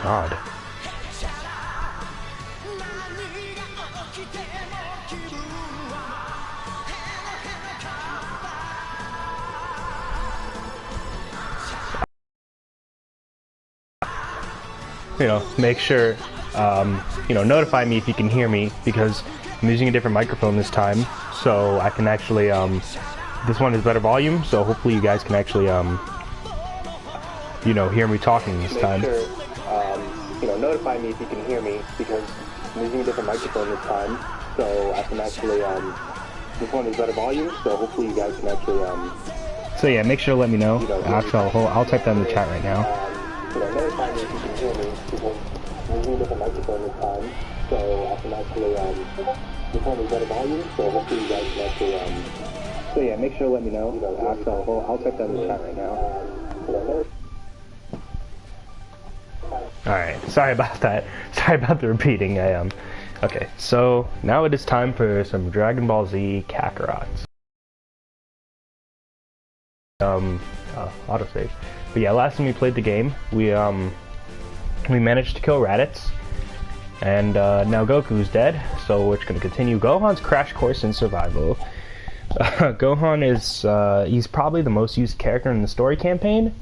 god. You know, make sure, you know, notify me if you can hear me, because I'm using a different microphone this time, so I can actually, this one is better volume, so hopefully you guys can actually, you know, hear me talking this time. Make sure, you know, notify me if you can hear me, because I'm using a different microphone this time, so I can actually, this one is better volume, so hopefully you guys can actually, So yeah, make sure to let me know. You know, Actually, I'll type that in the chat right now. You know, notify me if you can hear me, because I'm using a different microphone this time, so I can actually, this one is better volume, so hopefully you guys can actually, so yeah, make sure to let me know. You know, actually, I'll type that in the chat right now. Alright, sorry about that. Sorry about the repeating. Okay, so now it is time for some Dragon Ball Z Kakarot. Autosave. But yeah, last time we played the game, we managed to kill Raditz, and now Goku's dead, so we're just gonna continue Gohan's crash course in survival. Gohan is, he's probably the most used character in the story campaign,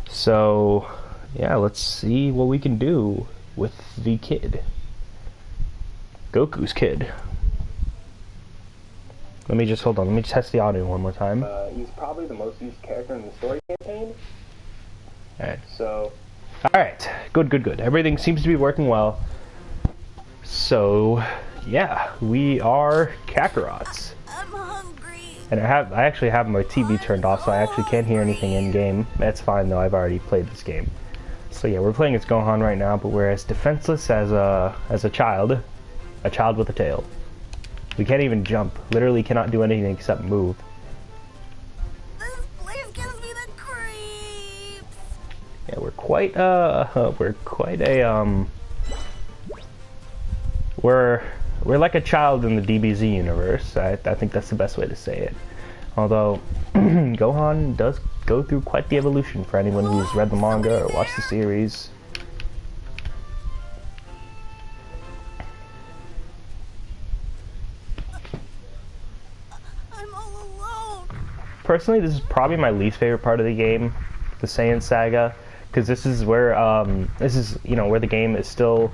so yeah, let's see what we can do with the kid. Goku's kid. Let me just, hold on, let me test the audio one more time. He's probably the most used character in the story campaign. Alright. So... Alright, good. Everything seems to be working well. So, yeah, we are Kakarots. I'm hungry. And I actually have my TV turned off, so I actually can't hear anything in-game. That's fine, though, I've already played this game. So yeah, we're playing as Gohan right now, but we're as defenseless as a child with a tail. We can't even jump. Literally cannot do anything except move. This place gives me the creeps. Yeah, we're quite we're like a child in the DBZ universe. I think that's the best way to say it. Although Gohan does go through quite the evolution for anyone who's read the manga or watched the series. I'm all alone. Personally, this is probably my least favorite part of the game, the Saiyan Saga, because this is where where the game is still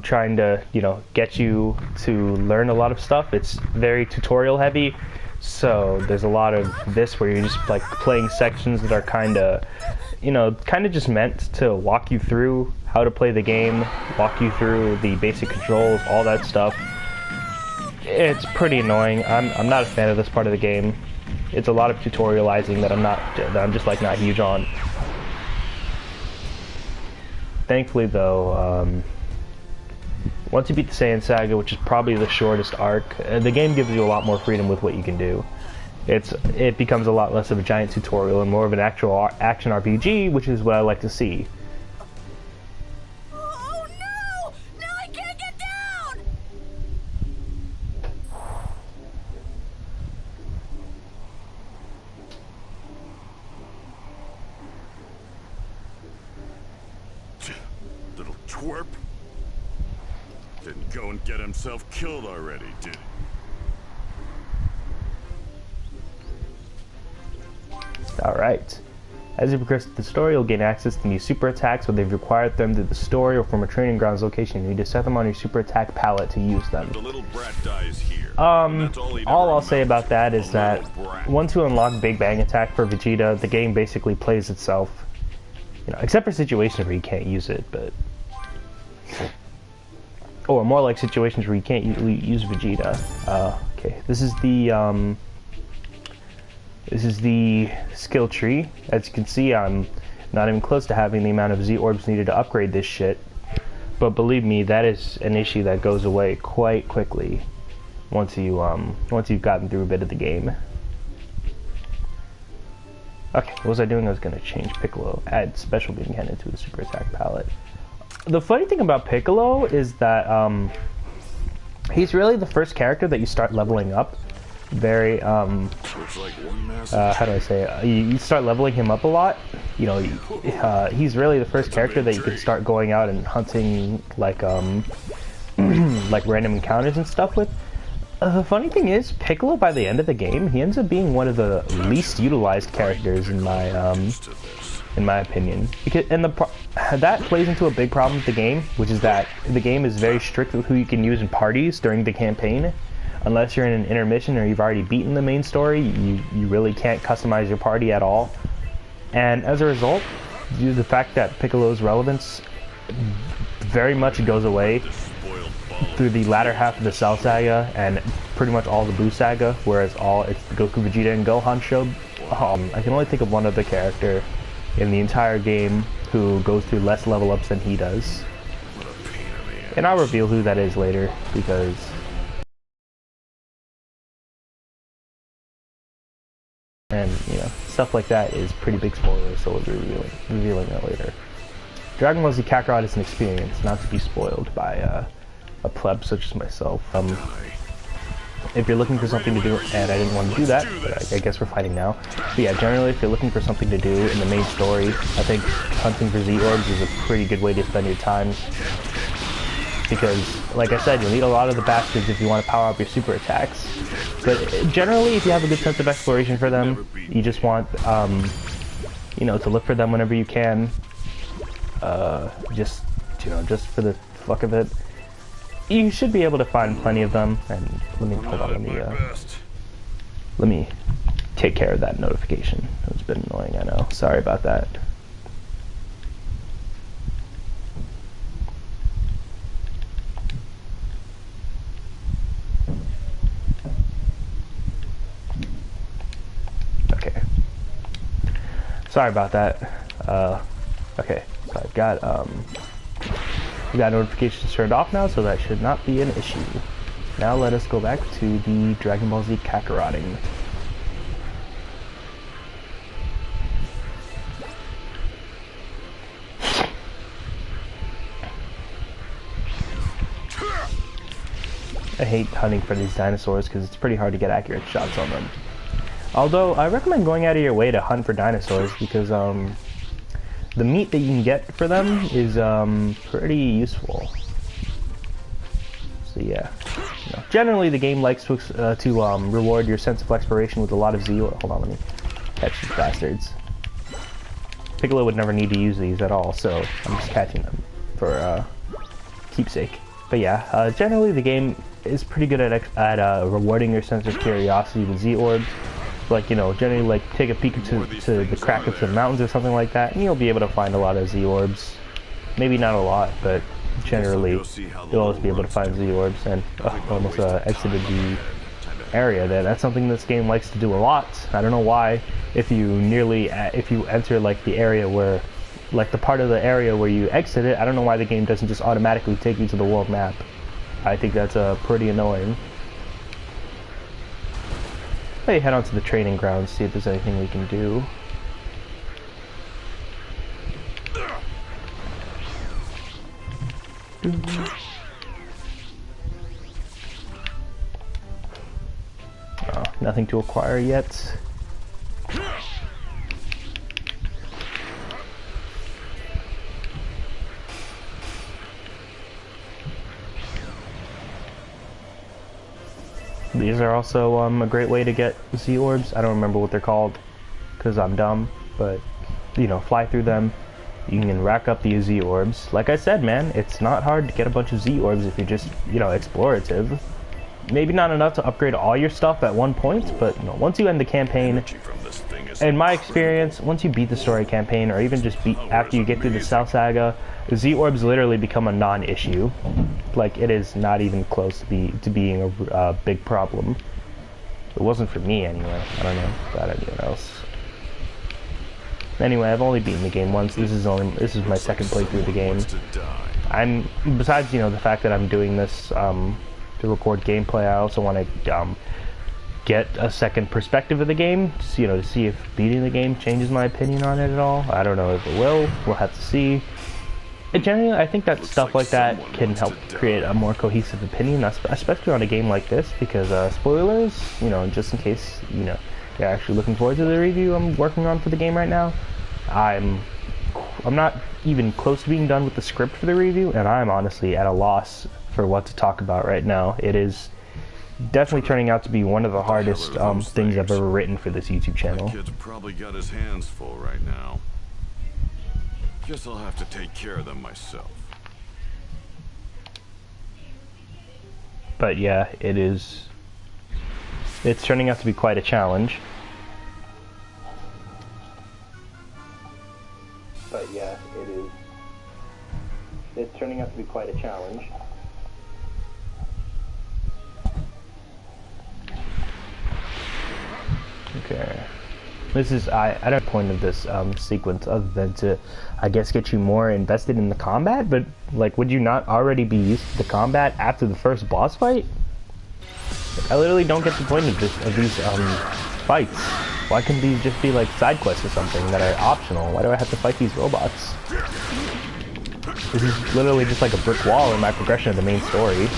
trying to, you know, get you to learn a lot of stuff. It's very tutorial heavy, so there's a lot of this where you're just like playing sections that are kind of just meant to walk you through how to play the game, walk you through the basic controls, all that stuff. It's pretty annoying. I'm not a fan of this part of the game. It's a lot of tutorializing that I'm just like not huge on. Thankfully though, once you beat the Saiyan Saga, which is probably the shortest arc, the game gives you a lot more freedom with what you can do. It becomes a lot less of a giant tutorial and more of an actual action RPG, which is what I like to see. Oh no! Now I can't get down! Little twerp. Didn't go and get himself killed already, did he? Alright. As you progress through the story, you'll gain access to new super attacks, whether you've acquired them through the story or from a training grounds location. You need to set them on your super attack palette to use them. The little brat dies here. All I'll say about that is that once you unlock Big Bang Attack for Vegeta, the game basically plays itself. You know, except for situations where you can't use it, but... Or more like situations where you can't use Vegeta. Okay, this is the skill tree. As you can see, I'm not even close to having the amount of Z orbs needed to upgrade this shit. But believe me, that is an issue that goes away quite quickly once you've gotten through a bit of the game. Okay, what was I doing? I was gonna change Piccolo, add special beam cannon to the super attack palette. The funny thing about Piccolo is that he's really the first character that you start leveling up very Looks like one massive how do I say it? You start leveling him up a lot. You know, he's really the first character that you can start going out and hunting like like random encounters and stuff with. The funny thing is, Piccolo by the end of the game, he ends up being one of the least utilized characters in my opinion. Because that plays into a big problem with the game, which is that the game is very strict with who you can use in parties during the campaign. Unless you're in an intermission or you've already beaten the main story, you really can't customize your party at all. And as a result, due to the fact that Piccolo's relevance very much goes away through the latter half of the Cell Saga and pretty much all the Buu Saga, whereas it's the Goku, Vegeta, and Gohan show. I can only think of one other character in the entire game who goes through less level ups than he does. And I'll reveal who that is later, because and you know, stuff like that is pretty big spoilers, so we'll be revealing that later. Dragon Ball Z Kakarot is an experience, not to be spoiled by a pleb such as myself. If you're looking for something to do, and I didn't want to do that, but I guess we're fighting now. But yeah, generally if you're looking for something to do in the main story, I think hunting for Z-Orbs is a pretty good way to spend your time. Because, like I said, you'll need a lot of the bastards if you want to power up your super attacks. But generally, if you have a good sense of exploration for them, you just want, you know, to look for them whenever you can. Just for the fuck of it. You should be able to find plenty of them. And let me take care of that notification. It's been annoying, I know. Sorry about that. Okay. Sorry about that. Okay, so I've got notifications turned off now, so that should not be an issue. Now let us go back to the Dragon Ball Z Kakarotting. I hate hunting for these dinosaurs because it's pretty hard to get accurate shots on them. Although, I recommend going out of your way to hunt for dinosaurs because, the meat that you can get for them is, pretty useful. So yeah. You know, generally, the game likes to reward your sense of exploration with a lot of zeal. Hold on, let me catch these bastards. Piccolo would never need to use these at all, so I'm just catching them for, keepsake. But yeah, generally the game is pretty good at rewarding your sense of curiosity with Z-Orbs. Like, you know, generally, like, take a peek to the crack of some mountains or something like that, and you'll be able to find a lot of Z-Orbs. Maybe not a lot, but generally, you'll always be able to find Z-Orbs. And almost exited the area there. That's something this game likes to do a lot. I don't know why. If you enter, like, the area where, like, the part of the area where you exit it, I don't know why the game doesn't just automatically take you to the world map. I think that's pretty annoying. Let me head on to the training grounds, see if there's anything we can do. Oh, nothing to acquire yet. These are also a great way to get Z-Orbs. I don't remember what they're called because I'm dumb, but you know, fly through them. You can rack up the Z-Orbs. Like I said, man, it's not hard to get a bunch of Z-Orbs if you're just, you know, explorative. Maybe not enough to upgrade all your stuff at one point, but you know, once you end the campaign, in my experience, once you beat the story campaign, or even just after you get through the Cell Saga, Z-Orbs literally become a non-issue. Like, it is not even close to being a big problem. It wasn't for me anyway. I don't know about anyone else. Anyway, I've only beaten the game once. This is my second playthrough of the game. Besides, you know, the fact that I'm doing this to record gameplay, I also want to get a second perspective of the game, you know, to see if beating the game changes my opinion on it at all. I don't know if it will. We'll have to see. Generally, I think that stuff like that can help create a more cohesive opinion, especially on a game like this, because spoilers, you know, just in case, you know, you're actually looking forward to the review I'm working on for the game right now. I'm not even close to being done with the script for the review, and I'm honestly at a loss for what to talk about right now. It is definitely turning out to be one of the hardest things I've ever written for this YouTube channel. That kid's probably got his hands full right now. Guess I'll have to take care of them myself. But yeah, it's turning out to be quite a challenge. But yeah, it's turning out to be quite a challenge. Okay. This is, I don't point of this sequence other than to, I guess, get you more invested in the combat, but, like, would you not already be used to the combat after the first boss fight? Like, I literally don't get the point of these fights. Why couldn't these just be, like, side quests or something that are optional? Why do I have to fight these robots? This is literally just like a brick wall in my progression of the main story.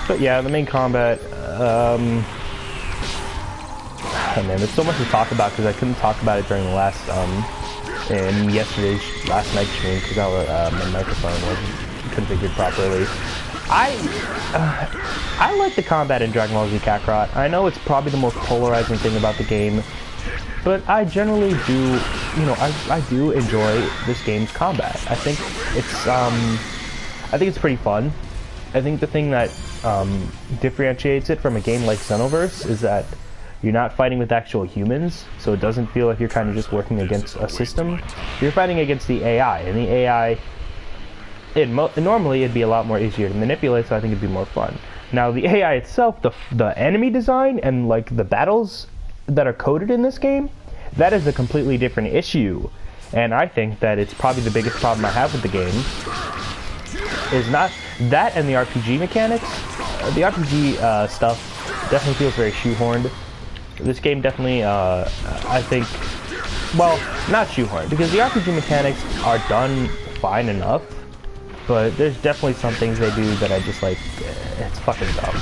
But yeah, the main combat, oh man, there's so much to talk about because I couldn't talk about it during the last, in last night's stream because my microphone wasn't configured properly. I like the combat in Dragon Ball Z Kakarot. I know it's probably the most polarizing thing about the game, but I generally do, you know, I do enjoy this game's combat. I think it's pretty fun. I think the thing that differentiates it from a game like Xenoverse is that you're not fighting with actual humans, so it doesn't feel like you're kind of just working against a system. You're fighting against the AI, and the AI, normally it'd be a lot more easier to manipulate, so I think it'd be more fun. Now, the AI itself, the enemy design, and like the battles that are coded in this game, that is a completely different issue. And I think that it's probably the biggest problem I have with the game, is not that and the RPG mechanics. The RPG stuff definitely feels very shoehorned. This game definitely, I think, well, not shoehorned, because the RPG mechanics are done fine enough, but there's definitely some things they do that I just like, it's fucking dumb.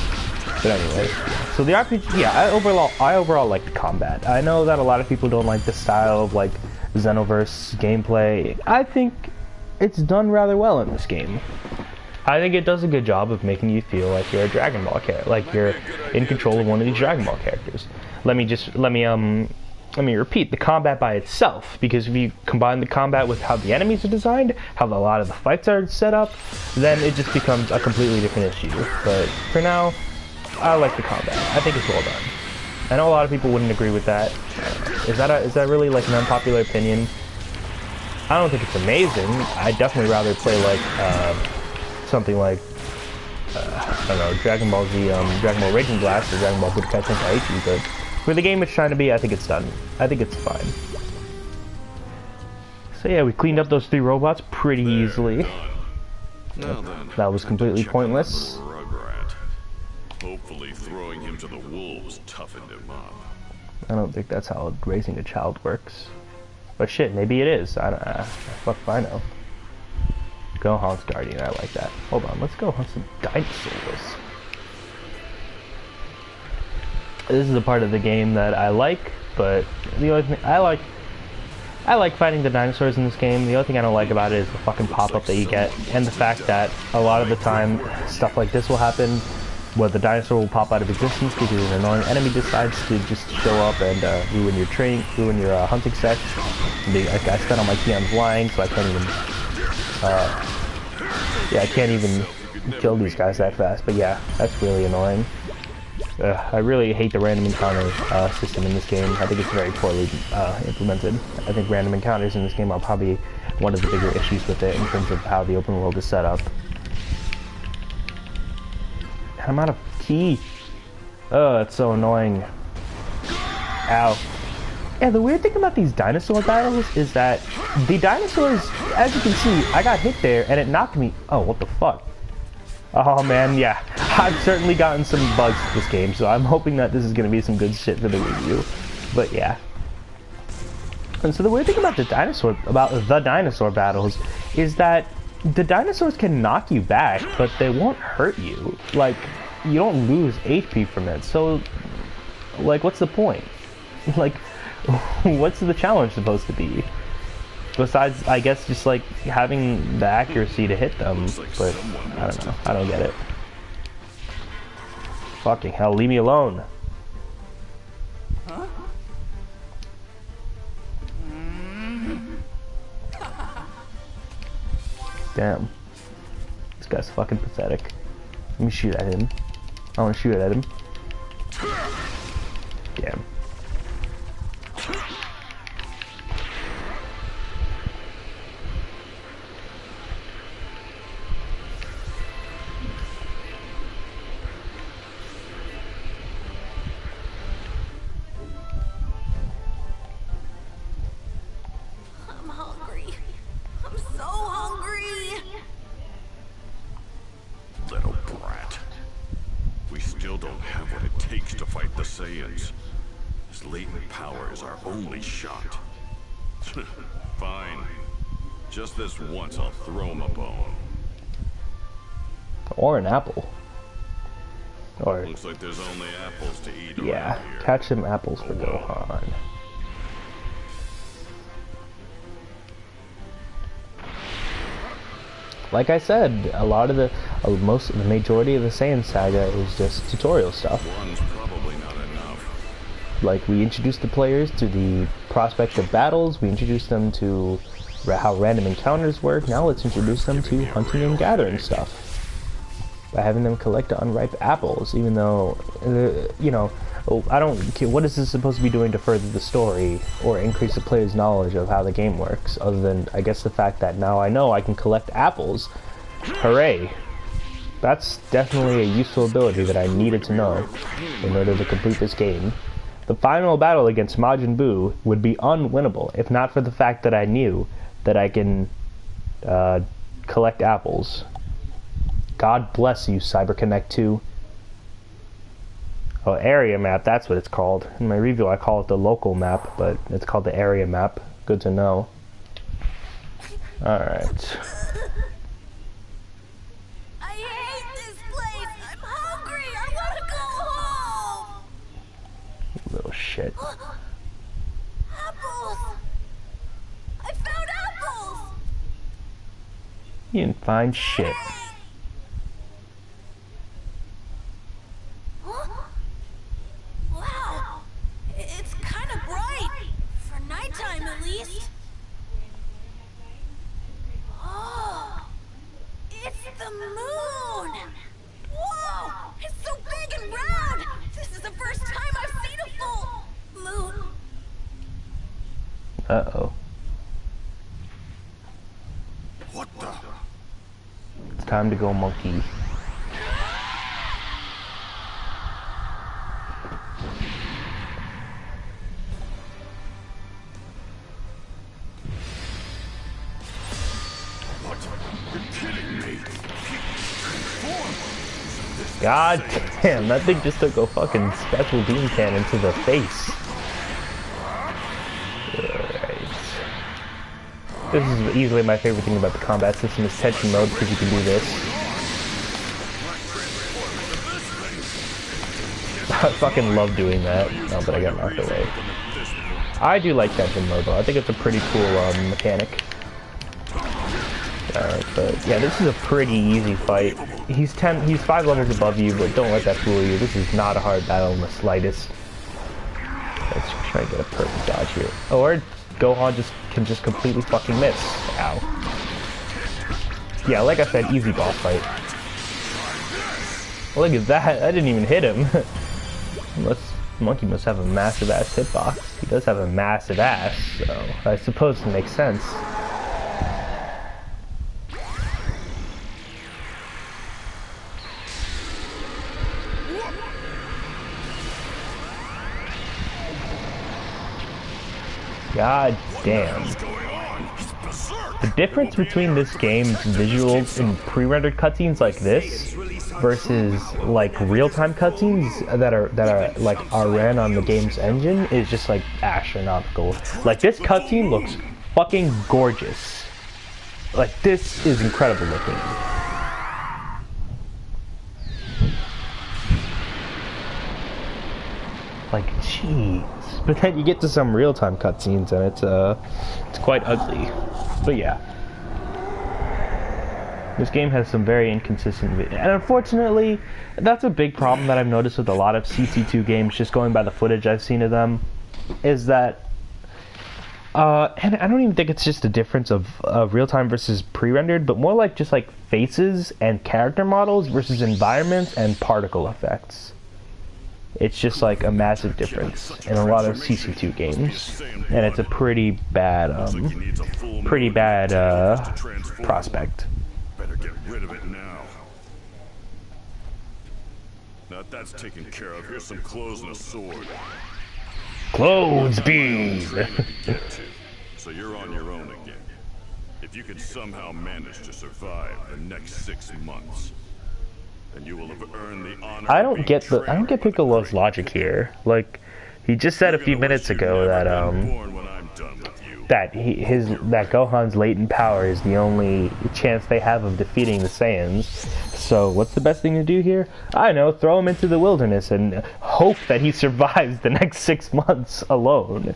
But anyway, so the RPG, yeah, I overall like the combat. I know that a lot of people don't like the style of like Xenoverse gameplay. I think it's done rather well in this game. I think it does a good job of making you feel like you're a Dragon Ball character, like you're in control of one of these Dragon Ball characters. Let me repeat the combat by itself, because if you combine the combat with how the enemies are designed, how a lot of the fights are set up, then it just becomes a completely different issue. But for now, I like the combat. I think it's well done. I know a lot of people wouldn't agree with that. Is that really like an unpopular opinion? I don't think it's amazing. I'd definitely rather play like something like I don't know, Dragon Ball Z, Dragon Ball Raging Blast or Dragon Ball Budokai Tenkaichi, but for the game it's trying to be, I think it's done. I think it's fine. So yeah, we cleaned up those 3 robots pretty easily. That was completely pointless. Hopefully throwing him to the wolves toughened him up. I don't think that's how raising a child works. But shit, maybe it is. Fuck if I know. Gohan's Guardian, I like that. Hold on, let's go hunt some dinosaurs. This is a part of the game that I like, but the only thing I like fighting the dinosaurs in this game. The only thing I don't like about it is the fucking pop-up that you get, and the fact that a lot of the time stuff like this will happen, where the dinosaur will pop out of existence because an annoying enemy decides to just show up and ruin your hunting set. I spent all my key on flying, so I can't even I can't even kill these guys that fast. But yeah, that's really annoying. I really hate the random encounter system in this game. I think it's very poorly implemented. I think random encounters in this game are probably one of the bigger issues with it in terms of how the open world is set up. I'm out of key. Oh, that's so annoying. Ow. Yeah, the weird thing about these dinosaur battles is that the dinosaurs, as you can see, I got hit there and it knocked me. Oh, what the fuck? Oh man, yeah. I've certainly gotten some bugs with this game, so I'm hoping that this is going to be some good shit for the review. But yeah. And so the weird thing about the dinosaur battles is that the dinosaurs can knock you back, but they won't hurt you. Like, you don't lose HP from it. So, like, what's the point? Like, what's the challenge supposed to be? Besides, I guess, just like having the accuracy to hit them. But I don't know. I don't get it. Fucking hell, leave me alone. Huh? Damn. This guy's fucking pathetic. Let me shoot at him. I want to shoot at him. Damn. I'm hungry. I'm so hungry. Little brat. We still don't have what it takes to fight the Saiyans. This latent power is our only shot. Fine. Just this once I'll throw him a bone. Or an apple. Or Looks like there's only apples to eat yeah, around here. catch some apples for Gohan. Like I said, a lot of the majority of the Saiyan saga is just tutorial stuff. One's probably not enough. Like, we introduced the players to the prospect of battles, we introduced them to how random encounters work, now let's introduce them to hunting and gathering stuff. By having them collect unripe apples, even though, you know, I don't care, what is this supposed to be doing to further the story, or increase the player's knowledge of how the game works, other than, I guess, the fact that now I know I can collect apples. Hooray! That's definitely a useful ability that I needed to know in order to complete this game. The final battle against Majin Buu would be unwinnable, if not for the fact that I knew that I can collect apples. God bless you, CyberConnect 2. Oh, area map, that's what it's called. In my review I call it the local map, but it's called the area map. Good to know. Alright. I hate this place. I'm hungry. I want to go home. Little shit. Apples. I found apples. You didn't find shit. Huh? Wow. It's kind of bright. For nighttime, at least. Oh. It's the moon. Whoa. It's so big and round. This is the first time I've seen a full moon. Uh-oh. What the? It's time to go monkey. What? You're kidding me. God damn, that thing just took a fucking special beam cannon to the face. Alright. This is easily my favorite thing about the combat system is tension mode, because you can do this. I fucking love doing that. Oh, but I got knocked away. I do like tension mode though. I think it's a pretty cool mechanic. Alright, but yeah, this is a pretty easy fight. He's 5 levels above you, but don't let that fool you. This is not a hard battle in the slightest. Let's try to get a perfect dodge here. Or Gohan can just completely fucking miss. Ow. Yeah, like I said, easy boss fight. Look at that, I didn't even hit him. Monkey must have a massive ass hitbox. He does have a massive ass, so I suppose it makes sense. God damn. The difference between this game's visuals and pre-rendered cutscenes like this versus like real-time cutscenes that are like are ran on the game's engine is just like astronomical. Like this cutscene looks fucking gorgeous. Like this is incredible looking. Like jeez. But then you get to some real-time cutscenes and it's quite ugly. But yeah. This game has some very inconsistent and unfortunately, that's a big problem that I've noticed with a lot of CC2 games, just going by the footage I've seen of them, is that and I don't even think it's just a difference of real-time versus pre-rendered, but more like just like faces and character models versus environments and particle effects. It's just like a massive difference in a lot of CC2 games, and it's a pretty bad prospect. Better get rid of it now. Now that's taken care of. Here's some clothes and a sword. Clothes beam. So you're on your own again. If you can somehow manage to survive the next 6 months, then you will have earned the honor. I don't get Piccolo's logic here. Like, he just said a few minutes ago that that Gohan's latent power is the only chance they have of defeating the Saiyans. So what's the best thing to do here? I don't know, throw him into the wilderness and hope that he survives the next 6 months alone.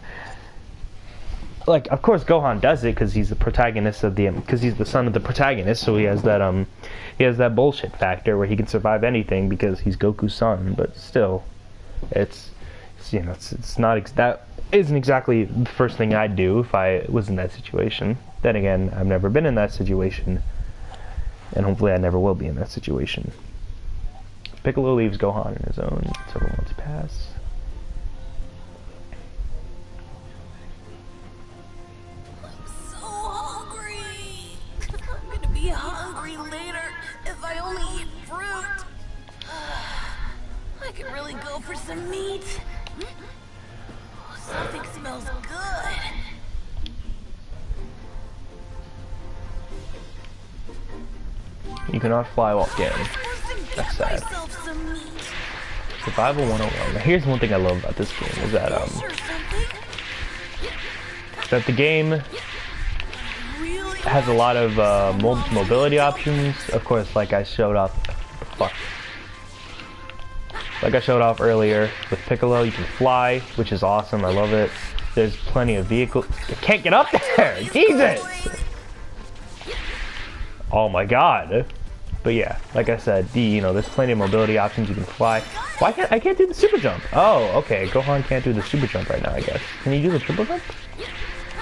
Like, of course Gohan does it because he's the protagonist of because he's the son of the protagonist, so he has that bullshit factor where he can survive anything because he's Goku's son. But still, it's not that isn't exactly the first thing I'd do if I was in that situation. Then again, I've never been in that situation, and hopefully I never will be in that situation. Piccolo leaves Gohan on his own. Several months pass. Be hungry later if I only eat fruit. I could really go for some meat. Something smells good. You cannot fly while scanning. That's sad. Survival 101. Now here's one thing I love about this game is that the game has a lot of mobility options. Of course, like I showed off earlier with Piccolo, you can fly, which is awesome. I love it. There's plenty of vehicles. I can't get up there. Jesus. Oh my god. But yeah, like I said, there's plenty of mobility options. You can fly. Why can't I do the super jump? Oh, okay. Gohan can't do the super jump right now, I guess. Can you do the triple jump?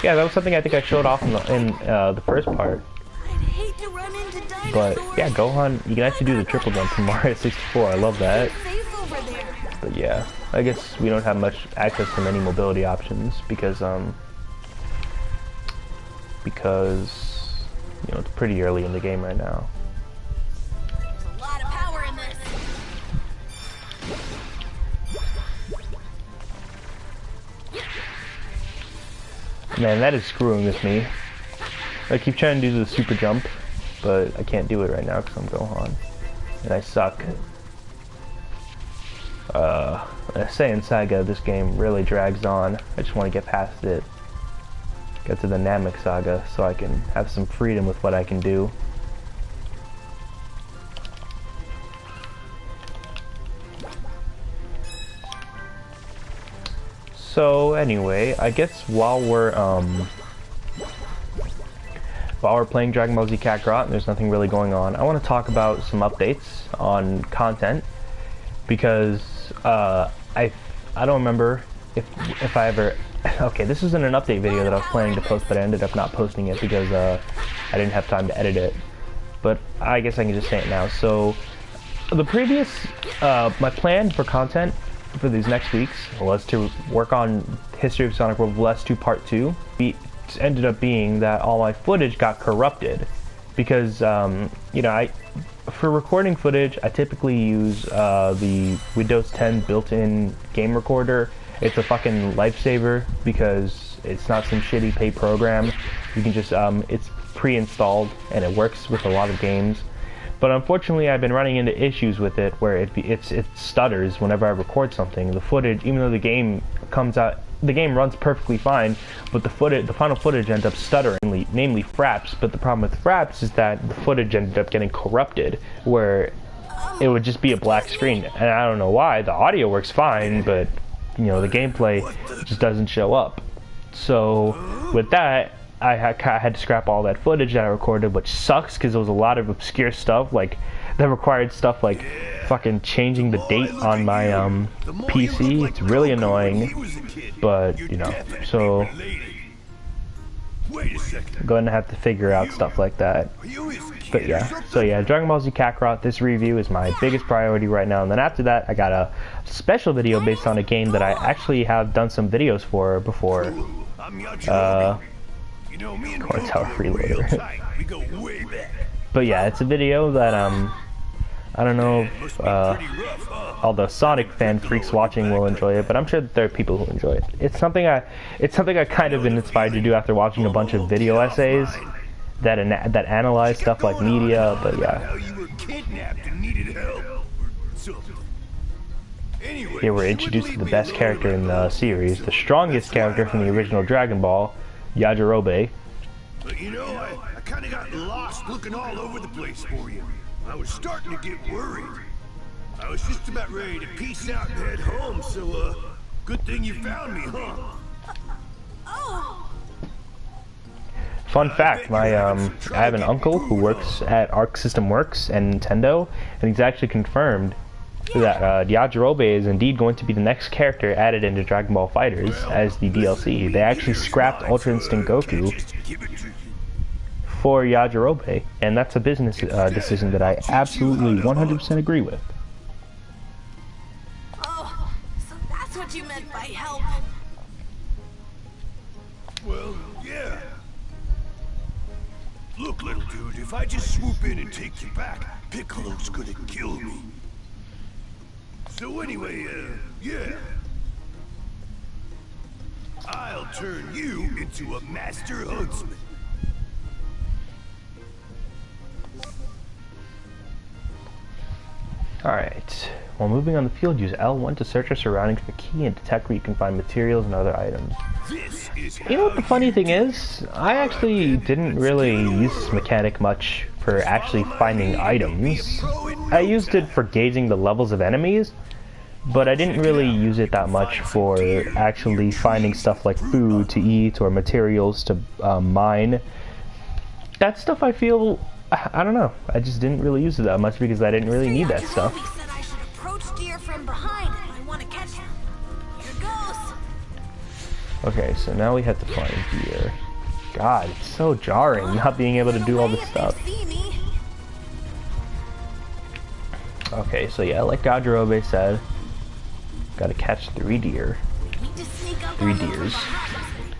Yeah, that was something I think I showed off in the first part. But yeah, Gohan, you can actually do the triple jump from Mario 64. I love that. But yeah, I guess we don't have much access to many mobility options because it's pretty early in the game right now. There's a lot of power in this. Man, that is screwing with me. I keep trying to do the super jump, but I can't do it right now because I'm Gohan. And I suck. Saiyan Saga, this game really drags on. I just want to get past it. Get to the Namek Saga so I can have some freedom with what I can do. So anyway, I guess while we're playing Dragon Ball Z Kakarot and there's nothing really going on, I want to talk about some updates on content because I don't remember if I ever. Okay, this isn't an update video that I was planning to post, but I ended up not posting it because I didn't have time to edit it. But I guess I can just say it now. So the previous my plan for content for these next weeks was to work on History of Sonic World Blast 2 Part 2. It ended up being that all my footage got corrupted because, for recording footage, I typically use the Windows 10 built-in game recorder. It's a fucking lifesaver because it's not some shitty paid program. You can just, it's pre-installed and it works with a lot of games. But unfortunately, I've been running into issues with it where it stutters whenever I record something. The footage, even though the game comes out, the game runs perfectly fine, but the final footage ends up stuttering, namely fraps. But the problem with fraps is that the footage ended up getting corrupted, where it would just be a black screen, and I don't know why. The audio works fine, but you know, the gameplay just doesn't show up. So with that, I had to scrap all that footage that I recorded, which sucks because there was a lot of obscure stuff like that required stuff like fucking changing the date on my PC. It's really annoying, but you know, so I'm going to have to figure out stuff like that. But yeah, so yeah, Dragon Ball Z Kakarot, this review is my biggest priority right now, and then after that I got a special video based on a game that I actually have done some videos for before. Core Tower Freeloader. But yeah, it's a video that I don't know if all the Sonic fan freaks watching will enjoy it, but I'm sure that there are people who enjoy it. It's something I kind of been inspired to do after watching a bunch of video essays that analyze stuff like media. But yeah, here we're introduced to the best character in the series, the strongest character from the original Dragon Ball, Yajirobe. But you know, I kind of got lost looking all over the place for you. I was starting to get worried. I was just about ready to peace out and head home, so, good thing you found me, huh? Oh. Fun fact, I have an uncle who works at Arc System Works and Nintendo, and he's actually confirmed that Yajirobe is indeed going to be the next character added into Dragon Ball FighterZ as the DLC. They actually scrapped Ultra Instinct Goku for Yajirobe, and that's a business decision that I absolutely 100% agree with. Oh, so that's what you meant by help. Well, yeah. Look, little dude, if I just swoop in and take you back, Piccolo's gonna kill me. So anyway, yeah. I'll turn you into a master huntsman. Alright, while moving on the field, use L1 to search your surroundings for key and detect where you can find materials and other items. You know what the funny thing is? I actually didn't really use this mechanic much for actually finding items. I used it for gauging the levels of enemies, but I didn't really use it that much for actually finding stuff like food to eat or materials to mine. That stuff I feel, I don't know, I just didn't really use it that much because I didn't really need that stuff. Said I should approach deer from behind if I want to catch them. Here goes. Okay, so now we have to find deer. God, it's so jarring not being able to do all this stuff. Okay, so yeah, like Yajirobe said, gotta catch 3 deer. 3 deers.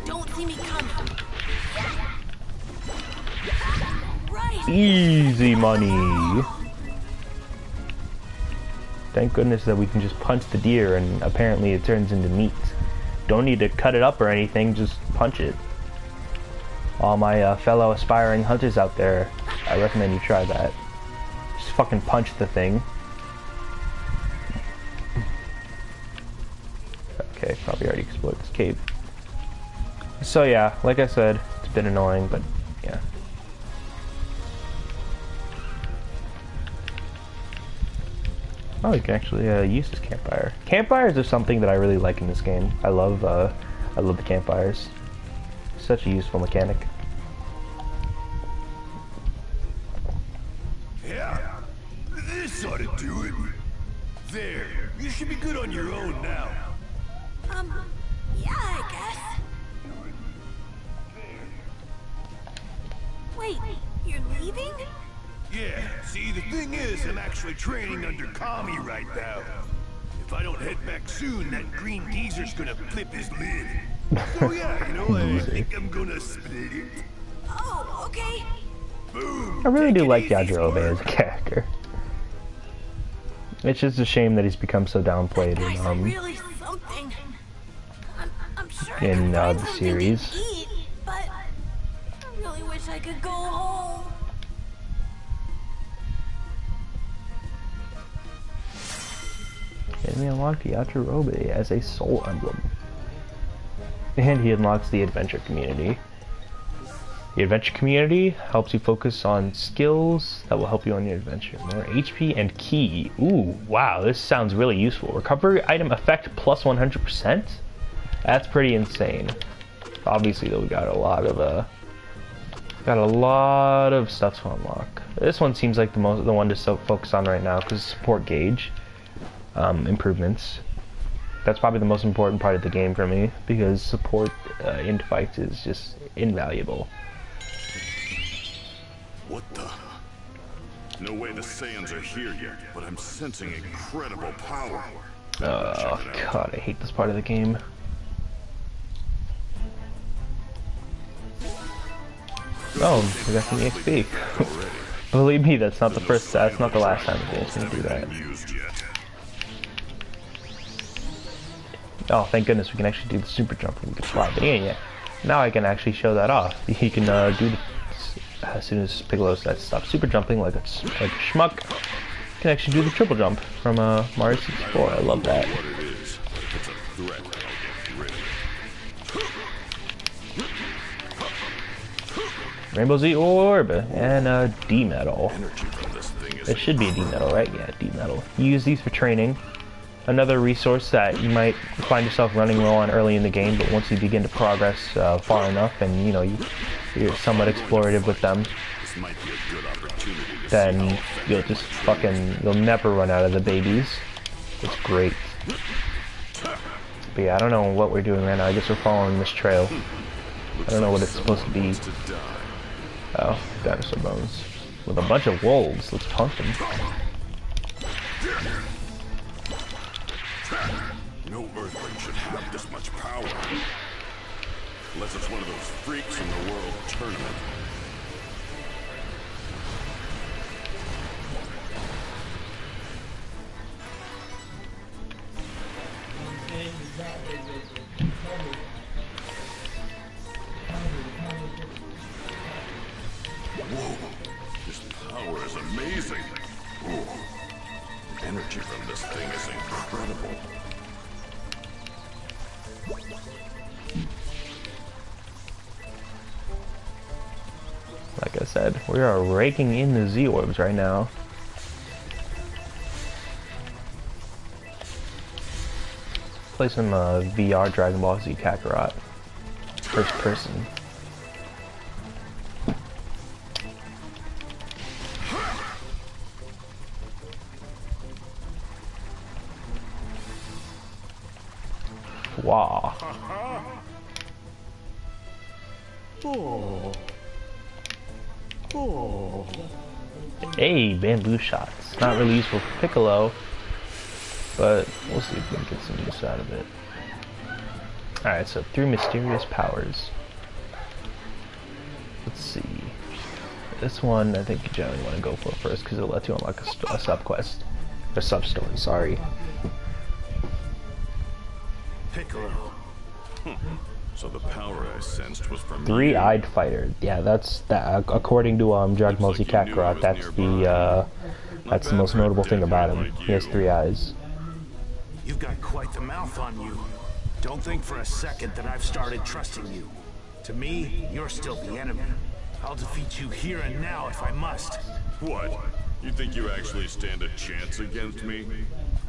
Don't see me coming. Easy money. Thank goodness that we can just punch the deer and apparently it turns into meat. Don't need to cut it up or anything, just punch it. All my fellow aspiring hunters out there, I recommend you try that. Just fucking punch the thing. Okay, probably already explored this cave. So yeah, like I said, it's been annoying, but yeah. Oh, you can actually use this campfire. Campfires are something that I really like in this game. I love the campfires. Such a useful mechanic. Yeah, this ought to do it. There, you should be good on your own now. Yeah, I guess. Wait, you're leaving? Yeah, see, the thing is, I'm actually training under Kami right now. If I don't head back soon, that green geezer's gonna flip his lid. So yeah, you know, I think I'm gonna split it. Oh, okay. Boom! I really do like Yajirobe as a character. It's just a shame that he's become so downplayed Really something. I'm sure in the something series. to eat, but I really wish I could go home. Enemy unlocked Yajirobe as a soul emblem. And he unlocks the adventure community. The adventure community helps you focus on skills that will help you on your adventure. More HP and key. Ooh, wow, this sounds really useful. Recovery item effect plus 100%? That's pretty insane. Obviously, though, we got a lot of stuff to unlock. This one seems like the one to focus on right now because support gauge improvements. That's probably the most important part of the game for me because support in fights is just invaluable. What the? No way the Saiyans are here yet, but I'm sensing incredible power. Oh god, I hate this part of the game. Oh, we got some EXP. Believe me, that's not the last time the game's gonna do that. Oh, thank goodness we can actually do the super jump and we can fly. But yeah, now I can actually show that off. He can do the, as soon as Piccolo stops super jumping like a schmuck, can actually do the triple jump from Mario 64. I love that. Rainbow Z Orb and D medal. It should be a D medal, right? Yeah, D medal. You use these for training. Another resource that you might find yourself running low on early in the game, but once you begin to progress far enough and you know you're somewhat explorative with them, then you'll never run out of the babies. It's great. But yeah, I don't know what we're doing right now. I guess we're following this trail. I don't know what it's supposed to be. Oh, dinosaur bones. With a bunch of wolves. Let's punch them. No Earthling should have this much power. Unless it's one of those freaks in the World Tournament. Whoa, this power is amazing. Ooh, the energy from this thing is incredible. Like I said, we are raking in the Z orbs right now. Play some VR Dragon Ball Z Kakarot. First person. Wow. Hey, bamboo shots. Not really useful for Piccolo, but we'll see if we can get some use out of it. Alright, so through mysterious powers. Let's see. This one I think you generally want to go for first because it lets you unlock a sub-quest. Or sub-story, sorry. Piccolo. So the power I sensed was from Three-eyed fighter. Yeah, that's that. According to Dragon Ball Z Kakarot, that's the most notable thing about him. He has 3 eyes. You've got quite the mouth on you. Don't think for a second that I've started trusting you. To me, you're still the enemy. I'll defeat you here and now if I must. What? You think you actually stand a chance against me?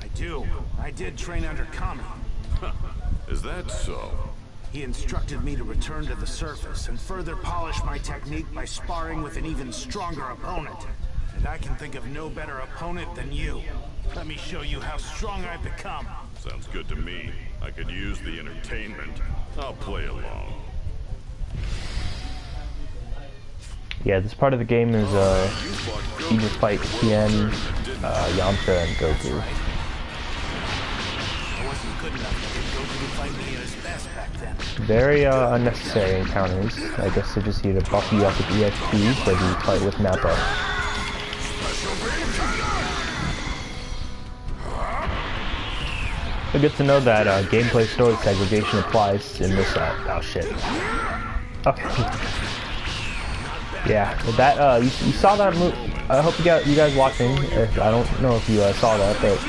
I do. I did train under Kami. Is that so? He instructed me to return to the surface and further polish my technique by sparring with an even stronger opponent. And I can think of no better opponent than you. Let me show you how strong I've become. Sounds good to me. I could use the entertainment. I'll play along. Yeah, this part of the game is you just fight Tien, Yamcha, and Goku. I wasn't good enough to get Goku to fight me at his best back then. Very unnecessary encounters. I guess they're just here to buff you up with EXP for the fight with Nappa. But good to know that gameplay story segregation applies in this. Oh shit. Oh. Yeah, that you saw that move. I hope you guys watching. I don't know if you saw that, but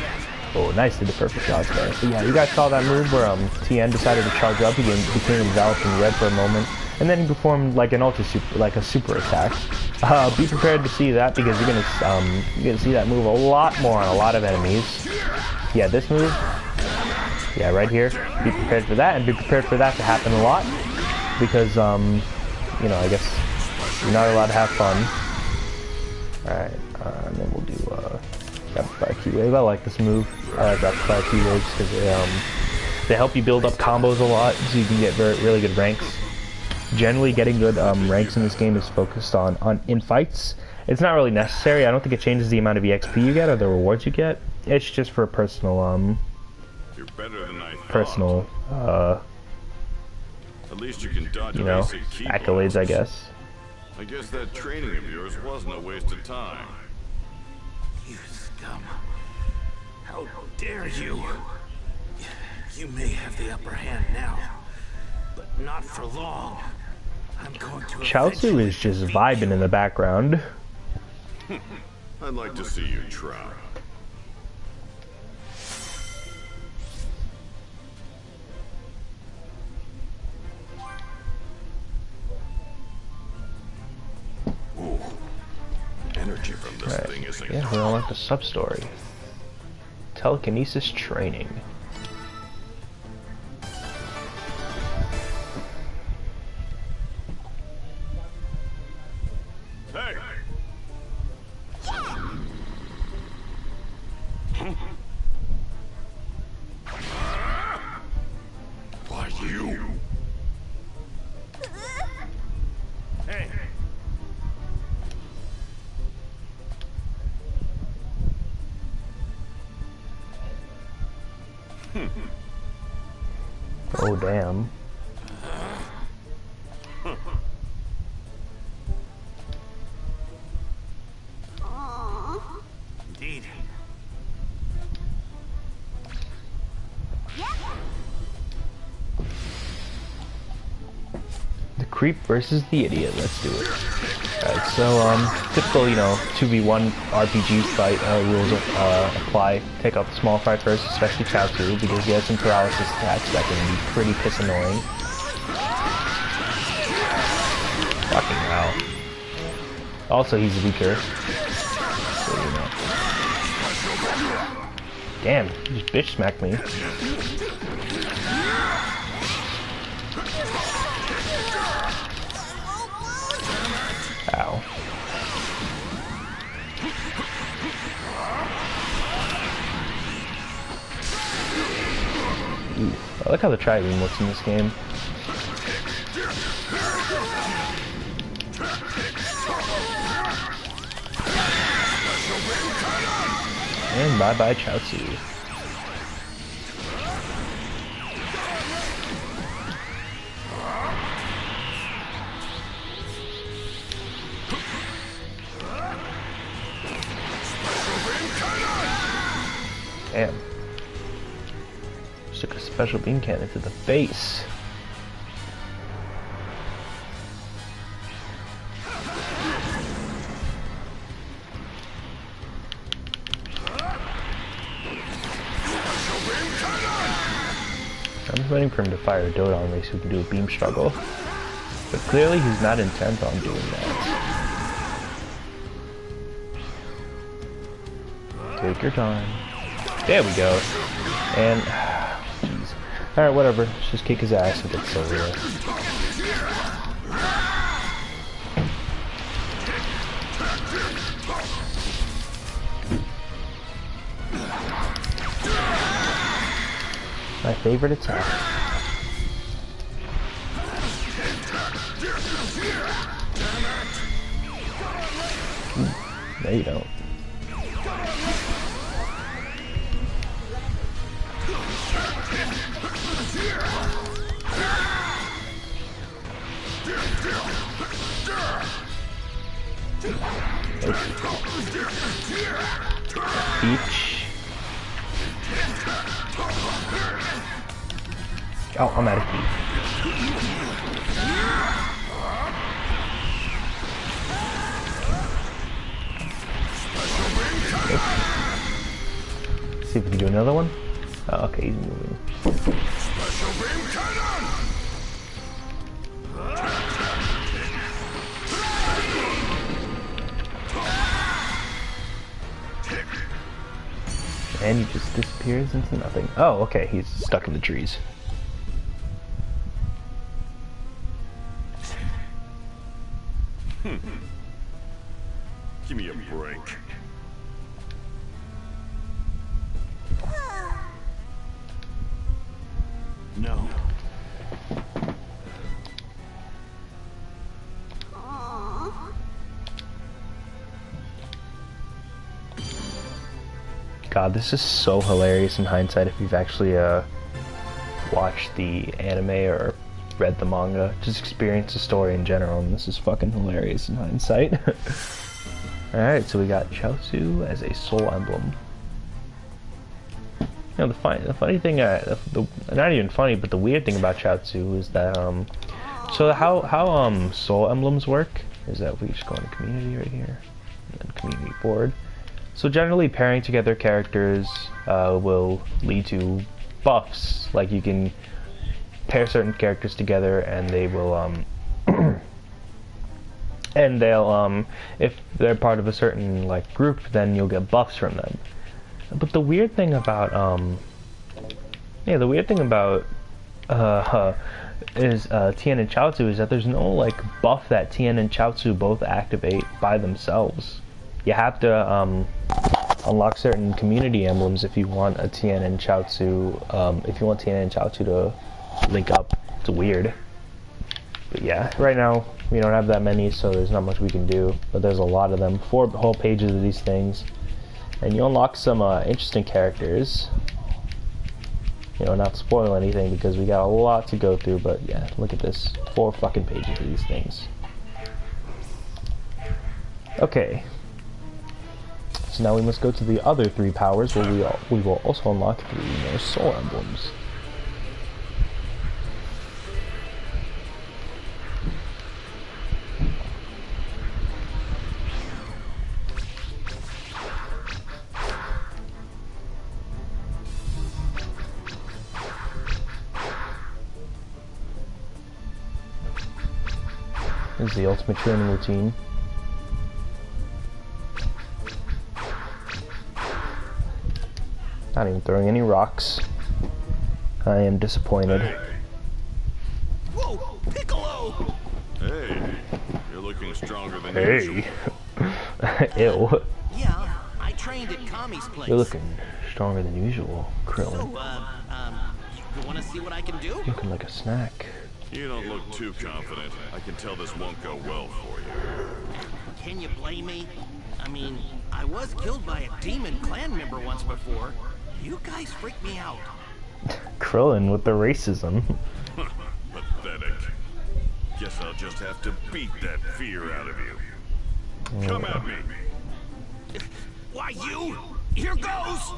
Oh, nice, did the perfect dodge there. But yeah, you guys saw that move where TN decided to charge up. He became enveloped in red for a moment, and then he performed like an like a super attack. Be prepared to see that because you're gonna see that move a lot more on a lot of enemies. Yeah, this move. Yeah, right here. Be prepared for that, and be prepared for that to happen a lot because you know, I guess you're not allowed to have fun. All right, and then we'll do rapid fire keywaves. I like this move. I like rapid fire keywaves because they help you build up combos a lot, so you can get really good ranks. Generally, getting good ranks in this game is focused on in fights. It's not really necessary. I don't think it changes the amount of EXP you get or the rewards you get. It's just for personal You're better than I thought. personal At least you can dodge you know, basic key accolades, blows. I guess. I guess that training of yours wasn't a waste of time. You scum. How dare you? You may have the upper hand now, but not for long. I'm going to Chaozu is just vibing in the background. I'd like to see you try. Ooh. Energy from this Right. thing isn't Yeah, we unlocked the sub-story. Telekinesis training. Hey! Why you? Hey! Oh, damn. Indeed. The creep versus the idiot. Let's do it. Alright, so, typical, you know, 2v1 RPG fight rules apply. Take out the small fry first, especially Chaozu, because he has some paralysis attacks that can be pretty piss annoying. Fucking hell. Also, he's weaker. So, you know. Damn, he just bitch smacked me. Ow. Ooh, I like how the tri-beam works in this game. And bye-bye Chaozu. Damn. Just took a special beam cannon to the face. I'm just waiting for him to fire a Dota on me so we can do a beam struggle. But clearly he's not intent on doing that. Take your time. There we go. And, jeez. Alright, whatever. Let's just kick his ass and get over there. My favorite attack. No, you don't. Peach. Oh, I'm out of heat. see if we can do another one. Oh, okay, he's moving. Special beam cannon! And he just disappears into nothing. Oh, okay, he's stuck in the trees. Give me a break. No. God, this is so hilarious in hindsight if you've actually watched the anime or read the manga. Just experience the story in general, and this is fucking hilarious in hindsight. Alright, so we got Chaozu as a soul emblem. You know, the funny thing, not even funny, but the weird thing about Chaozu is that, so how soul emblems work is that we just go into community right here, and then community board. So generally pairing together characters will lead to buffs. Like you can pair certain characters together and they will and they'll if they're part of a certain like group, then you'll get buffs from them. But the weird thing about is Tien and Chaozu is that there's no like buff that Tien and Chaozu both activate by themselves. You have to unlock certain community emblems if you want a Tien and Chaozu. If you want Tien and Chaozu to link up, it's weird. But yeah, right now we don't have that many, so there's not much we can do. But there's a lot of them, 4 whole pages of these things, and you unlock some interesting characters. You know, not spoil anything because we got a lot to go through. But yeah, look at this, 4 fucking pages of these things. Okay. So now we must go to the other 3 powers where we will also unlock 3 more soul emblems. This is the ultimate training routine. Not even throwing any rocks. I am disappointed. Hey. Whoa, Piccolo! Hey, you're looking stronger than Hey. usual. Ew. Yeah, I trained at Kami's place. You're looking stronger than usual, Krillin. So, you wanna see what I can do? Looking like a snack. You don't look too confident. I can tell this won't go well for you. Can you blame me? I mean, I was killed by a demon clan member once before. You guys freak me out. Krillin with the racism. Pathetic. Guess I'll just have to beat that fear out of you. Come at me. Why, you? Here goes!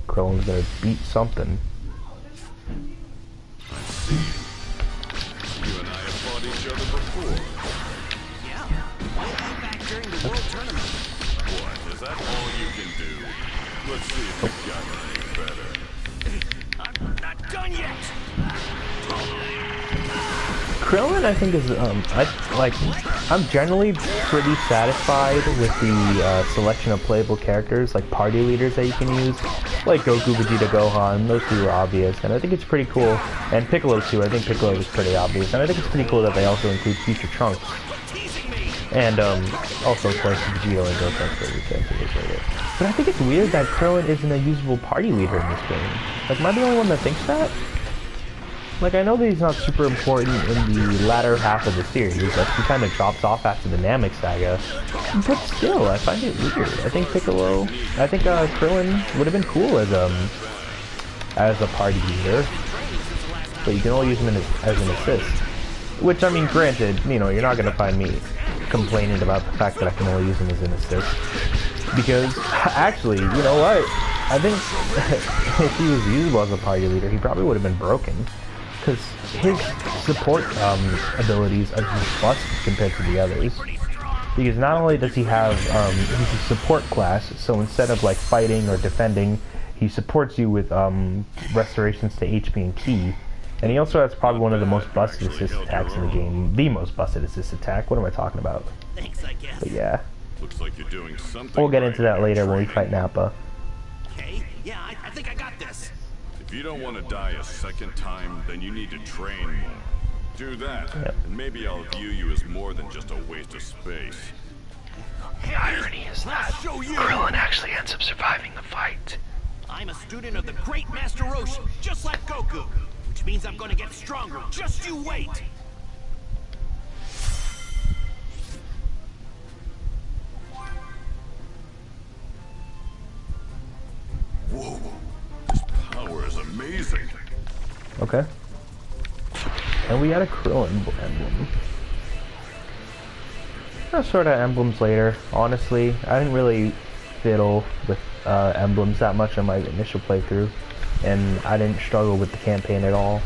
Krillin's gonna beat something. I see. You and I have fought each other before. Yeah, way back during the world tournament. What, is that all you can do? Let's see if you've got any better. I'm not done yet! Krillin, I think, is I'm generally pretty satisfied with the selection of playable characters, like party leaders that you can use, like Goku, Vegeta, Gohan. Those 2 are obvious, and I think it's pretty cool. And Piccolo too. I think Piccolo is pretty obvious, and I think it's pretty cool that they also include Future Trunks, and also of course Vegeta and Goku for every character they play it. But I think it's weird that Krillin isn't a usable party leader in this game. Like, am I the only one that thinks that? Like, I know that he's not super important in the latter half of the series, like, he kind of drops off after the Namek saga, but still, I find it weird. I think Krillin would have been cool as a party leader, but you can only use him as an assist. Which, I mean, granted, you know, you're not going to find me complaining about the fact that I can only use him as an assist, because, actually, you know what, I think if he was usable as a party leader, he probably would have been broken. Because his support abilities are just busted compared to the others. Because not only does he have, he's a support class, so instead of like fighting or defending, he supports you with restorations to HP and Ki. And he also has probably one of the most busted assist attacks in the game. The most busted assist attack. What am I talking about? Thanks, I guess. But yeah. Looks like you're doing something. We'll get into right that in later your when we training. fight Nappa. Okay, yeah, I think I got this. If you don't want to die a second time, then you need to train more. Do that, Yep. and maybe I'll view you as more than just a waste of space. The irony is that Krillin actually ends up surviving the fight. I'm a student of the great Master Roshi, just like Goku. Which means I'm gonna get stronger. Just you wait. Whoa, this power is amazing. Okay. And we had a Krillin emblem. I'll sort of emblems later. Honestly, I didn't really fiddle with emblems that much on my initial playthrough, and I didn't struggle with the campaign at all.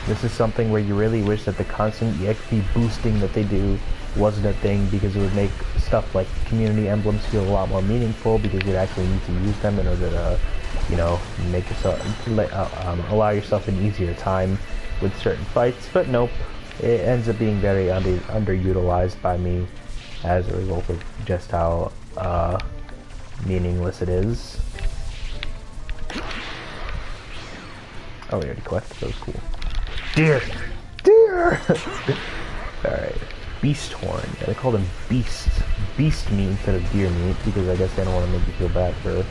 This is something where you really wish that the constant EXP boosting that they do wasn't a thing, because it would make stuff like community emblems feel a lot more meaningful, because you'd actually need to use them in order to, you know, make yourself allow yourself an easier time with certain fights. But nope, it ends up being very underutilized by me as a result of just how meaningless it is. Oh, we already collected those. Cool. Deer! Deer! Alright. Beast horn. Yeah, they call them beast meat instead of deer meat, because I guess they don't want to make you feel bad for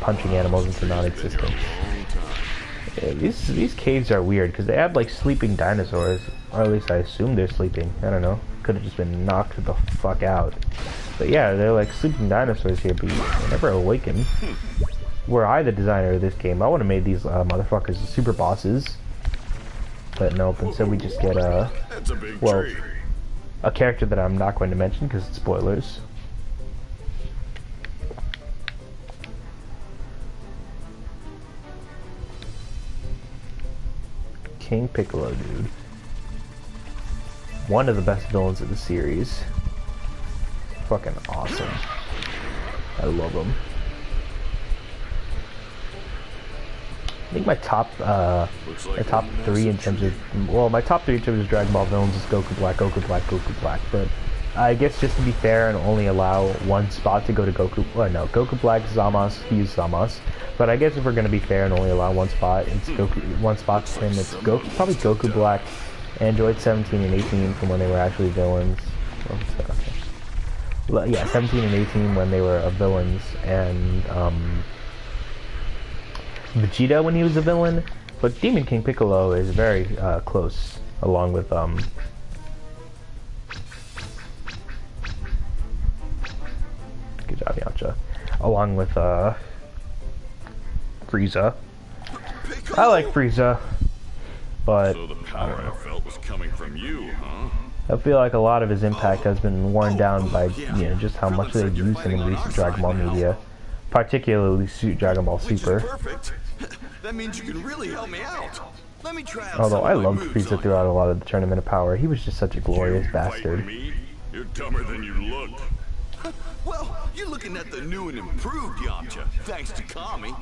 punching animals into non-existence. Yeah, these caves are weird, because they have like sleeping dinosaurs, or at least I assume they're sleeping. I don't know. Could have just been knocked the fuck out. But yeah, they're like sleeping dinosaurs here, but they never awaken. Were I the designer of this game, I would have made these motherfuckers super bosses. But nope, instead we just get That's a big well, tree. a character that I'm not going to mention because it's spoilers. King Piccolo, dude. One of the best villains of the series. Fucking awesome. I love him. I think my top three in terms of, well, my top three in terms of Dragon Ball villains is Goku Black, Goku Black, Goku Black. But I guess just to be fair and only allow one spot to go to Goku, well, no, Goku Black, Zamasu, he used Zamasu. But I guess if we're gonna be fair and only allow one spot, it's Goku, one spot to him. It's Goku, probably Goku Black, Android 17 and 18 from when they were actually villains. Well, yeah, 17 and 18 when they were villains, and Vegeta when he was a villain, but Demon King Piccolo is very close, along with good job, Yamcha, along with Frieza. I like Frieza, but So the power I felt was coming from you, huh? I feel like a lot of his impact has been worn down by, you know, just how much they've used him in recent Dragon Ball media, particularly Dragon Ball Super. Perfect. That means you can really help me out. Let me try out Although some I of my loved moves Frieza on throughout a lot of the Tournament of Power, he was just such a glorious You fight bastard. me? You're dumber than you look. you. Well, you're looking at the new and improved Yamcha, thanks to Kami.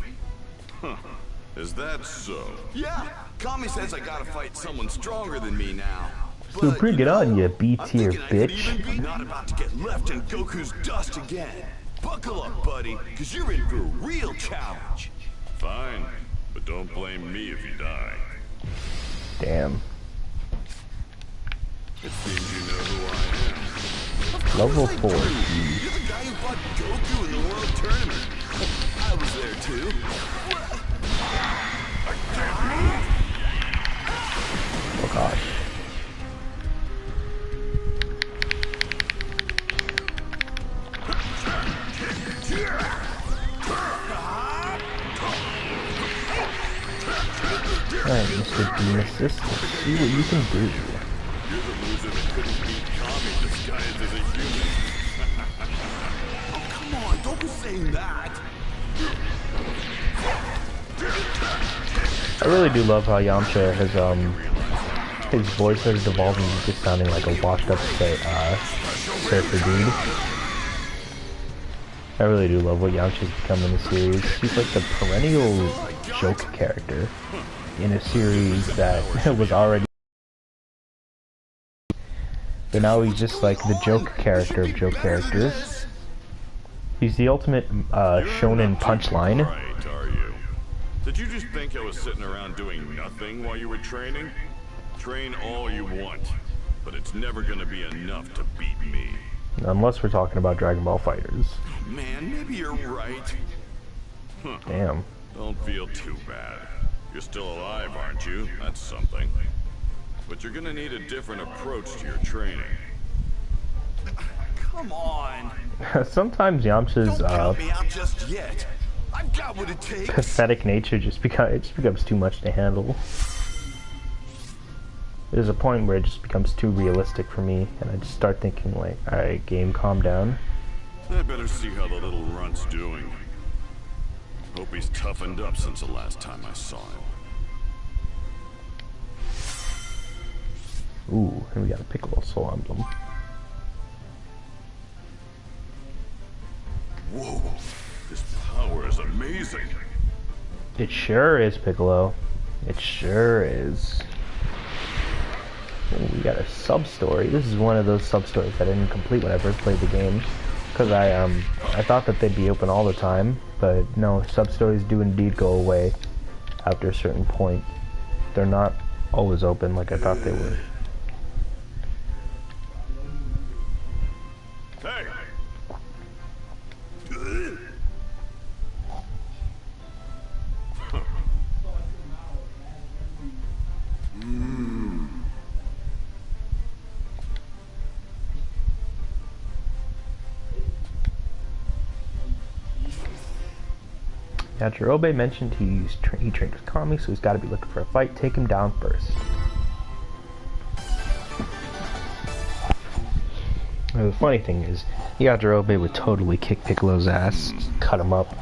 Is that so? Yeah, Kami says I gotta fight someone stronger than me now. So But, bring it on, you I'm B-tier thinking I could bitch. even be not about to get left in Goku's dust again. Buckle up, buddy, because you're in for a real challenge. Fine, but don't blame me if you die. Damn. It seems you know who I am. Level Of course 4. I do. You're the guy who fought Goku in the World Tournament. I was there too. Oh gosh. Alright, Mr. Beam Assist, let's see what you can do. You're the loser that couldn't beat Kami disguised as a human. Oh, come on, don't be saying that. I really do love how Yamcha has, his voice has evolved into just sounding like a washed up surfer dude. I really do love what Yamcha's become in the series. He's like the perennial joke character in a series that was already... But now he's just like the joke character of joke characters. He's the ultimate shonen punchline. Right, are you? Did you just think I was sitting around doing nothing while you were training? Train all you want, but it's never gonna be enough to beat me. Unless we're talking about Dragon Ball Fighters. Man, maybe you're right. Huh. Damn. Don't feel too bad. You're still alive, aren't you? That's something. But you're gonna need a different approach to your training. Come on. Sometimes Yamcha's Don't count me out just yet. I've got what it takes. pathetic nature just becomes too much to handle. There's a point where it just becomes too realistic for me, and I just start thinking like, alright, game, calm down. I better see how the little runt's doing. Hope he's toughened up since the last time I saw him. Ooh, and we got a Piccolo soul emblem. Whoa, this power is amazing. It sure is, Piccolo. It sure is. Ooh, we got a sub-story. This is one of those sub-stories I didn't complete when I first played the game. Because I thought that they'd be open all the time, but no, sub-stories do indeed go away after a certain point. They're not always open like I thought they were. Hey! Yajirobe mentioned he trained with Kami, so he's got to be looking for a fight. Take him down first. The funny thing is, Yajirobe would totally kick Piccolo's ass, cut him up.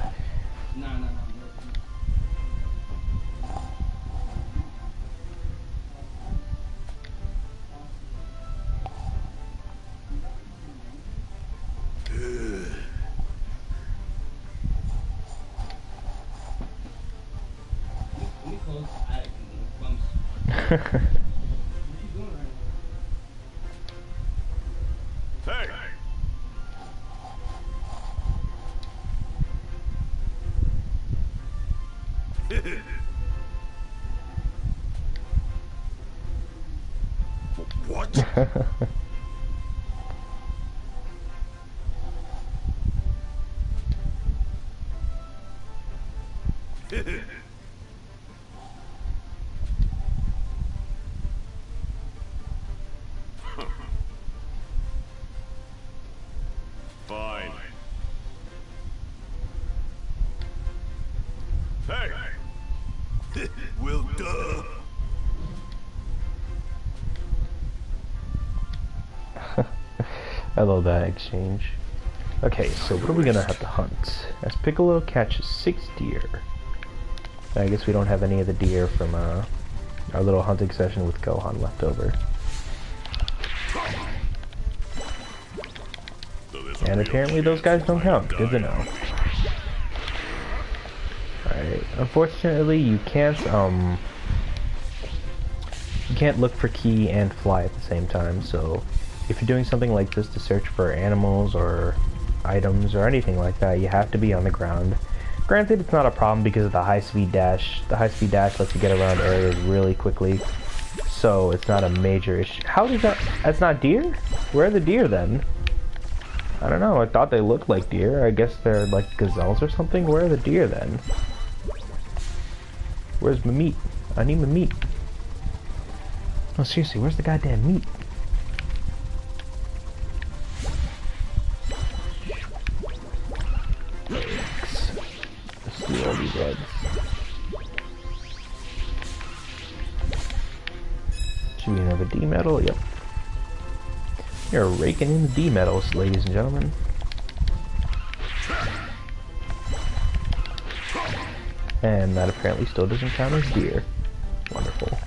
Hey! What? Fine. Hey! Well, duh. I love that exchange. Okay, so what are we gonna have to hunt? As Piccolo catches 6 deer. I guess we don't have any of the deer from our little hunting session with Gohan left over. And apparently those guys don't count. Good to know. Alright, unfortunately you can't look for Ki and fly at the same time, so if you're doing something like this to search for animals or items or anything like that, you have to be on the ground. Granted, it's not a problem because of the high-speed dash. The high-speed dash lets you get around areas really quickly, so it's not a major issue. How does that... That's not deer? Where are the deer then? I don't know, I thought they looked like deer. I guess they're like gazelles or something. Where are the deer then? Where's my meat? I need my meat. Oh, seriously, where's the goddamn meat? Let's see all these eggs. Should we have a D medal? Yep. You're raking in the D medals, ladies and gentlemen. And that apparently still doesn't count as deer. Wonderful.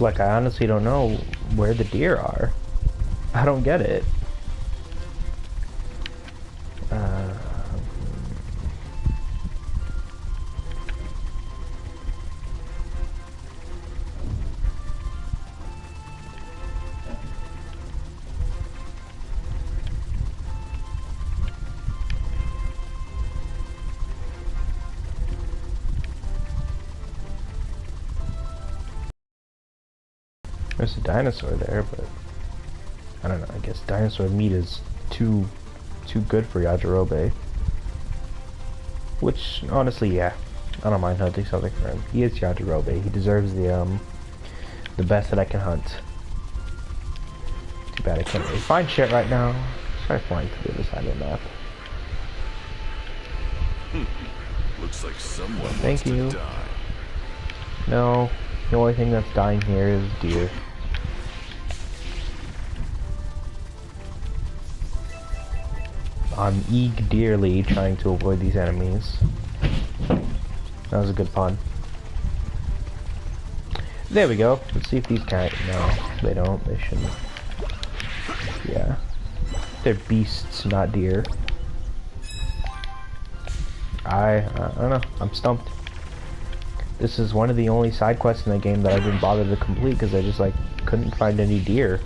Like, I honestly don't know where the deer are. I don't get it. There's a dinosaur there, but I don't know. I guess dinosaur meat is too good for Yajirobe. Which, honestly, yeah, I don't mind hunting something for him. He is Yajirobe. He deserves the best that I can hunt. Too bad I can't really find shit right now. Try flying to the other side of the map. Looks like someone Thank wants you. to die. No, the only thing that's dying here is deer. I'm dearly trying to avoid these enemies. That was a good pun. There we go. Let's see if these can't. No, they don't. They shouldn't. Yeah. They're beasts, not deer. I don't know. I'm stumped. This is one of the only side quests in the game that I didn't bother to complete because I just, like, couldn't find any deer.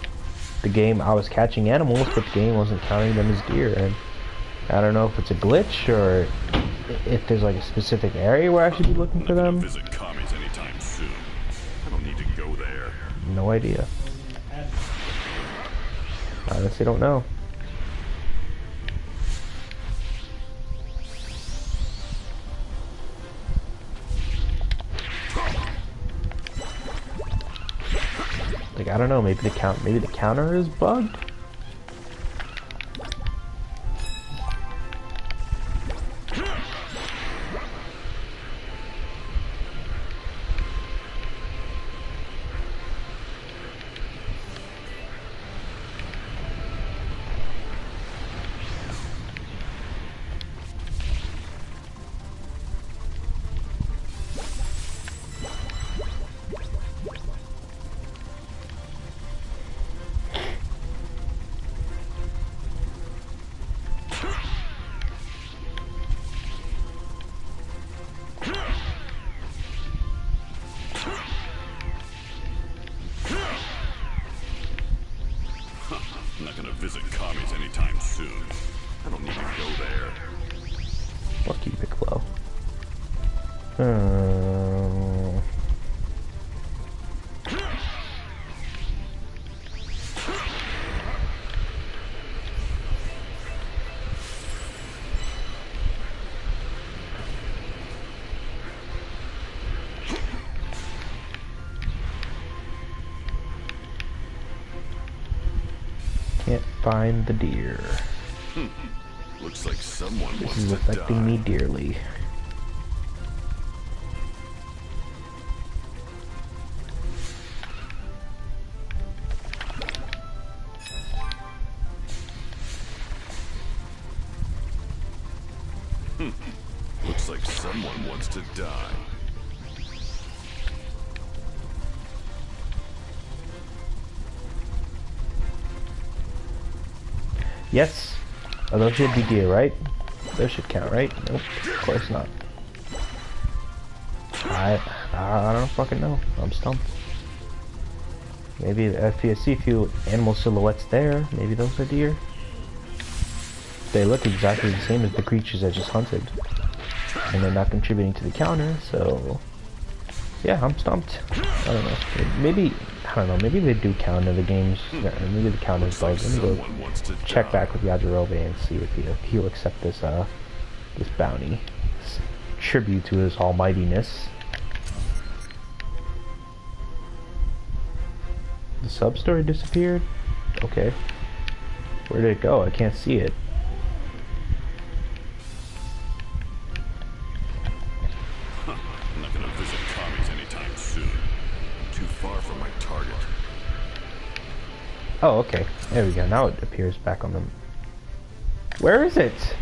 The game, I was catching animals, but the game wasn't counting them as deer, and I don't know if it's a glitch or if there's, like, a specific area where I should be looking for them. Visit commies anytime soon. I don't need to go there. No idea. I honestly don't know. Like, I don't know, maybe the counter is bugged? I'm not gonna visit commies anytime soon. I don't need to go there. Fuck you, Piccolo. Can't find the deer. Looks like someone This wants is to affecting die. me dearly. Looks like someone wants to die. Yes. Oh, those should be deer, right? Those should count, right? Nope. Of course not. I don't fucking know. I'm stumped. Maybe if you see a few animal silhouettes there, maybe those are deer. They look exactly the same as the creatures I just hunted. And they're not contributing to the counter, so... Yeah, I'm stumped. I don't know. Maybe, I don't know, maybe they do count in the games. Maybe the count is bugged. Let me go Someone wants to check die. back with Yajirobe and see if he'll accept this, this bounty. This tribute to his almightiness. The sub-story disappeared? Okay. Where did it go? I can't see it. I'm not gonna visit commies anytime soon. I'm too far from my target. Oh, okay. There we go. Now it appears back on them. Where is it?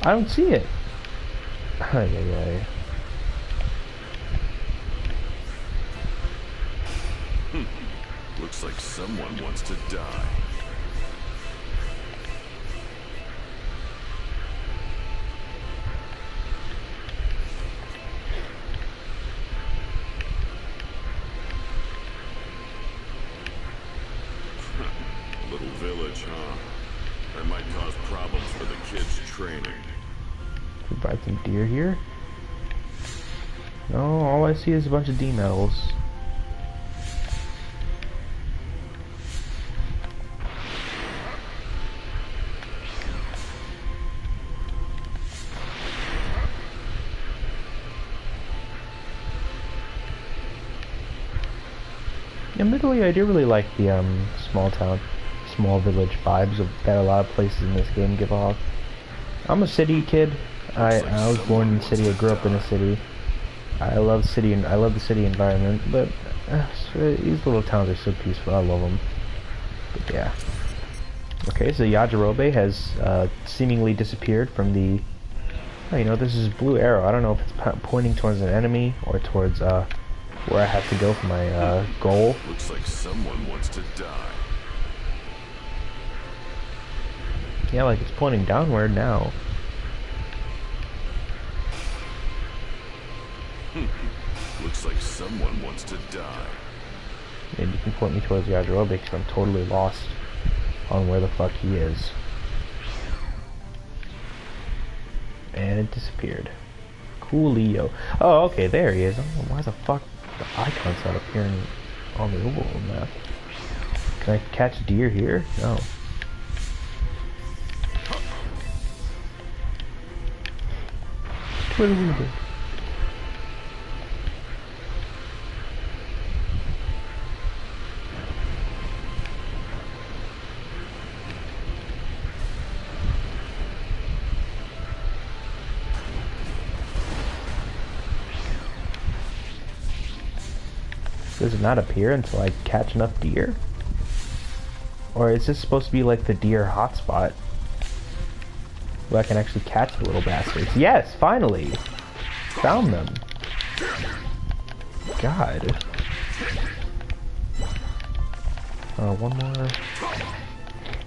I don't see it. Ay, ay, ay. Looks like someone wants to die. Little village, huh? That might cause problems for the kids' training. We buy some deer here. No, all I see is a bunch of D medals. Admittedly, I do really like the small town, small village vibes that a lot of places in this game give off. I'm a city kid. I was born in the city. I grew up in a city. I love city and I love the city environment, but these little towns are so peaceful. I love them. But yeah. Okay, so Yajirobe has seemingly disappeared from the. Oh, you know, this is blue arrow. I don't know if it's pointing towards an enemy or towards where I have to go for my goal. Looks like someone wants to die. Yeah, like it's pointing downward now. Looks like someone wants to die. Maybe you can point me towards Yajirobe because I'm totally lost on where the fuck he is. And it disappeared. Coolio. Oh, okay, there he is. I don't know why the fuck the icon's not appearing on the overworld map. Can I catch deer here? No. What do we do? Does it not appear until I catch enough deer? Or is this supposed to be like the deer hotspot? Where I can actually catch the little bastards. Yes, finally! Found them. God. One more.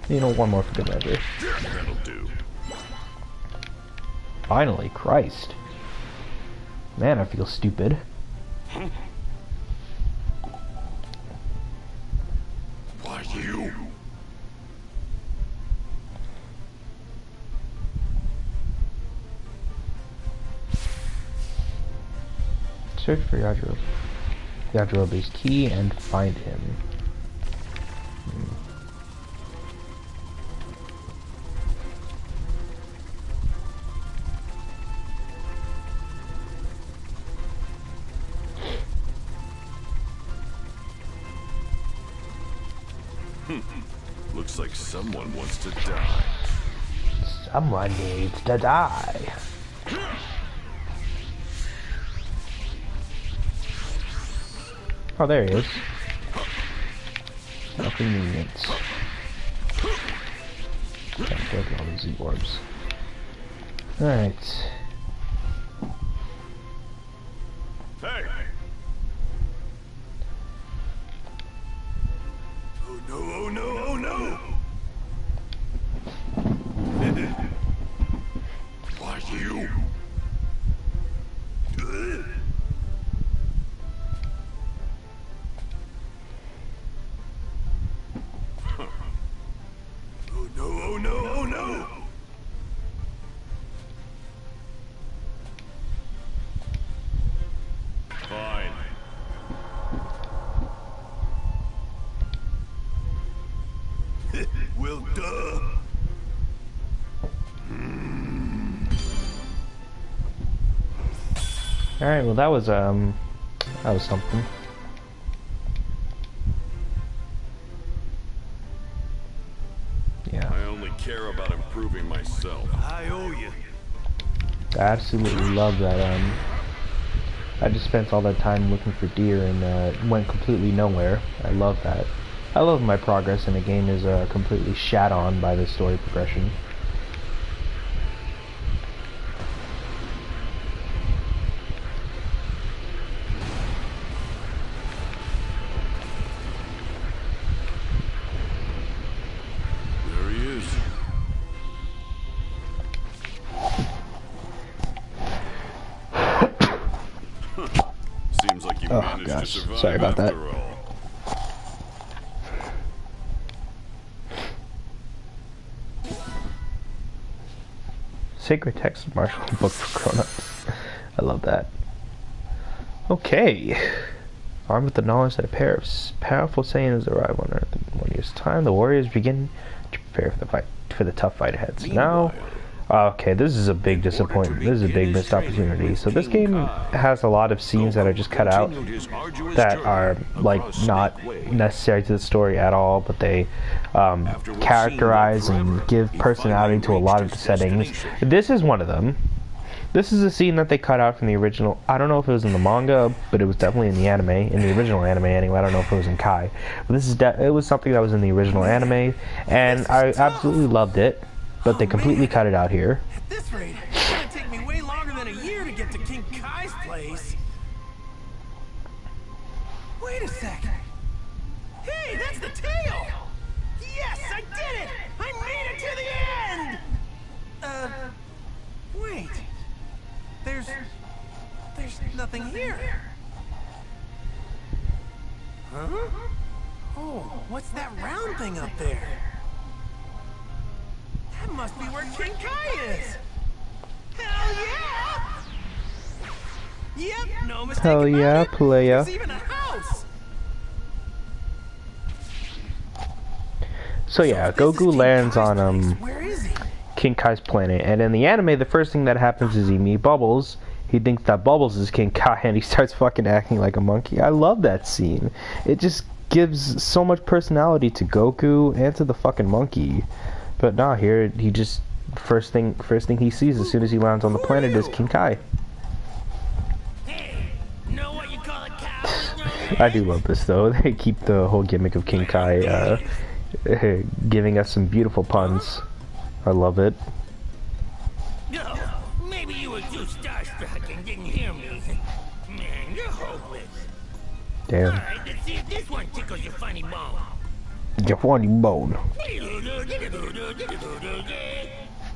You know, one more for good measure. That'll do. Finally, Christ. Man, I feel stupid. Why you? Search for Yajirobe's key and find him. Looks like someone wants to die. Someone needs to die. Oh, there he is. How convenient. Can't get all these Z-orbs. Alright. Hey! Oh no, oh no, oh no! Why you? Oh no, oh no, oh no! Fine. Well, duh. Alright, well that was something. Yeah. I only care about improving myself. I owe you. I absolutely love that, I just spent all that time looking for deer and went completely nowhere. I love that. I love my progress in a game is completely shat on by the story progression. Oh managed to gosh, survive sorry about that. after all. Sacred text of martial book for grown-ups. I love that. Okay. Armed with the knowledge that a pair of powerful Saiyans arrive on Earth in 1 year's time, the warriors begin to prepare for the tough fight ahead. So now, okay, this is a big disappointment. This is a big missed opportunity. So this game has a lot of scenes that are just cut out that are like not necessary to the story at all, but they characterize and give personality to a lot of the settings. This is one of them. This is a scene that they cut out from the original. I don't know if it was in the manga, but it was definitely in the anime, in the original anime anyway. I don't know if it was in Kai, but this is it was something that was in the original anime, and I absolutely loved it. But they completely cut it out here. At this rate, it's gonna take me way longer than a year to get to King Kai's place. Wait a sec. Hey, that's the tail! Yes, I did it! I made it to the end! Wait. There's nothing here. Huh? Oh, what's that round thing up there? That must be where King Kai is. Hell yeah! Yep, no mistake. Hell yeah, playa. There's even a house. So yeah, Goku lands on Where is he? King Kai's planet, and in the anime, the first thing that happens is he meets Bubbles. He thinks that Bubbles is King Kai, and he starts fucking acting like a monkey. I love that scene. It just gives so much personality to Goku and to the fucking monkey. But nah, here he just first thing he sees as soon as he lands on the planet is King Kai. Hey, know what you call a cow? I do love this though. They keep the whole gimmick of King Kai giving us some beautiful puns. I love it. No, maybe you were too starstruck and didn't hear me. Man, you're hopeless. Damn. Alright, let's see if this one tickles your funny bone. Your funny bone.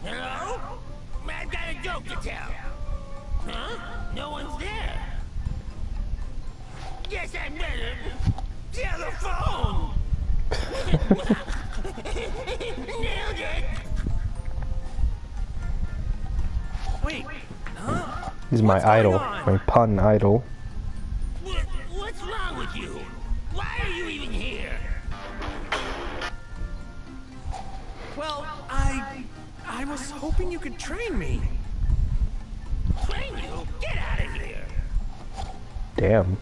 Hello? I've got a joke to tell. Huh? No one's there. Guess I better tell the phone. Nailed it. Wait, huh? He's my What's going idol, on? my pun idol. What's wrong with you? Why are you even here? Well, I was hoping you could train me. Train you? Get out of here. Damn.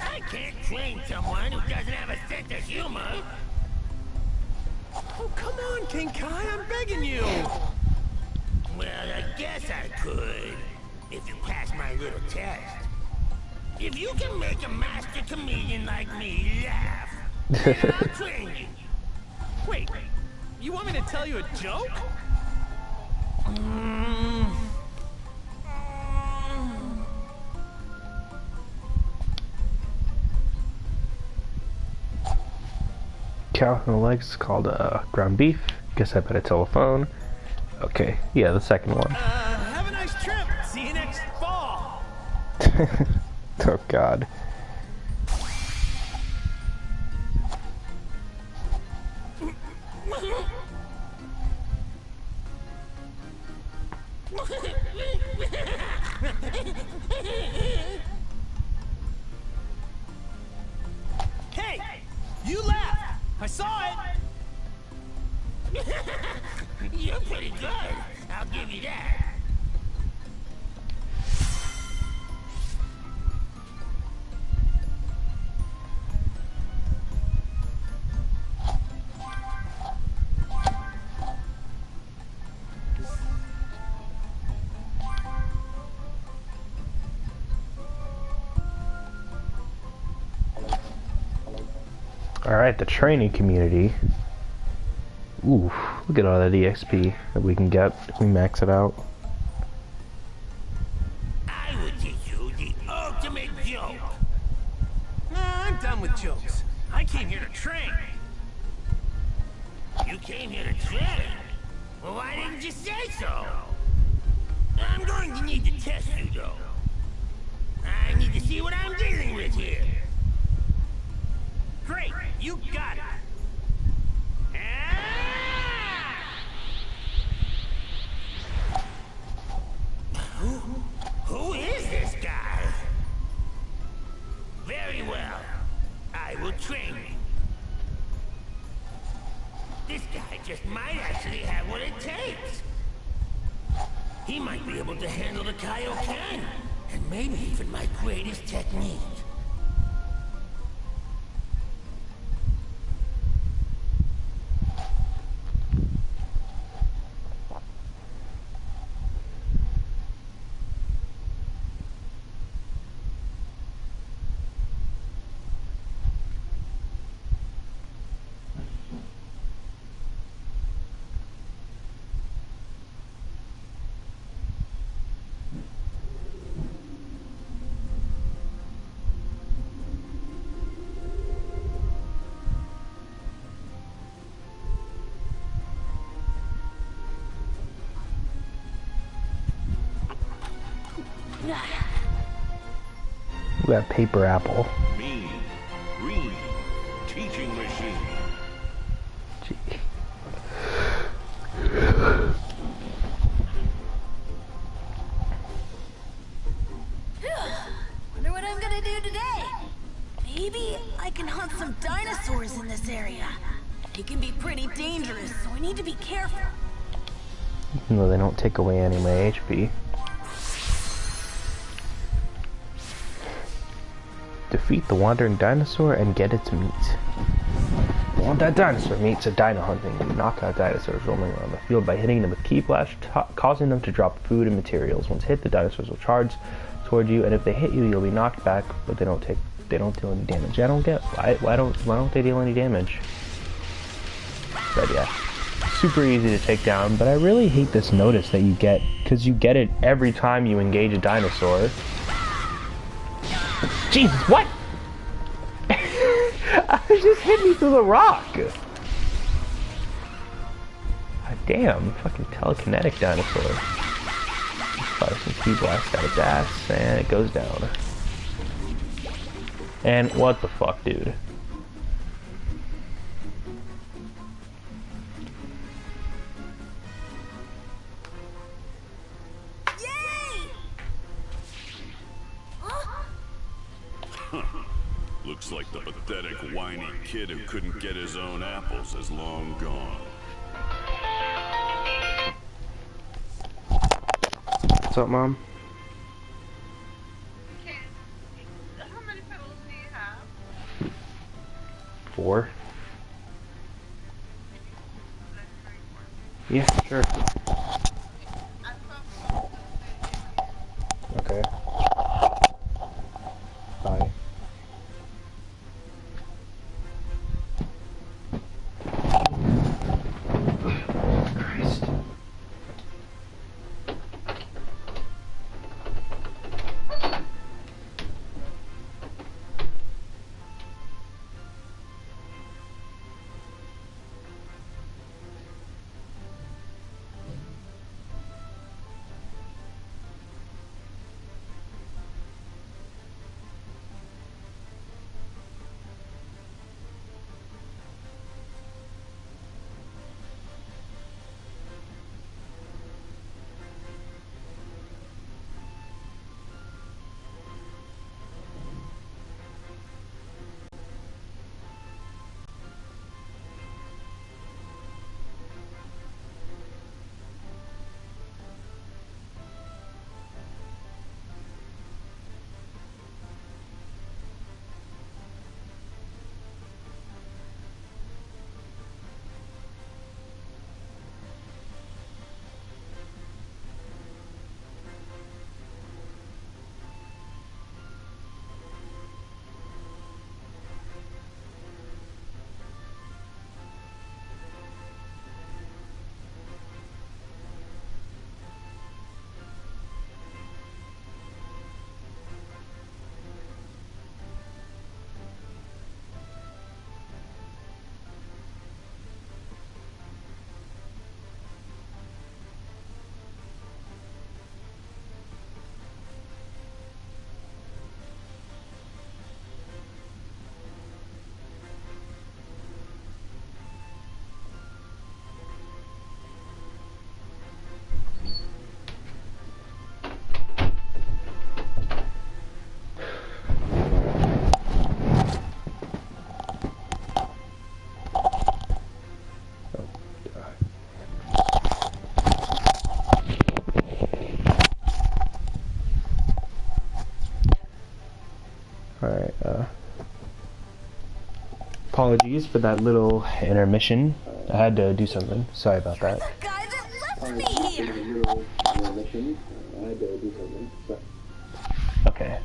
I can't train someone who doesn't have a sense of humor. Oh, come on, King Kai, I'm begging you. Well, I guess I could, if you pass my little test. If you can make a master comedian like me laugh, then I'll train you. Wait, you want me to tell you a joke? Cow on the legs is called ground beef. Guess I better tell a phone. Okay, yeah, the second one. Have a nice trip. See you next fall. Oh god. Hey, you laughed. I saw it. You're pretty good. I'll give you that. Alright, the training community. Ooh, look at all that EXP that we can get if we max it out. I will teach you the ultimate joke. Nah, I'm done with jokes. I came here to train. You came here to train? Well, why didn't you say so? I'm going to need to test you, though. I need to see what I'm dealing with here. it takes. He might be able to handle the Kaioken, and maybe even my greatest technique. We got paper apple. Mean, green, teaching machine. Gee. Wonder what I'm gonna do today. Maybe I can hunt some dinosaurs in this area. It can be pretty dangerous, so I need to be careful. Even though they don't take away any of my HP. Defeat the wandering dinosaur and get its meat. Want that dinosaur meat? So dino hunting. Knock out dinosaurs roaming around the field by hitting them with ki blast, causing them to drop food and materials. Once hit, the dinosaurs will charge toward you, and if they hit you, you'll be knocked back, but they don't deal any damage. I don't get why don't they deal any damage? But yeah, super easy to take down. But I really hate this notice that you get, because you get it every time you engage a dinosaur. Jesus, what? It just hit me through the rock. God damn, fucking telekinetic dinosaur. Fire some ki blast out of gas, and it goes down. And what the fuck, dude? Looks like the pathetic, whiny kid who couldn't get his own apples is long gone. What's up, Mom? Okay. How many petals do you have? 4. Yeah, sure. Okay. Bye. Christ. apologies for that little intermission. I had to do something. Sorry about that. The guy that left me here. Mission. I had to do something. So. Okay.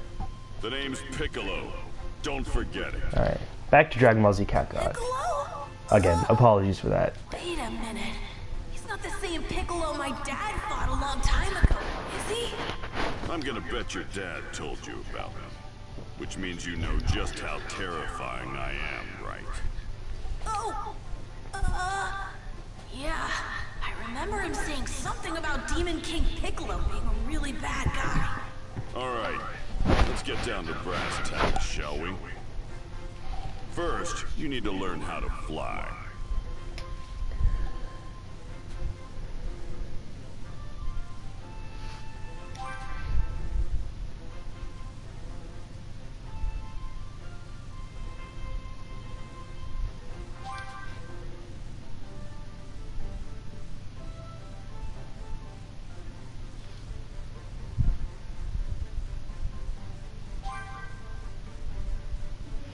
The name's Piccolo. Don't forget it. Alright. Back to Dragon Ball Z Kakarot. Piccolo? Again, apologies for that. Wait a minute. He's not the same Piccolo my dad fought a long time ago, is he? I'm gonna bet your dad told you about him. Which means you know just how terrifying I am, right? Oh, yeah. I remember him saying something about Demon King Piccolo being a really bad guy. Alright, let's get down to brass tacks, shall we? First, you need to learn how to fly.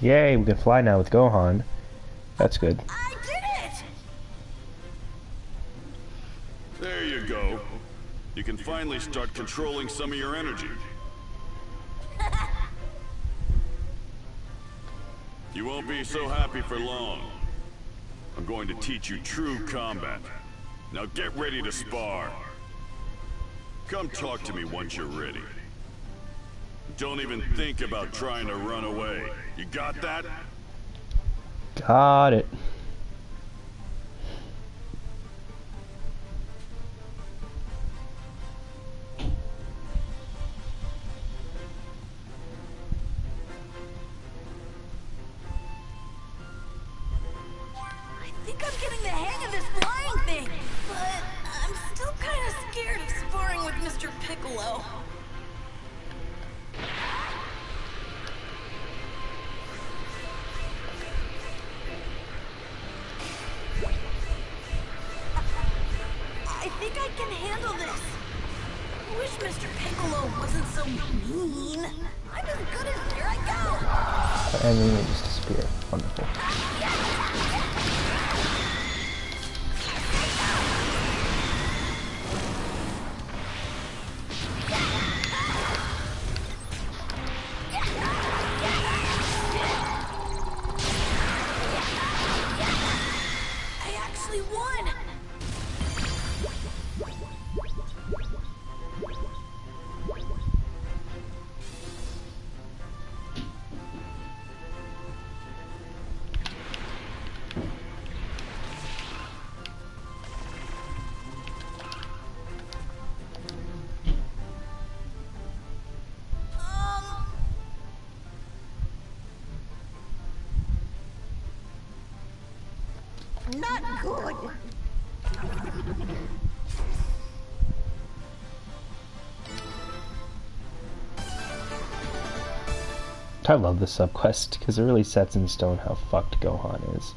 Yay, we can fly now with Gohan. That's good. I did it! There you go. You can finally start controlling some of your energy. You won't be so happy for long. I'm going to teach you true combat. Now get ready to spar. Come talk to me once you're ready. Don't even think about trying to run away. You got that? Got it. I think I'm getting the hang of this flying thing, but I'm still kind of scared of sparring with Mr. Piccolo. I think I can handle this. I wish Mr. Piccolo wasn't so mean. I'm as good as here I go. And then they just disappear. Wonderful. I actually won. Not good. I love this subquest because it really sets in stone how fucked Gohan is.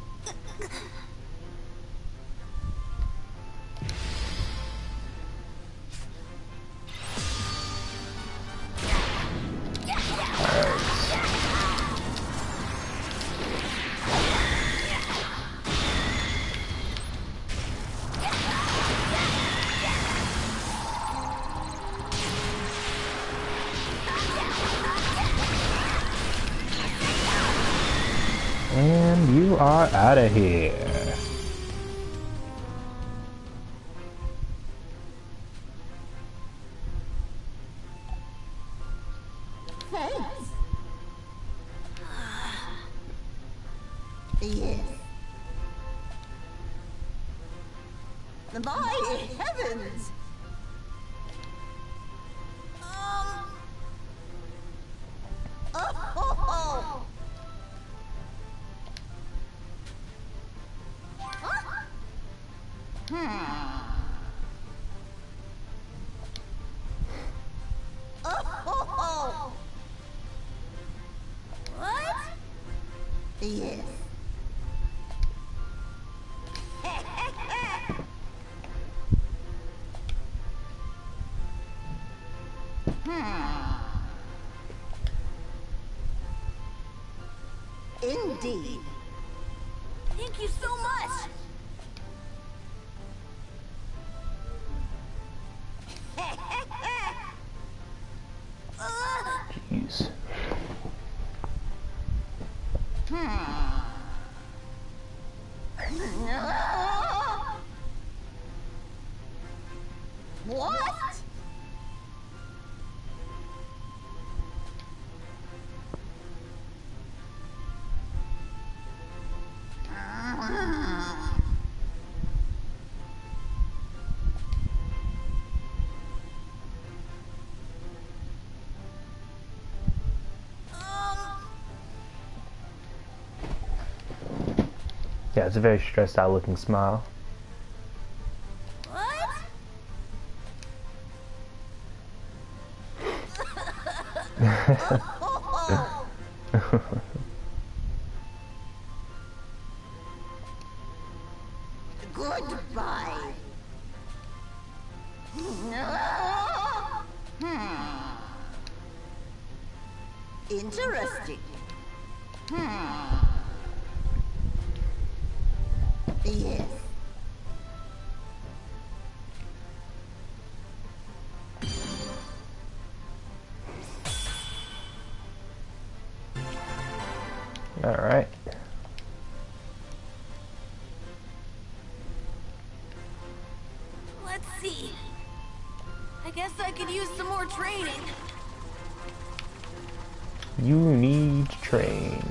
And you are out of here. Thanks. Yes. My heavens! Oh! Oh! What? Yes. Indeed. Thank you so much! Jeez. What? Yeah, it's a very stressed out looking smile. What? Goodbye. Interesting. Yes. All right. Let's see. I guess I could use some more training. You need to train.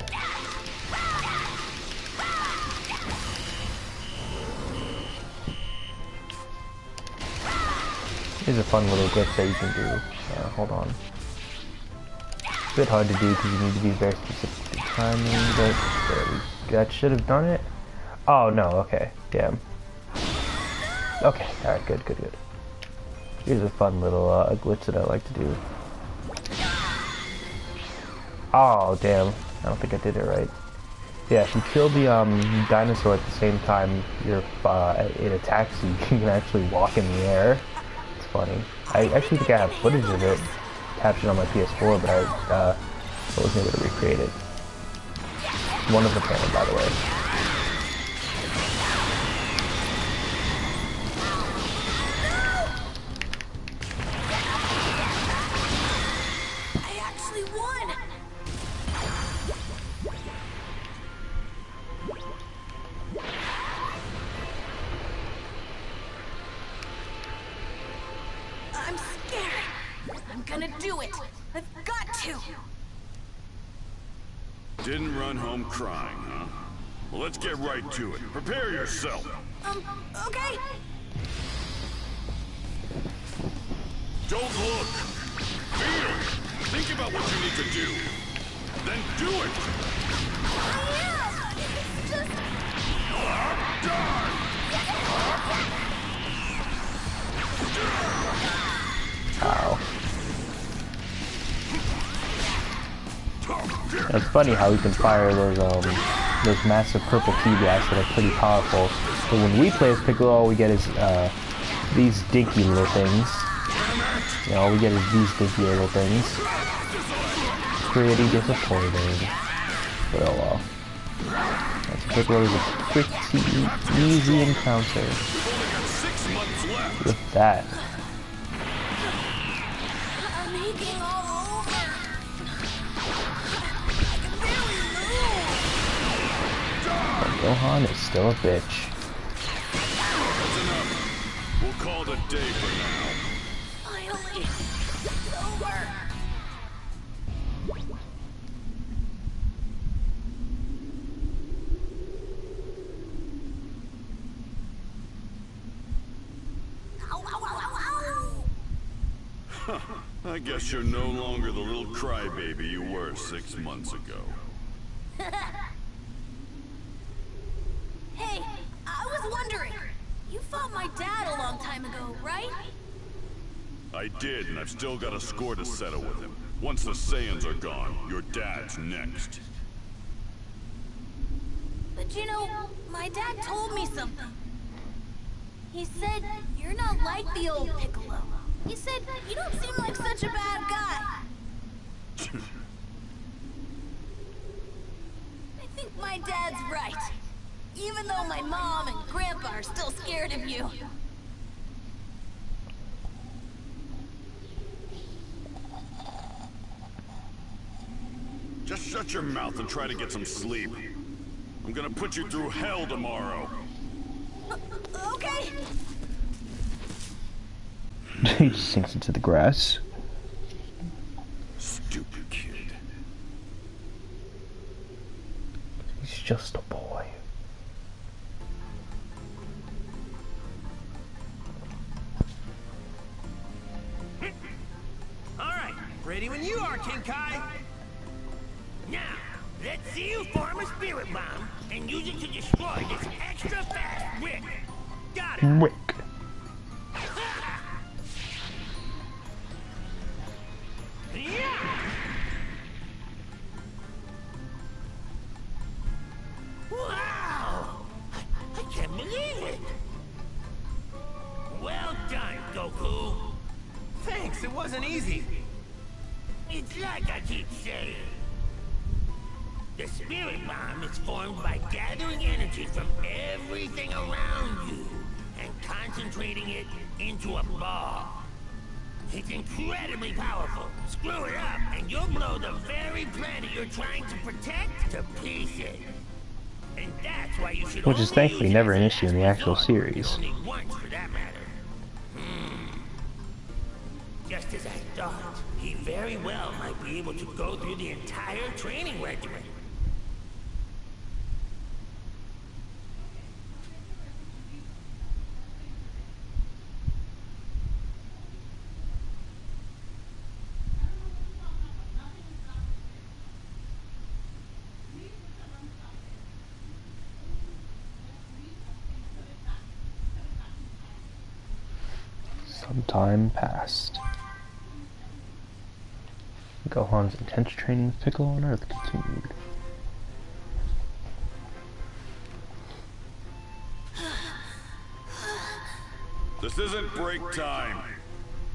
Here's a fun little glitch that you can do. Hold on. A bit hard to do because you need to be very specific to timing, but that should have done it. Oh no, okay, damn. Okay, alright, good. Here's a fun little glitch that I like to do. Oh, damn. I don't think I did it right. Yeah, if you kill the dinosaur at the same time you're in a taxi, you can actually walk in the air. It's funny. I actually think I have footage of it captured on my PS4, but I wasn't able to recreate it. One of the panel, by the way. I actually won! I'm scared. I'm gonna do it. I've got to. Didn't run home crying, huh? Well, let's get right to it. Prepare yourself. Okay. Don't look. Feel. Think about what you need to do. Then do it. Yeah, it's just... Ow. It's funny how he can fire those massive purple key blasts that are pretty powerful. But when we play as Piccolo, all we get is these dinky little things. You know, all we get is these dinky little things. Pretty disappointing. But oh well. That's Piccolo is a pretty easy encounter. With that. I'm aching all over. I can barely move. But Gohan is still a bitch. That's enough. We'll call it a day for now. Finally, it's over. Ow, ow, ow, ow, ow. I guess you're no longer the little crybaby you were 6 months ago. Hey, I was wondering. You fought my dad a long time ago, right? I did, and I've still got a score to settle with him. Once the Saiyans are gone, your dad's next. But you know, my dad told me something. He said, you're not like the old Piccolo. He said, you don't seem like such a bad guy. I think my dad's right. Even though my mom and grandpa are still scared of you. Just shut your mouth and try to get some sleep. I'm gonna put you through hell tomorrow. Okay. He just sinks into the grass. Stupid kid. He's just a boy. Alright, ready when you are, King Kai. Now, let's see you form a spirit bomb and use it to destroy this extra fast Rick. Got it. Rick. Yeah. Wow! I can't believe it. Well done, Goku. Thanks, it wasn't easy. It's like I keep saying. The spirit bomb is formed by gathering energy from everything around you and concentrating it into a ball. It's incredibly powerful. Screw it up, and you'll blow the very planet you're trying to protect to pieces. And that's why you should Which is only thankfully use it never as an a issue in the last actual resort, series. and only once for that matter. Just as I thought, he very well might be able to go through the entire training regimen. Some time passed. Gohan's intense training with Piccolo on Earth continued. This isn't break time.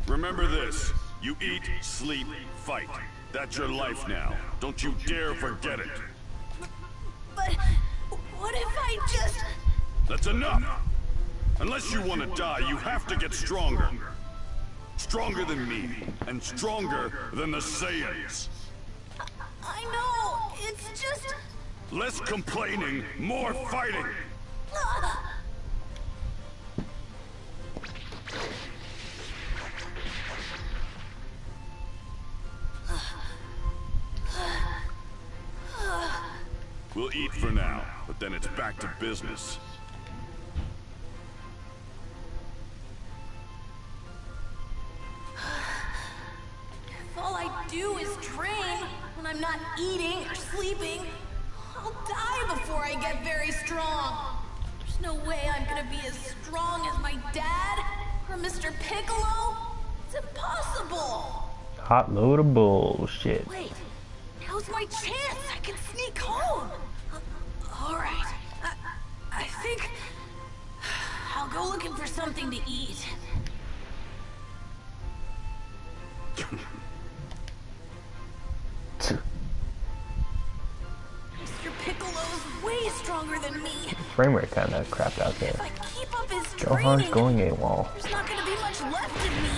Remember this. You eat, sleep, fight. That's your life now. Don't you dare forget it. But what if I just... That's enough! Unless you want to die, you have to get stronger. Stronger than me, and stronger than the Saiyans. I know, it's just... Less complaining, more fighting! We'll eat for now, but then it's back to business. If all I do is train, when I'm not eating or sleeping, I'll die before I get very strong. There's no way I'm gonna be as strong as my dad or Mr. Piccolo. It's impossible. Hot load of bullshit. Wait, now's my chance. I can sneak home. All right, I think I'll go looking for something to eat. Mr. Piccolo's way stronger than me. Frame rate kind of crapped out there. If I keep up his Gohan's training, going AWOL. there's not gonna be much left of me.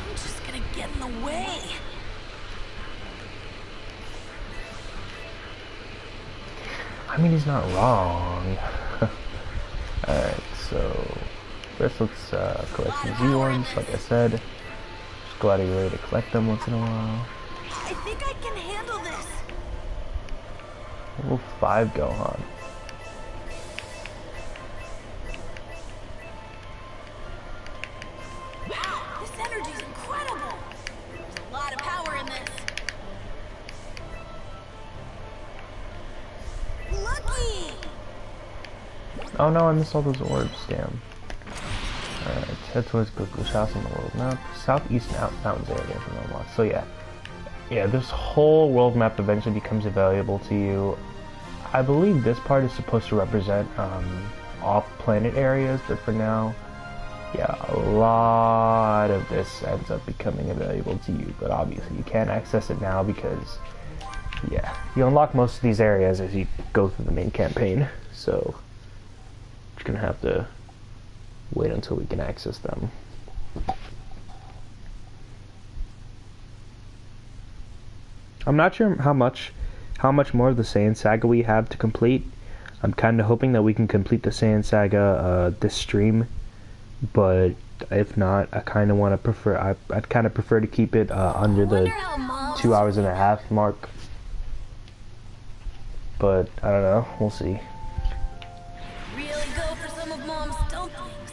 I'm just gonna get in the way. I mean, he's not wrong. Alright, so first let's collect some Z-orbs, like I said. Just go out of your way to collect them once in a while. I think I can handle this. Level 5 Gohan. Wow, this energy's incredible. There's a lot of power in this. Lucky! Oh no, I missed all those orbs, damn. Alright, head towards Goku's house on the world map. Southeast mountains area from unlocked. So yeah, this whole world map eventually becomes available to you. I believe this part is supposed to represent off-planet areas, but for now, yeah, a lot of this ends up becoming available to you. But obviously, you can't access it now because, yeah, you unlock most of these areas as you go through the main campaign. So, gonna have to wait until we can access them. I'm not sure how much more of the Saiyan Saga we have to complete. I'm kind of hoping that we can complete the Saiyan Saga this stream, but if not, I kind of want to prefer. I'd kind of prefer to keep it under the 2 hours and a half mark. But I don't know. We'll see. Really go for some of Mom's dumplings.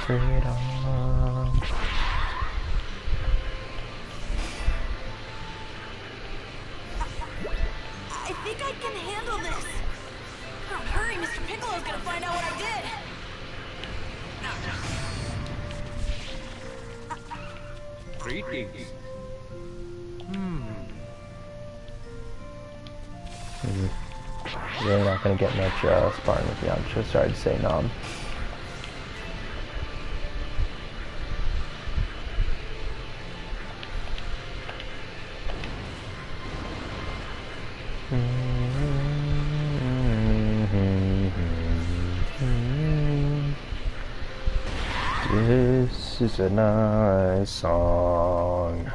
Freedom. I think I can handle this. Oh, hurry, Mr. Piccolo's gonna find out what I did. Greetings. Really not gonna get much sparring with Yamcha. Sorry to say, Nom. This is a nice song.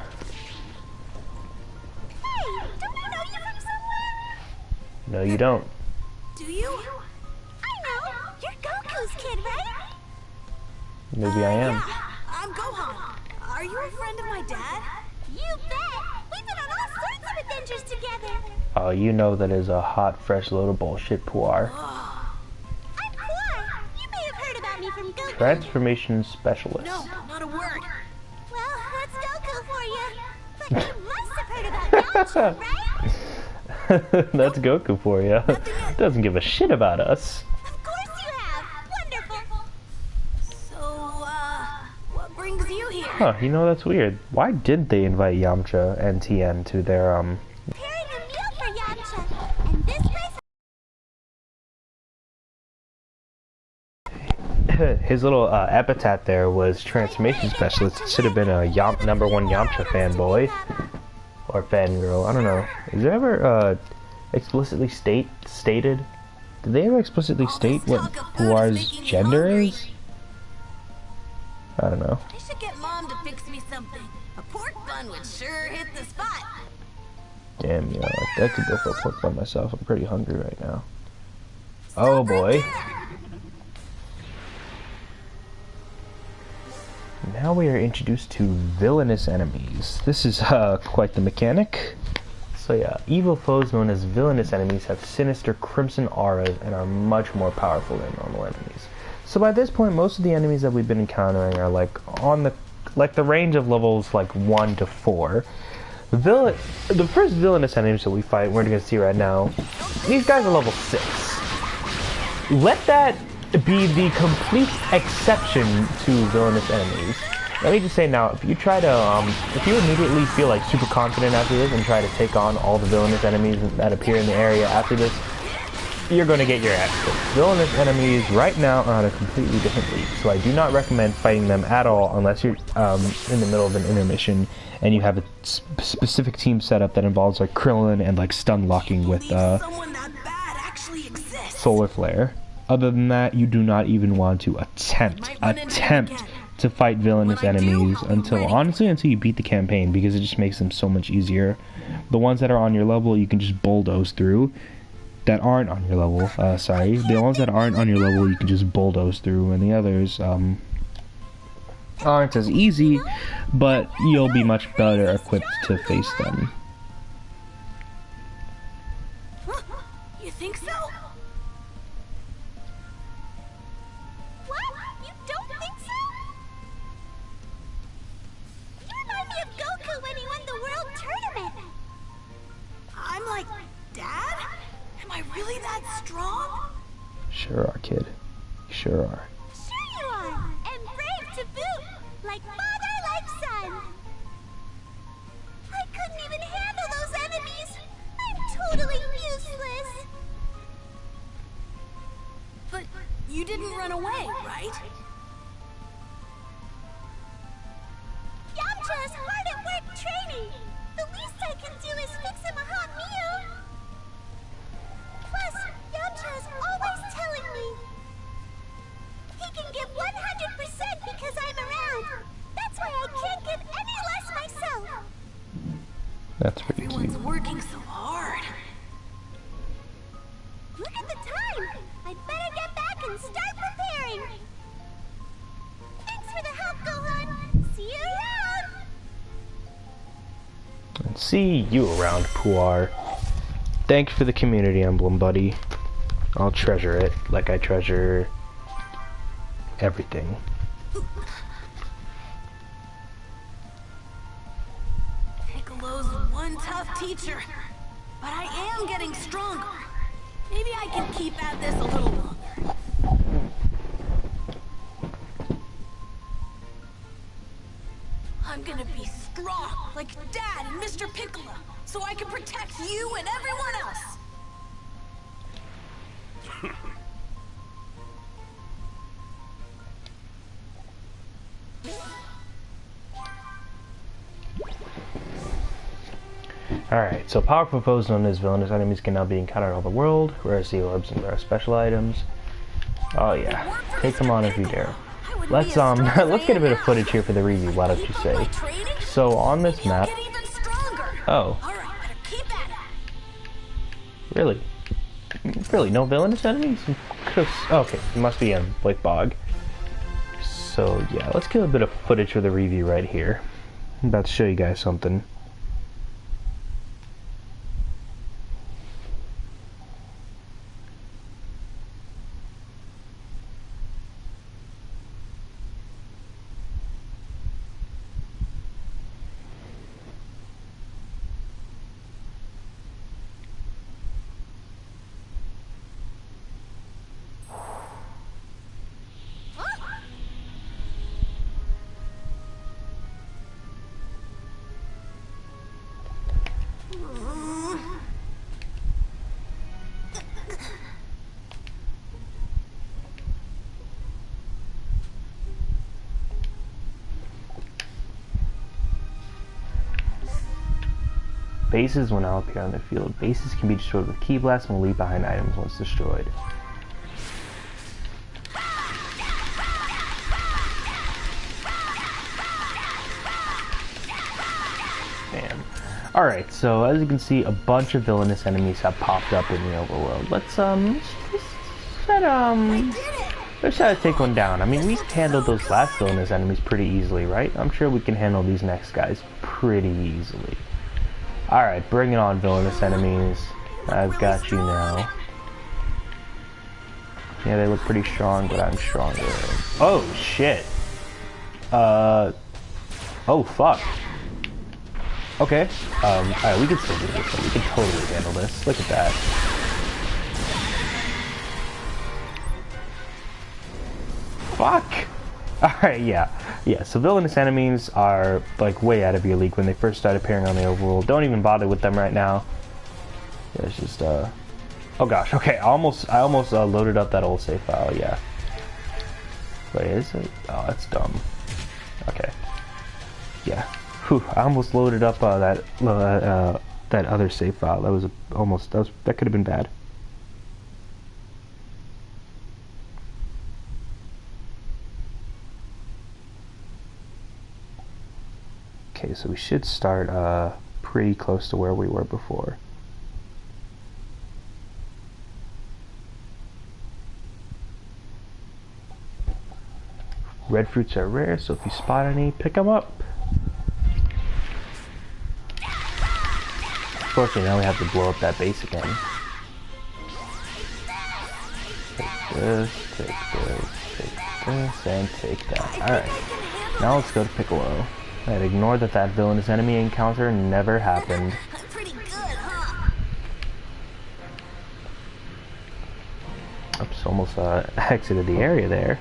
Hey, don't I know you from somewhere? No, you don't. Do you? I know. You're Goku's kid, right? Maybe I am. Yeah, I'm Gohan. Are you a friend of my dad? You bet. We've been on all sorts of adventures together. Oh, you know that is a hot, fresh load of bullshit, Puar. I'm Puar. You may have heard about me from Goku. Transformation specialist. No, not a word. Well, that's Goku for you. But you must have heard about Yamcha, right? That's Goku for you. Doesn't give a shit about us. Of course you have. Wonderful. So, what brings you here? Huh, you know, that's weird. Why did they invite Yamcha and Tien to their, Preparing a meal for Yamcha. And this place... his little epithet there was transformation specialist. It should have been a #1 Yamcha fanboy. Or fangirl, I don't know. Is there ever explicitly stated? Did they ever explicitly state what Puar's gender is? I don't know. I should get Mom to fix me something. A pork bun would sure hit the spot. Damn, you know, like, I could go for a pork bun myself. I'm pretty hungry right now. Oh boy. Now we are introduced to villainous enemies. This is quite the mechanic. So yeah, evil foes known as villainous enemies have sinister crimson auras and are much more powerful than normal enemies. So by this point, most of the enemies that we've been encountering are like on the range of levels like 1 to 4. The first villainous enemies that we fight, we're gonna see right now. These guys are level 6. Let that be the complete exception to villainous enemies. Let me just say now, if you try to, if you immediately feel like super confident after this and try to take on all the villainous enemies that appear in the area after this, you're going to get your ass kicked. Villainous enemies right now are on a completely different league, so I do not recommend fighting them at all unless you're in the middle of an intermission and you have a specific team setup that involves like Krillin and like stun locking with Solar Flare. Other than that, you do not even want to attempt to fight villainous enemies until you beat the campaign, because it just makes them so much easier. The ones that are on your level, you can just bulldoze through. That aren't on your level, the ones that aren't on your level, you can just bulldoze through, and the others aren't as easy, but you'll be much better equipped to face them. You think so? What? You don't think so? You remind me of Goku when he won the world tournament. I'm like, Dad? Am I really that strong? Sure are, kid. Sure are. Sure you are. And brave to boot. Like father, like son. I couldn't even handle those enemies. I'm totally useless. But you didn't run away, right? Yamcha's hard at work training. The least I can do is fix him a hot meal. Plus, Yamcha That's pretty cute. Everyone's working so hard. Look at the time! I'd better get back and start preparing! Thanks for the help, Gohan! See you around! And see you around, Puar. Thanks for the community emblem, buddy. I'll treasure it like I treasure everything. Piccolo's one tough teacher, but I am getting stronger. Maybe I can keep at this a little longer. I'm gonna be strong, like Dad and Mr. Piccolo, so I can protect you and everyone else. Alright, so powerful foes known as villainous enemies can now be encountered all over the world. Rare sea orbs and rare special items. Oh yeah, take them on if you dare. Let's let's get a bit of footage here for the review, why don't you say? So on this map, oh, really? Really, no villainous enemies? Okay, it must be in Lake Bog. So yeah, let's get a bit of footage for the review right here. I'm about to show you guys something. Bases will now appear on the field. Bases can be destroyed with Ki Blast and will leave behind items once destroyed. Man. Alright, so as you can see, a bunch of villainous enemies have popped up in the overworld. Let's try to take one down. I mean, we handled those last villainous enemies pretty easily, right? I'm sure we can handle these next guys pretty easily. Alright, bring it on, villainous enemies. I've got you now. Yeah, they look pretty strong, but I'm stronger. Oh, shit. Oh, fuck. Okay. Alright, we can still do this. We can totally handle this. Look at that. Fuck! Alright, yeah. Yeah, so villainous enemies are, like, way out of your league when they first start appearing on the overworld. Don't even bother with them right now. Yeah, it's just, oh gosh, okay, I almost loaded up that old save file, yeah. Wait, is it? Oh, that's dumb. Okay. Yeah. Whew, I almost loaded up, that other save file. That was that could have been bad. Okay, so we should start pretty close to where we were before. Red fruits are rare, so if you spot any, pick them up. Unfortunately, now we have to blow up that base again. Take this, and take that. Alright, now let's go to Piccolo. I'd ignore that villainous enemy encounter never happened. Pretty good, huh? Oops, almost exited the area there.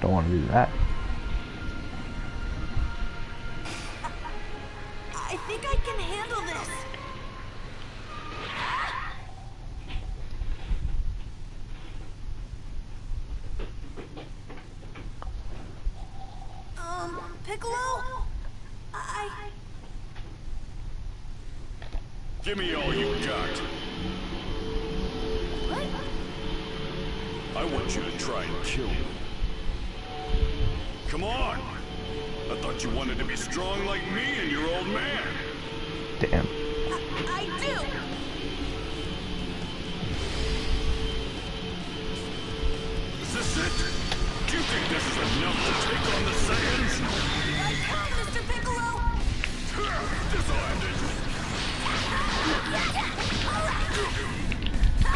Don't want to do that. I think I can handle this. Piccolo? Give me all you got. What? I want you to try and kill me. Come on! I thought you wanted to be strong like me and your old man. Damn. I do. Is this it? Do you think this is enough to take on the Saiyans? I come, Mr. Piccolo. This'll end it.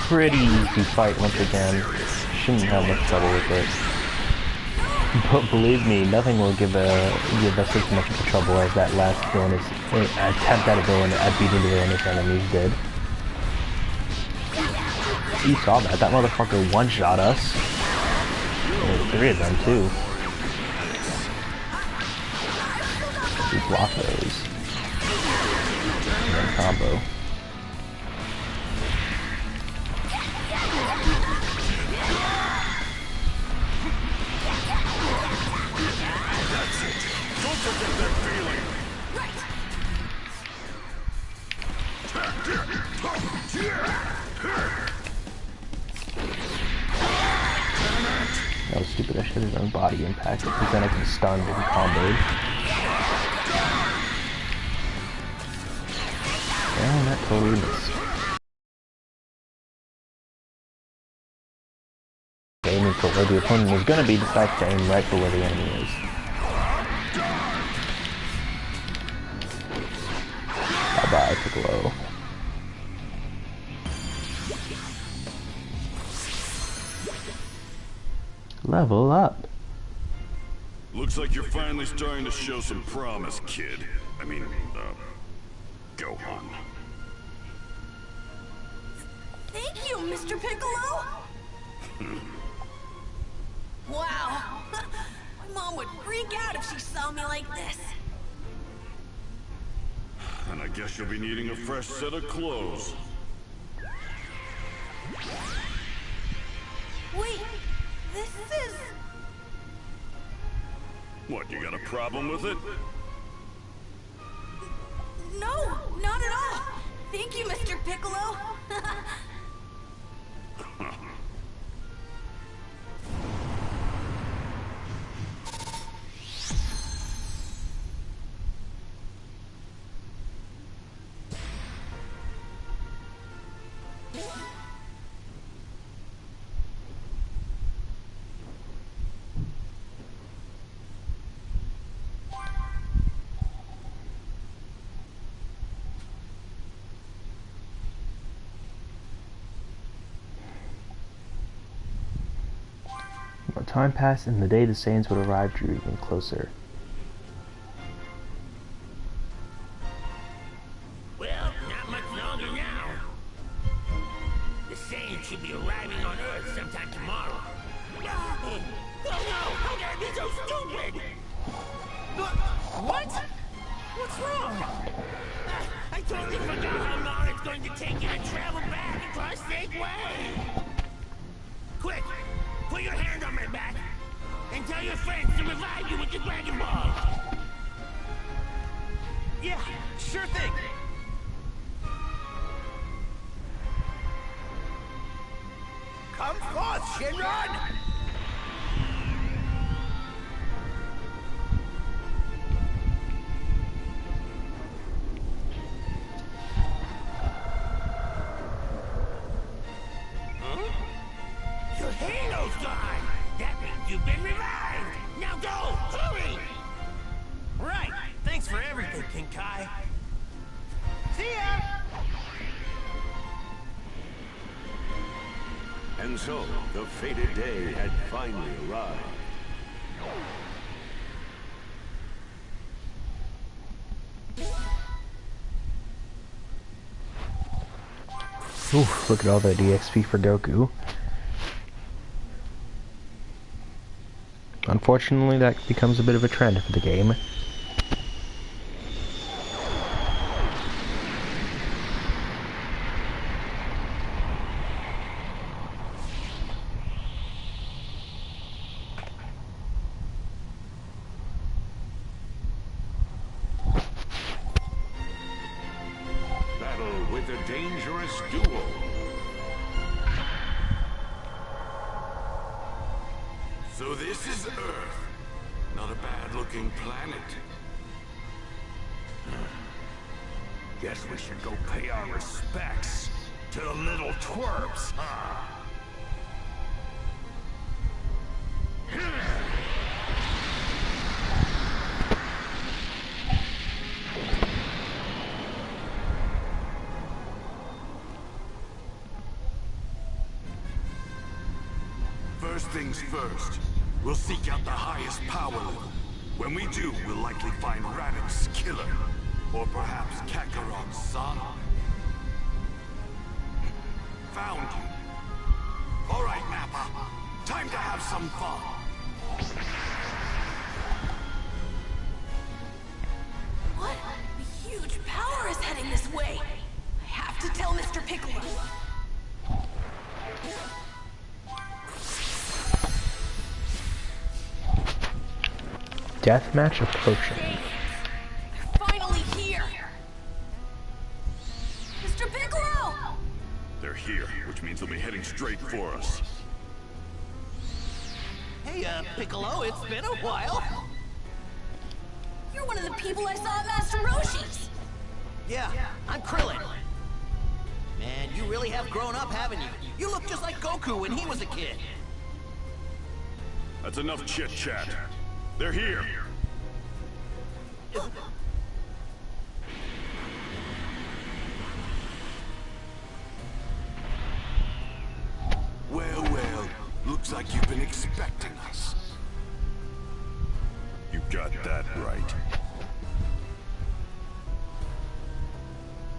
Pretty easy fight once again. Shouldn't have much trouble with it. But believe me, nothing will give us as much of a trouble as that last villainous attempt at a villain at beating the villainous enemies did. You saw that. That motherfucker one-shot us. There were 3 of them too. We block those. And then combo. Don't forget that feeling. That was stupid. I should have done body impact because then I can stun and comboed. Damn, that totally missed. Aiming for where the opponent is going to be, decides to aim right for where the enemy is. Bye-bye, Piccolo. Level up. Looks like you're finally starting to show some promise, kid. I mean, Gohan. Thank you, Mr. Piccolo. Wow. My mom would freak out if she saw me like this. And I guess you'll be needing a fresh set of clothes. Wait, this is... What, you got a problem with it? No, not at all. Thank you, Mr. Piccolo. More time passed, and the day the Saiyans would arrive drew even closer. Well, not much longer now. The Saiyans should be arriving on Earth sometime tomorrow. Oh no! How can I be so stupid? What? What's wrong? I totally forgot how long it's going to take you to travel back across Snake Way. Quick! Put your hand on my back and tell your friends to revive you with the Dragon Ball. Yeah, sure thing. Come forth, Shinron! Your halo's gone! That means you've been revived! Now go! Hurry! Right! Thanks for everything, King Kai. See ya! And so, the fated day had finally arrived. Oof, look at all that EXP for Goku. Unfortunately, that becomes a bit of a trend for the game. Battle with a dangerous duo. So this is Earth. Not a bad-looking planet. Guess we should go pay our respects to the little twerps, huh? First things first, we'll seek out the highest power level. When we do, we'll likely find Radit's killer, or perhaps Kakarot's son. Found you. All right, Nappa. Time to have some fun. What? A huge power is heading this way. I have to tell Mr. Piccolo. Deathmatch approaching. They're finally here. Mr. Piccolo! They're here, which means they'll be heading straight for us. Hey, Piccolo, it's been a while. You're one of the people I saw at Master Roshi's. Yeah, I'm Krillin. Man, you really have grown up, haven't you? You look just like Goku when he was a kid. That's enough chit-chat. They're here. Well, well, looks like you've been expecting us. You got that right.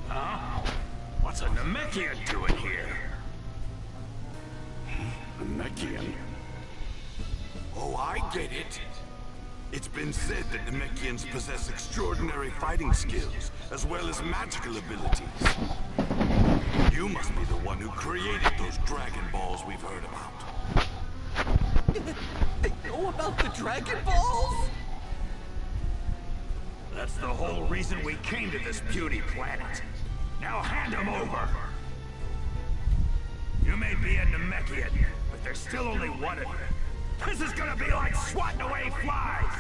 Huh? What's a Namekian doing here? Namekian? Oh, I get it. It's been said that Namekians possess extraordinary fighting skills, as well as magical abilities. You must be the one who created those Dragon Balls we've heard about. They know about the Dragon Balls? That's the whole reason we came to this beauty planet. Now hand them over. You may be a Namekian, but there's still only one of you. This is gonna be like swatting away flies!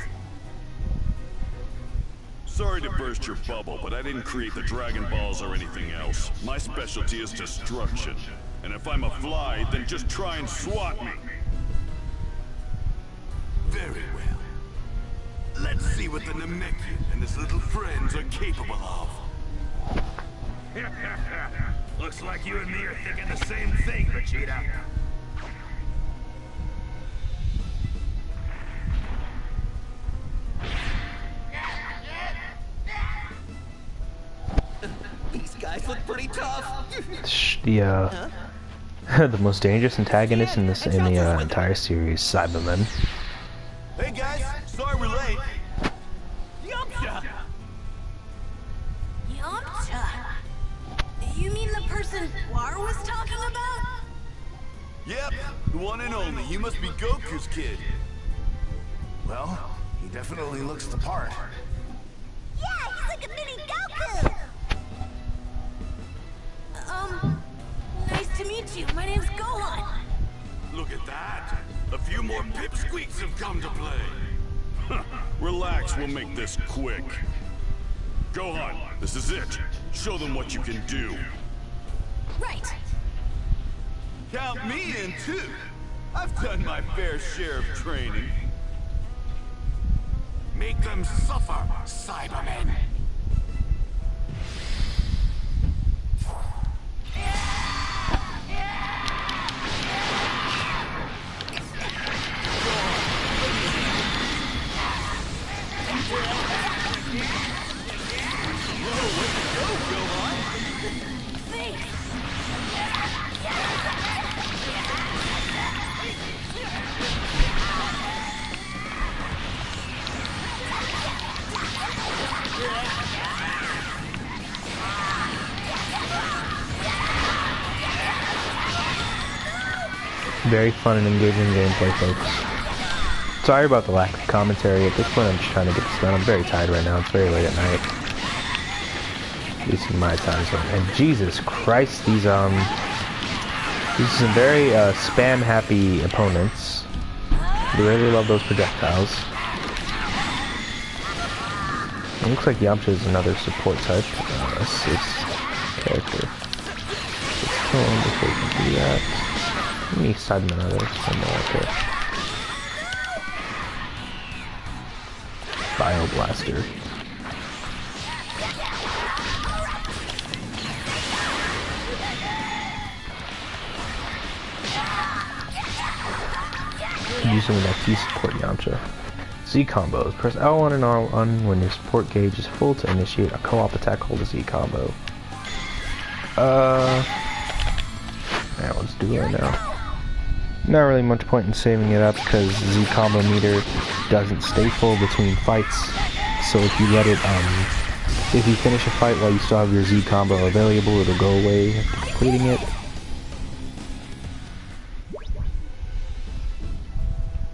Sorry to burst your bubble, but I didn't create the Dragon Balls or anything else. My specialty is destruction. And if I'm a fly, then just try and swat me. Very well. Let's see what the Namekian and his little friends are capable of. Looks like you and me are thinking the same thing, Vegeta. These guys look pretty tough. The most dangerous antagonist in the entire series, Cybermen. Hey guys, sorry we're late. Yamcha! Yamcha? You mean the person War was talking about? Yep, the one and only. He must be Goku's kid. Well, he definitely looks the part. Yeah, he's like a mini Goku! Nice to meet you. My name's Gohan. Look at that. A few more pipsqueaks have come to play. Relax, we'll make this quick. Gohan, this is it. Show them what you can do. Right. Count me in too. I've done my fair share of training. Make them suffer, Cybermen. Very fun and engaging gameplay, folks. Sorry about the lack of commentary. At this point, I'm just trying to get this done. I'm very tired right now. It's very late at night. At least in my time zone. And Jesus Christ, these are some very spam-happy opponents. I really love those projectiles. It looks like Yamcha is another support type. Assist character. Let's kill him before we can do that. Let me side him another. Okay. Bio Blaster. Using that key support Yamcha. Z combos. Press L1 and R1 when your support gauge is full to initiate a co-op attack called a Z combo. Yeah, let's do it now. Not really much point in saving it up because Z combo meter doesn't stay full between fights. So if you let it, if you finish a fight while you still have your Z combo available, it'll go away after completing it.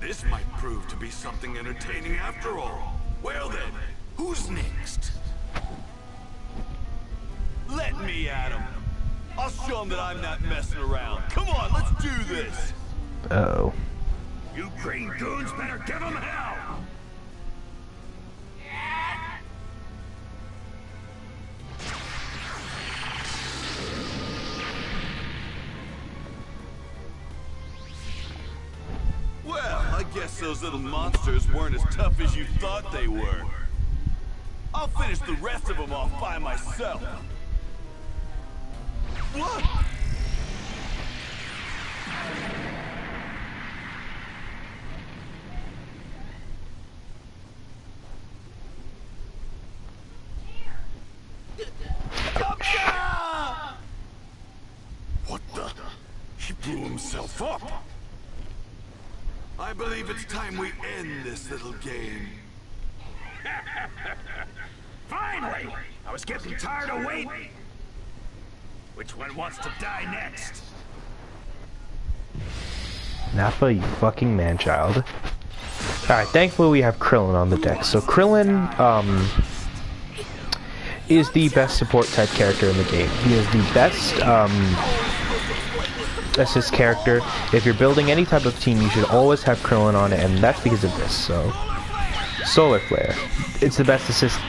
This might prove to be something entertaining after all. Well then, who's next? Let me at him. I'll show him that I'm not messing around. Come on, let's do this. Uh-oh. You green goons better give him hell! Well, I guess those little monsters weren't as tough as you thought they were. I'll finish the rest of them off by myself. What? What the? He blew himself up! I believe it's time we end this little game. Finally! I was getting tired of waiting. Which one wants to die next? Nappa, you fucking man-child. Alright, thankfully we have Krillin on the deck. So Krillin, is the best support type character in the game. He is the best, assist character. If you're building any type of team, you should always have Krillin on it, and that's because of this, so... Solar Flare. It's the best assist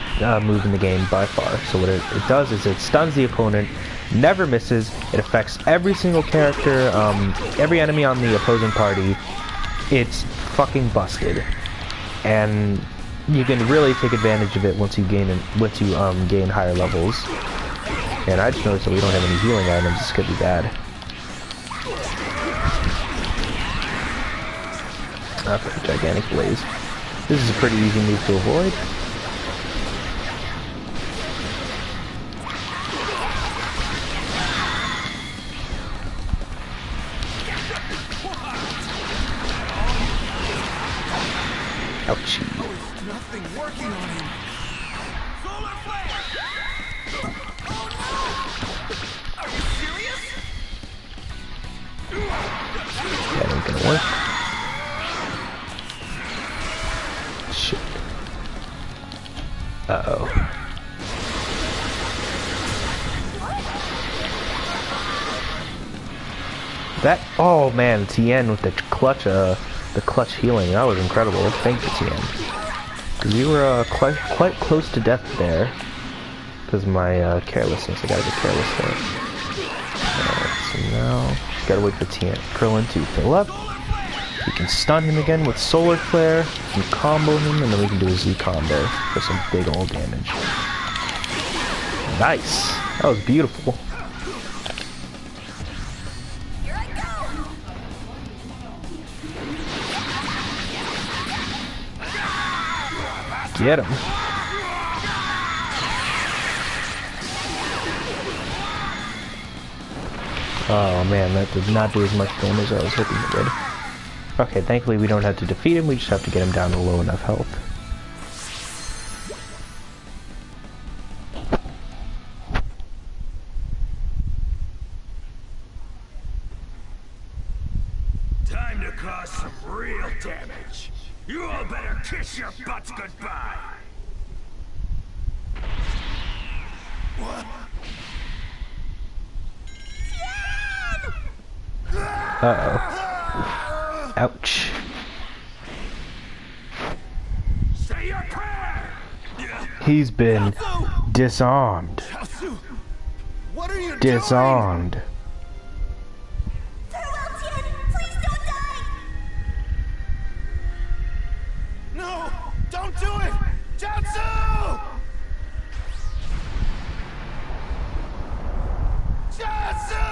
move in the game by far. So what it does is it stuns the opponent, never misses, it affects every single character, every enemy on the opposing party. It's fucking busted. And you can really take advantage of it once you gain higher levels. And I just noticed that we don't have any healing items, this could be bad. Okay, Gigantic Blaze. This is a pretty easy move to avoid. Ouchie. Nothing working on him. Solar Flare! Oh no! Are you serious? That ain't gonna work. Shit. Uh-oh. That, oh man, Tien with the clutch healing, that was incredible. Thank you, Tien. Because we were quite close to death there. Because of my carelessness, I gotta get careless there. Alright, so now, gotta wait for Krillin to fill up. We can stun him again with Solar Flare, we can combo him, and then we can do a Z combo for some big old damage. Nice! That was beautiful. Here I go. Get him. Oh man, that did not do as much damage as I was hoping it would. Okay, thankfully we don't have to defeat him, we just have to get him down to low enough health. Time to cause some real damage. You all better kiss your butts goodbye. What? Uh-oh. Ouch. Say your prayer! He's been disarmed. What are you Disarmed. Farewell, Tien! Please don't die! doing? No! Don't do it! Jiaozu! Jiaozu!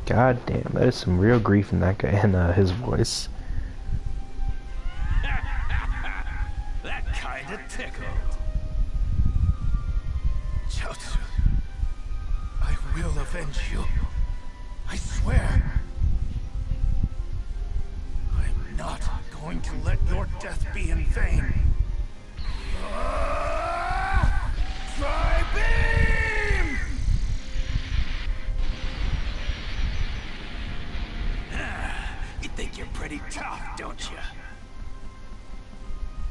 God damn, that is some real grief in that guy and his voice. That kinda tickled. Jiaozu, I will avenge you. I swear. I'm not going to let your death be in vain. Try beam! You think you're pretty tough, don't you?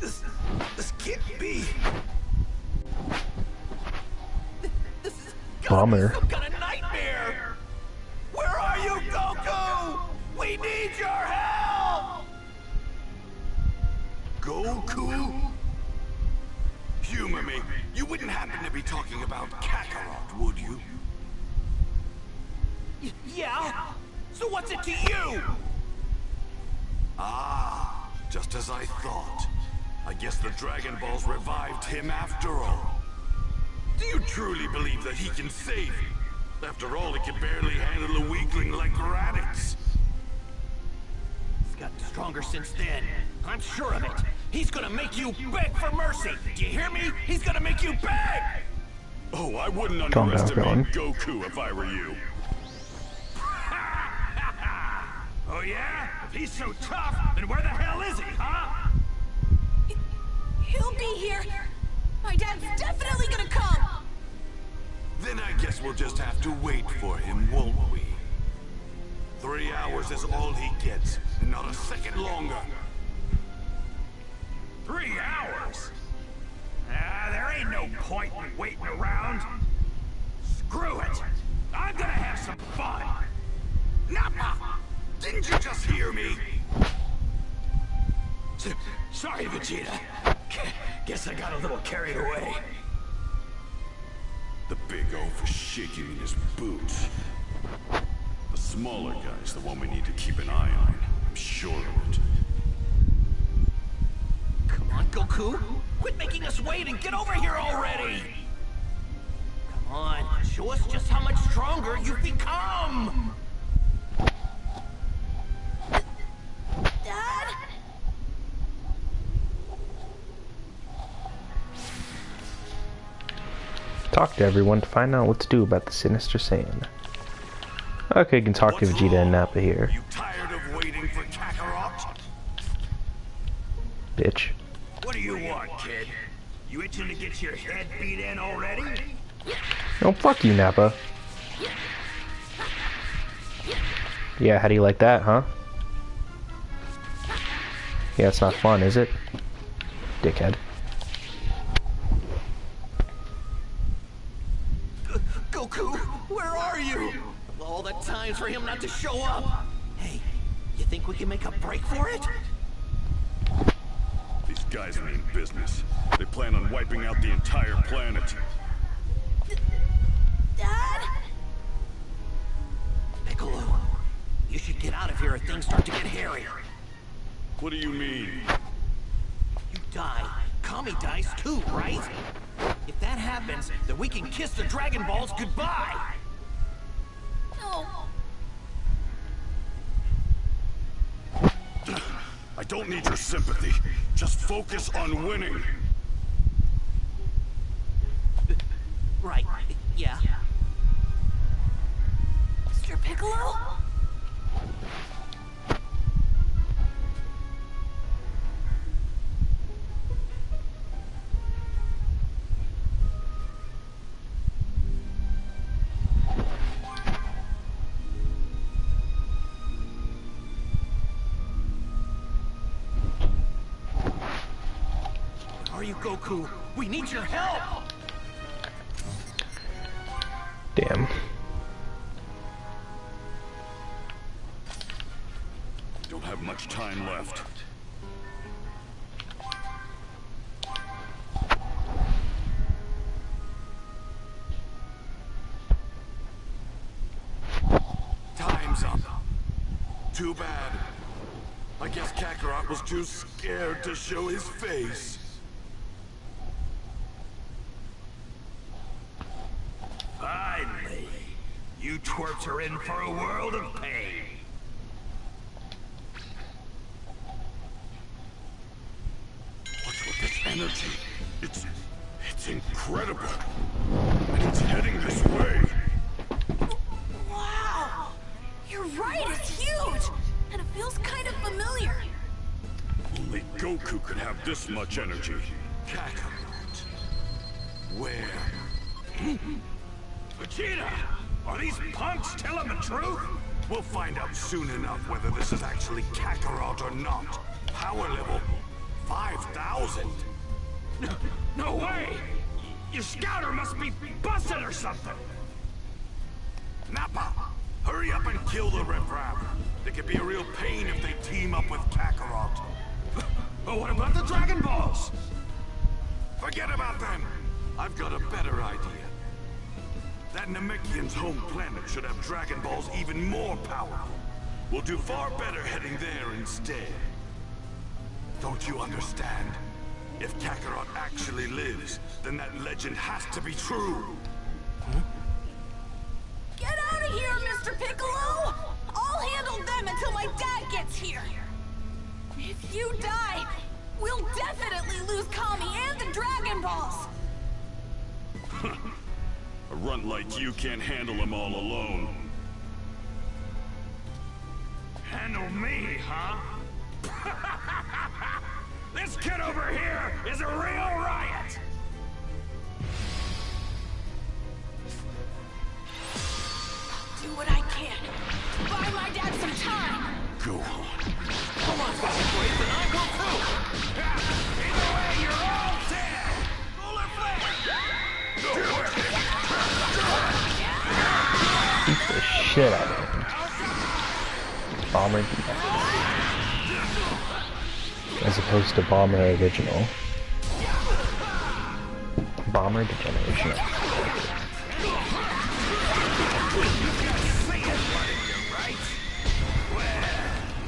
This can't be. This is Bummer. some kind of nightmare. Where are you, Goku? We need your help. Goku? Humor me. You wouldn't happen to be talking about Kakarot, would you? Yeah. So what's it to you? Ah, just as I thought. I guess the Dragon Balls revived him after all. Do you truly believe that he can save you? After all, he can barely handle a weakling like Raditz. He's gotten stronger since then. I'm sure of it. He's gonna make you beg for mercy. Do you hear me? He's gonna make you beg! Oh, I wouldn't Calm down, underestimate Colin. Goku if I were you. Oh yeah? If he's so tough, then where the hell is he, huh? He'll be here. My dad's definitely gonna come. Then I guess we'll just have to wait for him, won't we? 3 hours is all he gets, and not a second longer. 3 hours? There ain't no point in waiting around. Screw it! I'm gonna have some fun! Nappa! Didn't you just hear me? Sorry, Vegeta. Guess I got a little carried away. The big oaf is shaking in his boots. The smaller guy's the one we need to keep an eye on. I'm sure of it. Come on, Goku! Quit making us wait and get over here already! Come on, show us just how much stronger you've become! Dad? Talk to everyone to find out what to do about the Sinister Saiyan. Okay, you can talk to What's Vegeta and wrong? Nappa here. You tired of waiting for Kakarot? Bitch. What do you want, kid? You itching to get your head beat in already? Oh, fuck you, Nappa. Yeah, how do you like that, huh? Yeah, it's not fun, is it? Dickhead. Goku, where are you? All the times for him not to show up. Hey, you think we can make a break for it? These guys mean business. They plan on wiping out the entire planet. Dad? Piccolo, you should get out of here if things start to get hairy. What do you mean? You die, Kami dies too, right? If that happens, then we can kiss the Dragon Balls goodbye! No. I don't need your sympathy. Just focus on winning. Right, yeah. Mr. Piccolo? Are you Goku? We need your help! Damn. Don't have much time left. Too bad. I guess Kakarot was too scared to show his face. Finally, you twerps are in for a world of pain. What's with this energy? It's incredible. And it's heading this way. Wow! You're right, it's huge! And it feels kind of familiar. Only Goku could have this much energy. Kakarot. Where? Vegeta! Are these punks telling the truth? We'll find out soon enough whether this is actually Kakarot or not. Power level 5,000. No way! Your scouter must be busted or something! Nappa, hurry up and kill the riffraff. They could be a real pain if they team up with Kakarot. But what about the Dragon Balls? Forget about them. I've got a better idea. That Namekian's home planet should have Dragon Balls even more powerful. We'll do far better heading there instead. Don't you understand? If Kakarot actually lives, then that legend has to be true. Get out of here, Mr. Piccolo! I'll handle them until my dad gets here! If you die, we'll definitely lose Kami and the Dragon Balls! A runt like you can't handle them all alone. Handle me, huh? This kid over here is a real riot! Do what I can to buy my dad some time! Go on. Come on, Wait, then I go too! Either way, you're all dead! Solar flare! Beat the shit out of him. Bomber as opposed to Bomber Original. Bomber Degeneration.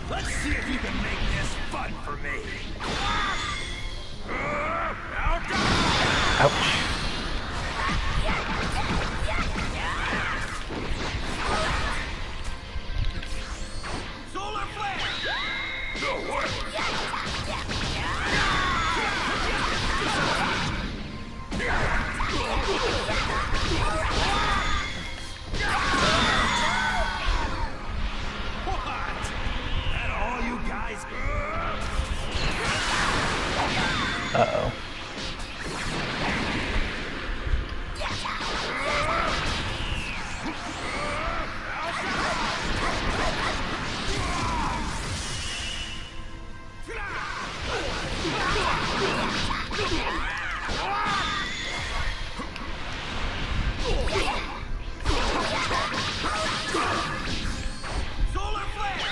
Let's see if you can make this fun for me. Ouch. Solar flare! No way! What? That all you guys? Uh-oh. Solar flare!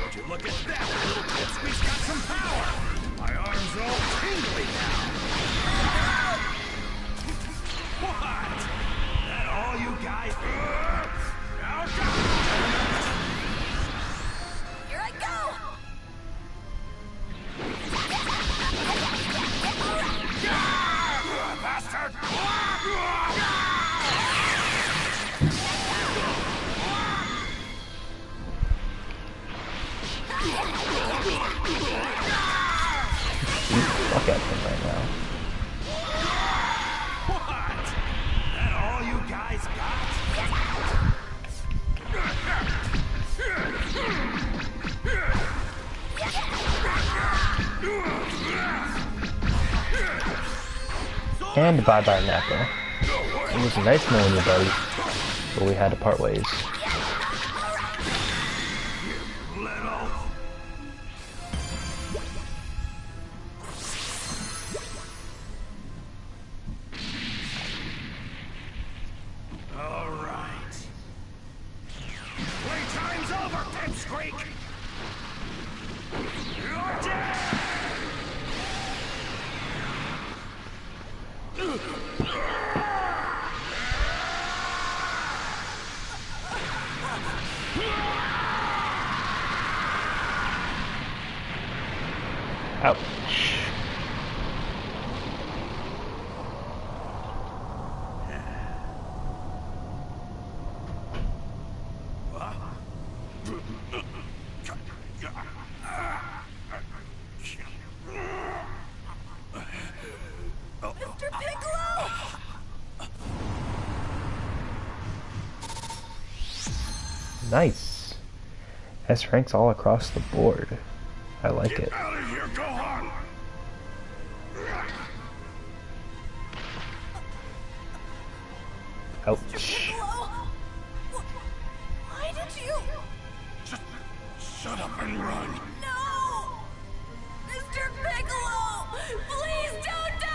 Would you look at that? Little pipsqueak's got some power! My arms are all tingly now! What? That all you guys? Here I go! Bastard! Fuck at him right now. What? That all you guys got? And bye-bye, Nappa. It was nice knowing you, buddy, but we had to part ways. Little. All right. Playtime's over, Pipsqueak! You're dead! Nice. S ranks all across the board. I like it. Out of here, Gohan! Ouch. Piccolo? Why did you? Just shut up and run. No! Mr. Piccolo! Please don't die!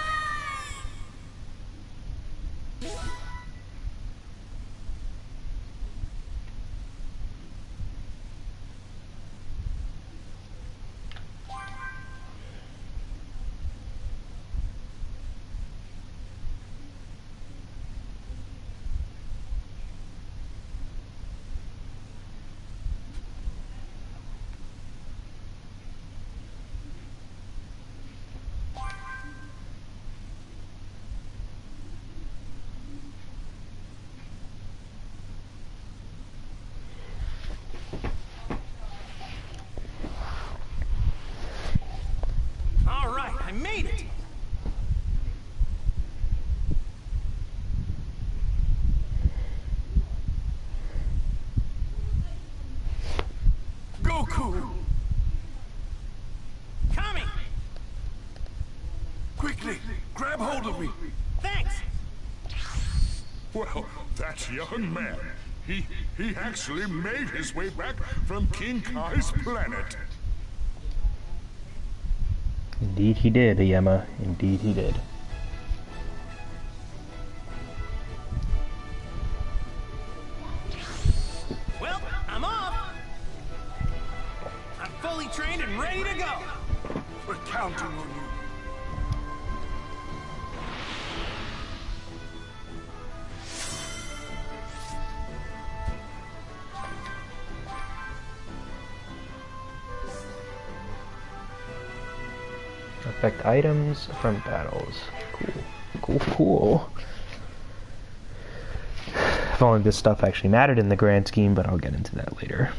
All right, I made it. Goku! Coming. Quickly, grab hold of me. Thanks. Well, that young man, he actually made his way back from King Kai's planet. Indeed he did, Yema. Indeed he did. Well, I'm off. I'm fully trained and ready to go. We're counting on you. Affect items from battles. Cool. Cool, cool. If only this stuff actually mattered in the grand scheme, but I'll get into that later.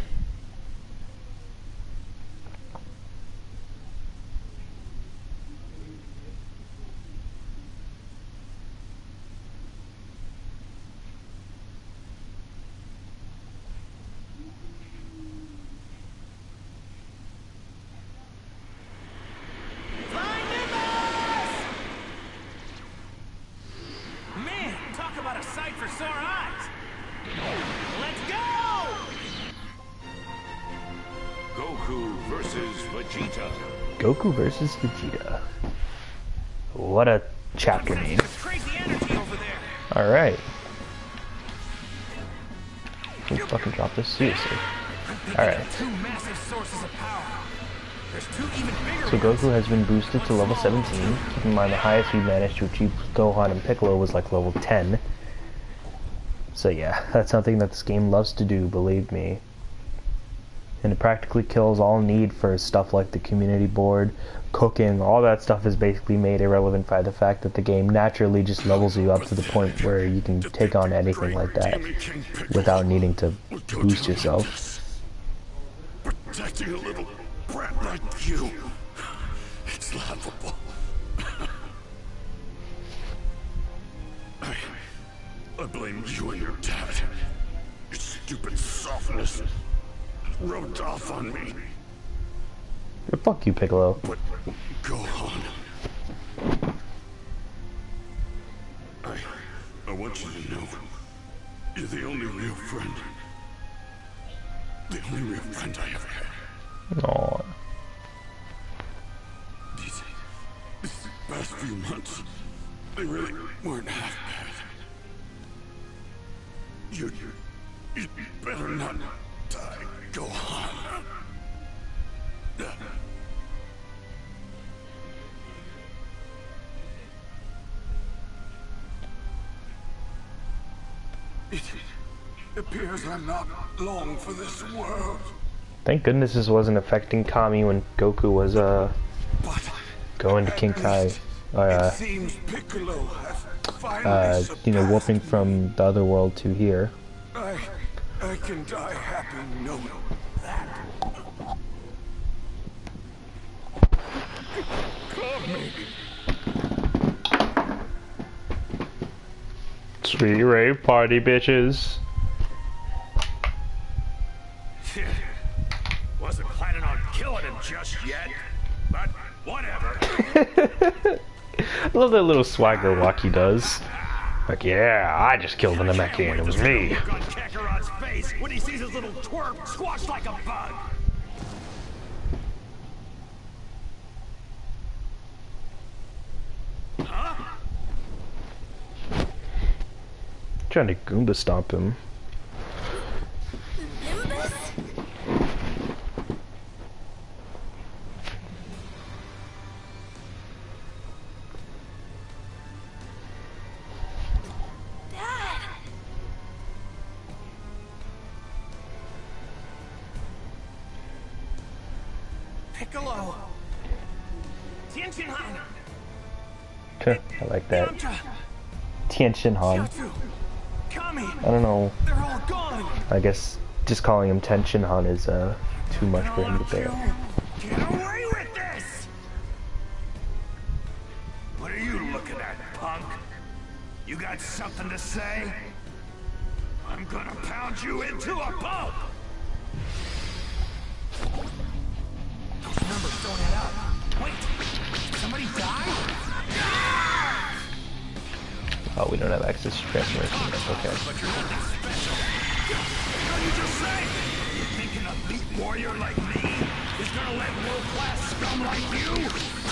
Flying Nimbus! Man, talk about a sight for sore eyes. Let's go! Goku versus Vegeta. Goku versus Vegeta. What a chapter name. There's crazy energy over there. Alright. Can you fucking drop this? Seriously. Alright. Two massive sources of power. There's two even bigger So Goku has been boosted to level 17. Keep in mind the highest we managed to achieve with Gohan and Piccolo was like level 10. So yeah, that's something that this game loves to do, believe me. And it practically kills all need for stuff like the community board, cooking, all that stuff is basically made irrelevant by the fact that the game naturally just levels you up to the point where you can take on anything like that without needing to boost yourself. Protecting a little brat like you, it's laughable. I blame you and your dad. Your stupid softness rubbed off on me. Fuck you, Piccolo. But go on. I want you to know you're the only real friend. The only real friend I ever had. Aww. These past few months, they really weren't half bad. You better not die. Go on. It appears I'm not long for this world. Thank goodness this wasn't affecting Kami when Goku was But going to King Kai. it seems Piccolo has finally You know, surpassed warping from the other world to here. I can die happy knowing that. Kami. Sweet rave party, bitches. just yet, but whatever. I love that little swagger walk he does. Like, yeah, I just killed the Namekian, it was me. Look on Kakarot's face when he sees his little twerp squashed like a bug. Huh? Trying to Goomba stomp him. Nimbus? Dad! Piccolo. Tianjinhan. I like that. Tianjin Han. Kami. I don't know. They're all gone. I guess just calling him Tenshin Han is too much for him to bear. Get away with this! What are you looking at, punk? You got something to say? I'm gonna pound you into a pulp! Those numbers don't add up. Wait, somebody died? Oh, we don't have access to transformation yet. Okay. But you're nothing special. What did you just say? You think an elite warrior like me is gonna let world-class scum like you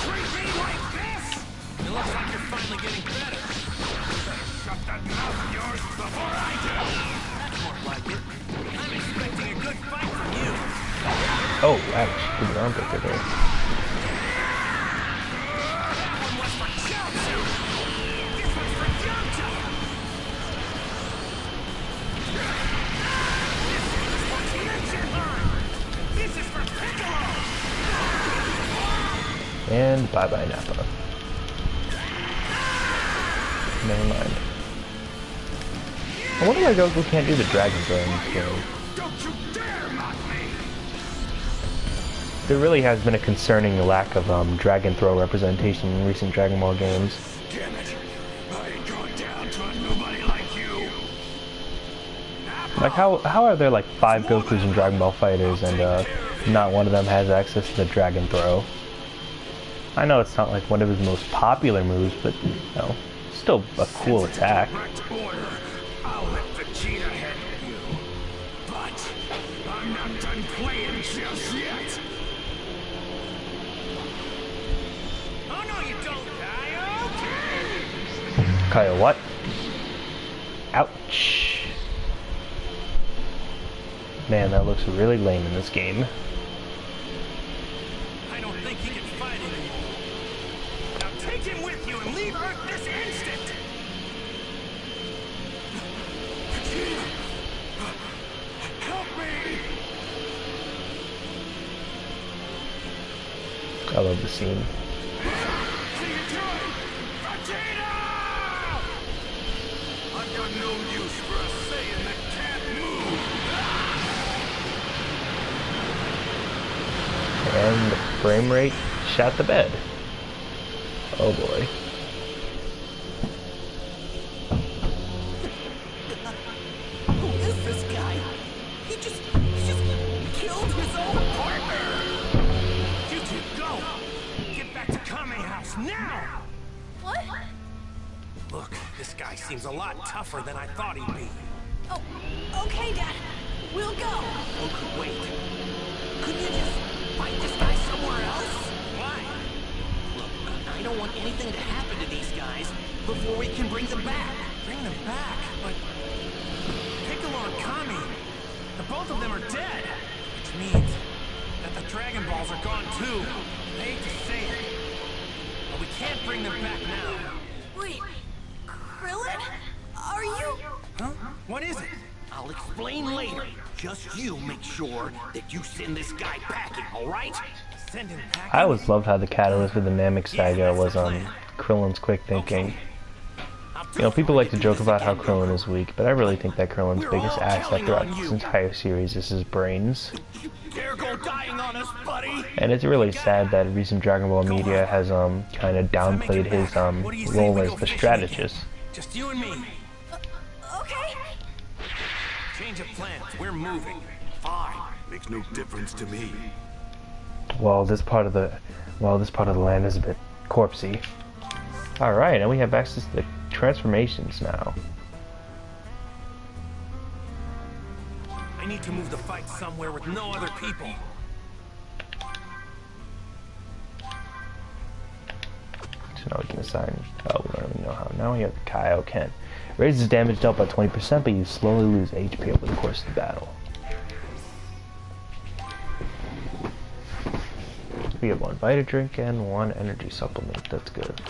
treat me like this? It looks like you're finally getting better. Better shut that mouth of yours before I do! That's more like it. I'm expecting a good fight from you. Oh, ouch. Good arm breaker there. That one was for Chaozu. This one's for Yamcha. This is for Piccolo. And bye-bye Nappa. Never mind. I wonder why Goku can't do the Dragon Throw in this game. Don't you dare mock me! There really has been a concerning lack of Dragon Throw representation in recent Dragon Ball games. Damn it! I ain't going down to a nobody like you! Like, how are there like 5 Gokus in Dragon Ball Fighters and not one of them has access to the Dragon Throw? I know it's not like one of his most popular moves, but, you know, still a cool attack. Direct order. I'll let Vegeta handle you. But I'm not done playing just yet. Oh no, you don't. Kyle, what? Ouch. Man, that looks really lame in this game. I don't think he can fight anymore. Now take him with you and leave Earth this instant. Vegeta! Help me! I love the scene. See you doing? Vegeta! I've got no use for a Saiyan that can't move. And the frame rate shot the bed. Oh boy. Who is this guy? He just killed his own partner. You two go. Get back to Kame House now. What? Look, this guy seems a lot tougher than I thought he'd be. Oh, okay, Dad. We'll go. Okay, wait. Couldn't you just fight this guy somewhere else? Why? Look, I don't want anything to happen to these guys before we can bring them back. Bring them back? But Piccolo and Kami, the both of them are dead. Which means that the Dragon Balls are gone too. I hate to say it, but we can't bring them back now. Wait, Krillin? Are you... Huh? What is it? I'll explain later. Just you make sure that you send this guy packing, all right? Send him packing. I always loved how the catalyst for the Namek saga was Krillin's quick thinking. You know, people like to joke about how Krillin is weak, but I really think that Krillin's biggest asset throughout this entire series is his brains. Dare go dying on us, buddy. And it's really sad that recent Dragon Ball media has kind of downplayed his role as the strategist. Just you and me. Okay. Change of plans. We're moving. Fine. Makes no difference to me. Well, this part of the land is a bit corpsey. All right, and we have access to the transformations now. I need to move the fight somewhere with no other people. So now we can assign. Oh, we don't even know how. Now we have Kaioken. Raises damage dealt by 20%, but you slowly lose HP over the course of the battle. We have one Vita Drink and one energy supplement. That's good.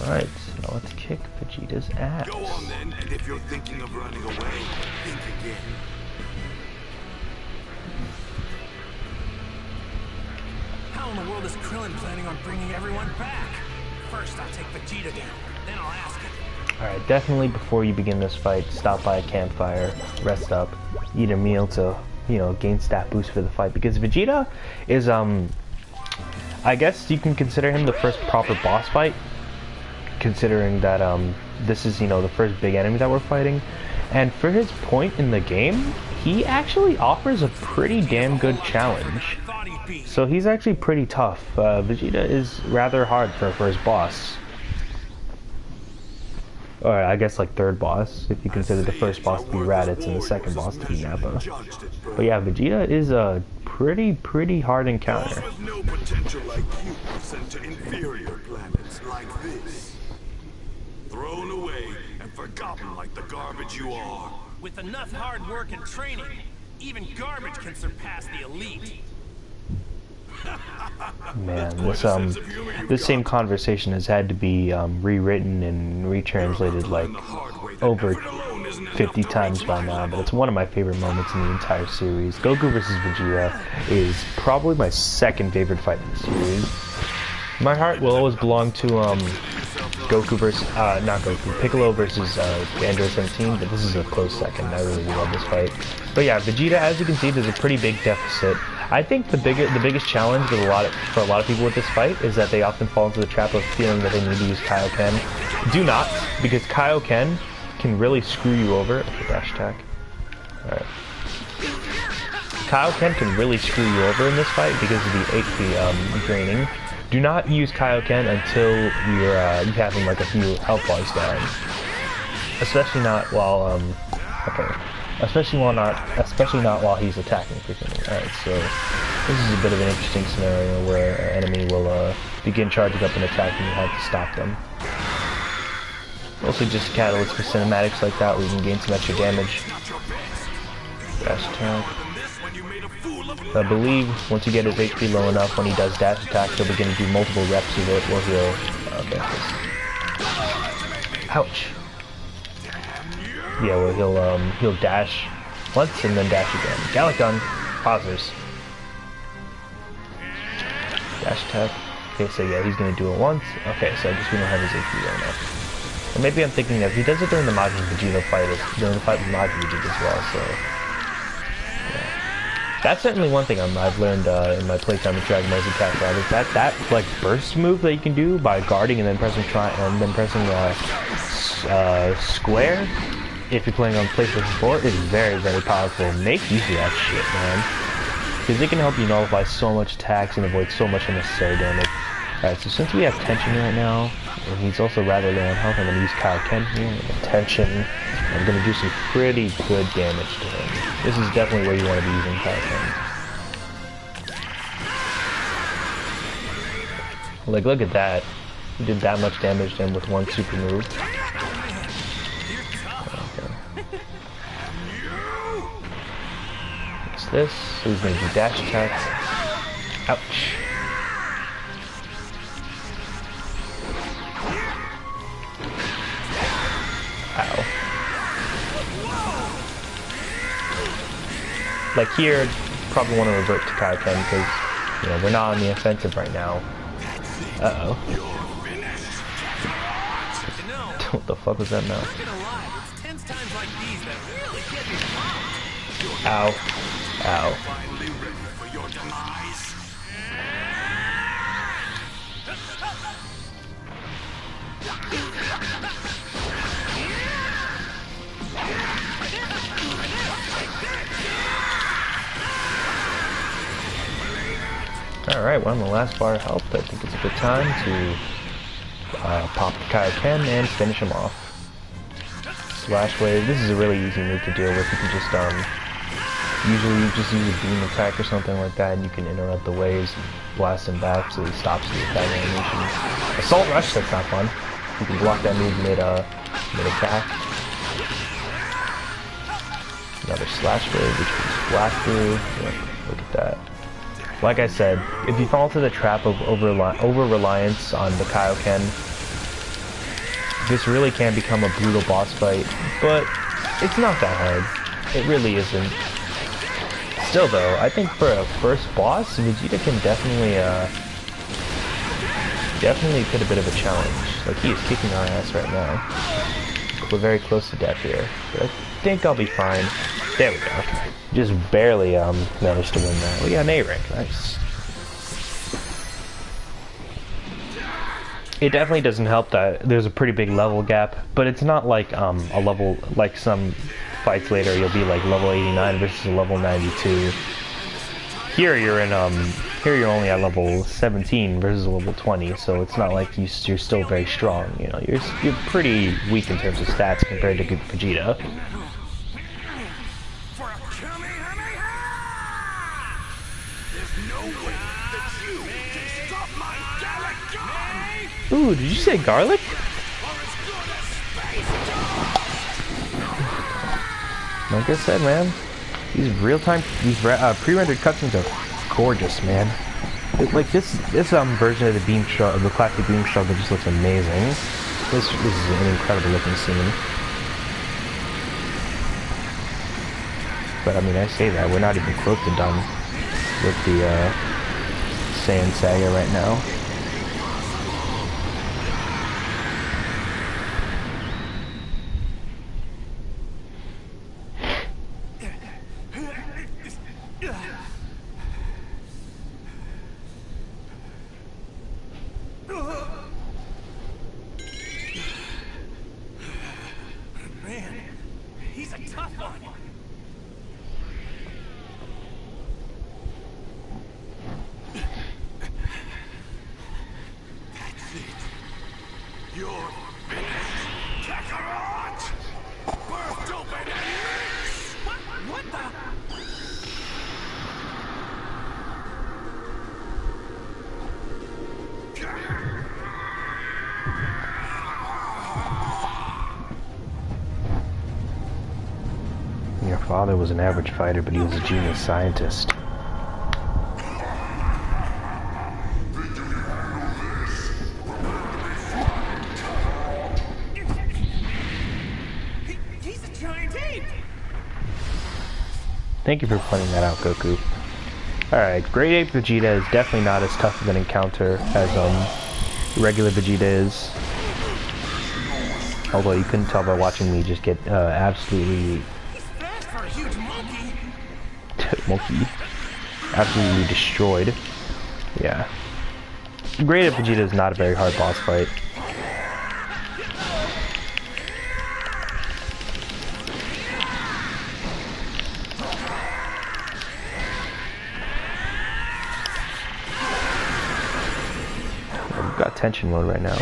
Alright, so now let's kick Vegeta's ass. Go on then, and if you're thinking of running away, think again. How in the world is Krillin planning on bringing everyone back? First, I'll take Vegeta down, then I'll ask him. Alright, definitely before you begin this fight, stop by a campfire, rest up, eat a meal to, you know, gain stat boost for the fight. Because Vegeta is, I guess you can consider him the first proper boss fight, considering that, this is, you know, the first big enemy that we're fighting. And for his point in the game, he actually offers a pretty damn good challenge. So he's actually pretty tough. Vegeta is rather hard for a first boss. Or I guess like third boss, if you consider the first boss to be Raditz and the second boss to be Nappa. But yeah, Vegeta is a pretty hard encounter. Those with no potential like you are sent to inferior planets like this. Thrown away and forgotten like the garbage you are. With enough hard work and training, even garbage can surpass the elite. Man, this same conversation has had to be rewritten and retranslated like over 50 times by now, but it's one of my favorite moments in the entire series. Goku vs. Vegeta is probably my second favorite fight in the series. My heart will always belong to Goku versus, not Goku, Piccolo versus Android 17, but this is a close second. I really love this fight. But yeah, Vegeta, as you can see, there's a pretty big deficit. I think the biggest challenge with for a lot of people with this fight is that they often fall into the trap of feeling that they need to use Kaioken. Do not, because Kaioken can really screw you over. Okay, dash attack. Alright. Kaioken can really screw you over in this fight because of the HP draining. Do not use Kaioken until you're having like a few health bars down. Especially not while especially not while he's attacking frequently. Alright, so this is a bit of an interesting scenario where an enemy will begin charging up an attack and you have to stop them. Mostly just a catalyst for cinematics like that where you can gain some extra damage. Dash attack. I believe once you get his HP low enough, when he does dash attack, he'll begin to do multiple reps of it, or he'll... Okay. Ouch. Yeah, well, he'll dash once and then dash again. Gallic Gun, pausers. Dash attack. Okay, so yeah, he's gonna do it once. Okay, so I guess we don't have his HP low enough. And maybe I'm thinking that he does it during the Majin Vegeta fight, during the fight with Majin Vegeta as well, so... Yeah. That's certainly one thing I've learned in my playtime with Dragon Ball Z Kakarot is that like burst move that you can do by guarding and then pressing square if you're playing on PlayStation 4 is very powerful. Make use of that shit, man, because it can help you nullify so much attacks and avoid so much unnecessary damage. Alright, so since we have Tension right now, and he's also rather low on health, I'm going to use Kaioken here. Tension. I'm going to do some pretty good damage to him. This is definitely where you want to be using Kaioken. Like, look at that. He did that much damage to him with one super move. Okay. What's this? So he's going to do dash attacks. Ouch. Like here, probably want to revert to Kaioken because, you know, we're not on the offensive right now. Uh-oh. What the fuck was that now? Ow. Ow. Alright, we're on the last bar of health. I think it's a good time to pop the Kaioken and finish him off. Slash Wave. This is a really easy move to deal with. You can just, usually you just use a beam attack or something like that and you can interrupt the waves and blast him back so he stops the attack animation. Assault Rush, that's not fun. You can block that move mid-attack. Another Slash Wave, which you can just blast through. Yeah, look at that. Like I said, if you fall into the trap of over-reliance on the Kaioken, this really can become a brutal boss fight, but it's not that hard. It really isn't. Still though, I think for a first boss, Vegeta can definitely put a bit of a challenge. Like, he is kicking our ass right now. We're very close to death here, but I think I'll be fine. There we go. Just barely managed to win that. We got an A rank, nice. It definitely doesn't help that there's a pretty big level gap, but it's not like a level, like some fights later you'll be like level 89 versus level 92. Here you're in here you're only at level 17 versus level 20, so it's not like you're still very strong. You know, you're pretty weak in terms of stats compared to Vegeta. Ooh, did you say garlic? Like I said, man, these pre-rendered cutscenes are gorgeous, man. Like this version of the the classic beam struggle just looks amazing. This is an incredible looking scene. But I mean, I say that we're not even close to done with the Saiyan Saga right now. You're finished, Kakarot! Birth open and loose! What the? Your father was an average fighter, but he was a genius scientist. Thank you for pointing that out, Goku. Alright, Great Ape Vegeta is definitely not as tough of an encounter as regular Vegeta is. Although you couldn't tell by watching me just get absolutely absolutely destroyed. Yeah. Great Ape Vegeta is not a very hard boss fight. We've got tension mode right now.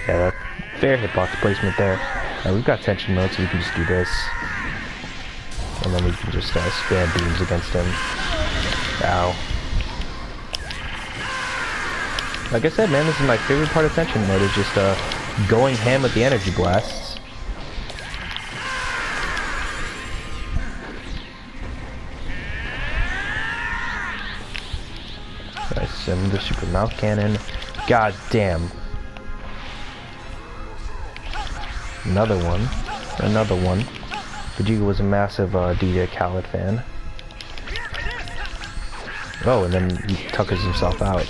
Yeah, fair hitbox placement there. We've got tension mode, so we can just do this. And then we can just spam beams against him. Ow. Like I said, man, this is my favorite part of tension mode, is just going ham with the energy blasts. Nice, and the super mouth cannon. God damn. Another one. Another one. Vegeta was a massive DJ Khaled fan. Oh, and then he tuckers himself out.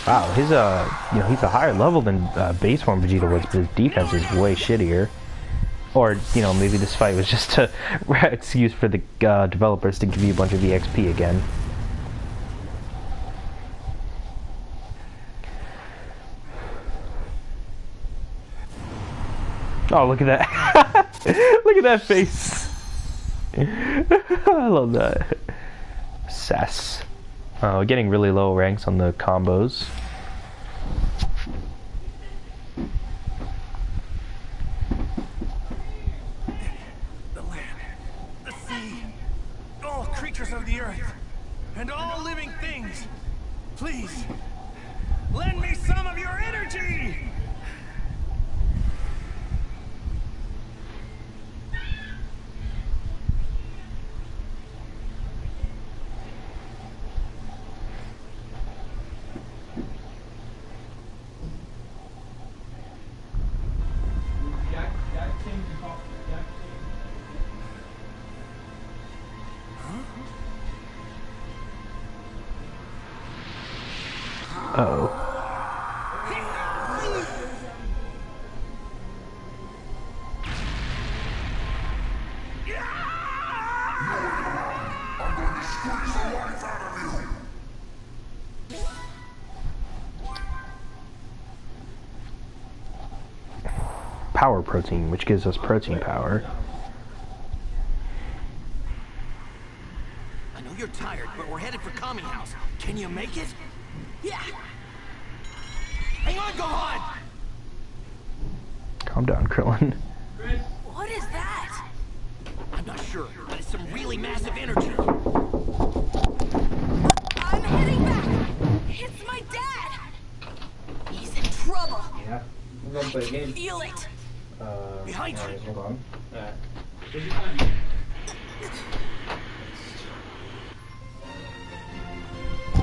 Wow, his you know, he's a higher level than base form Vegeta was, but his defense is way shittier. Or, you know, maybe this fight was just an excuse for the developers to give you a bunch of EXP again. Oh, look at that. Look at that face. I love that. Sass. Getting really low ranks on the combos. The land, the sea, all creatures of the earth, and all living things, please, lend me some of your energy! Uh-oh. Power protein, which gives us protein power. I know you're tired, but we're headed for Kami House. Can you make it? Yeah. Hang on, Gohan! Calm down, Krillin. What is that? I'm not sure, but it's some really massive energy. I'm heading back. It's my dad. He's in trouble. Yeah. I'm gonna play a game. Feel it. Behind you. Hold on.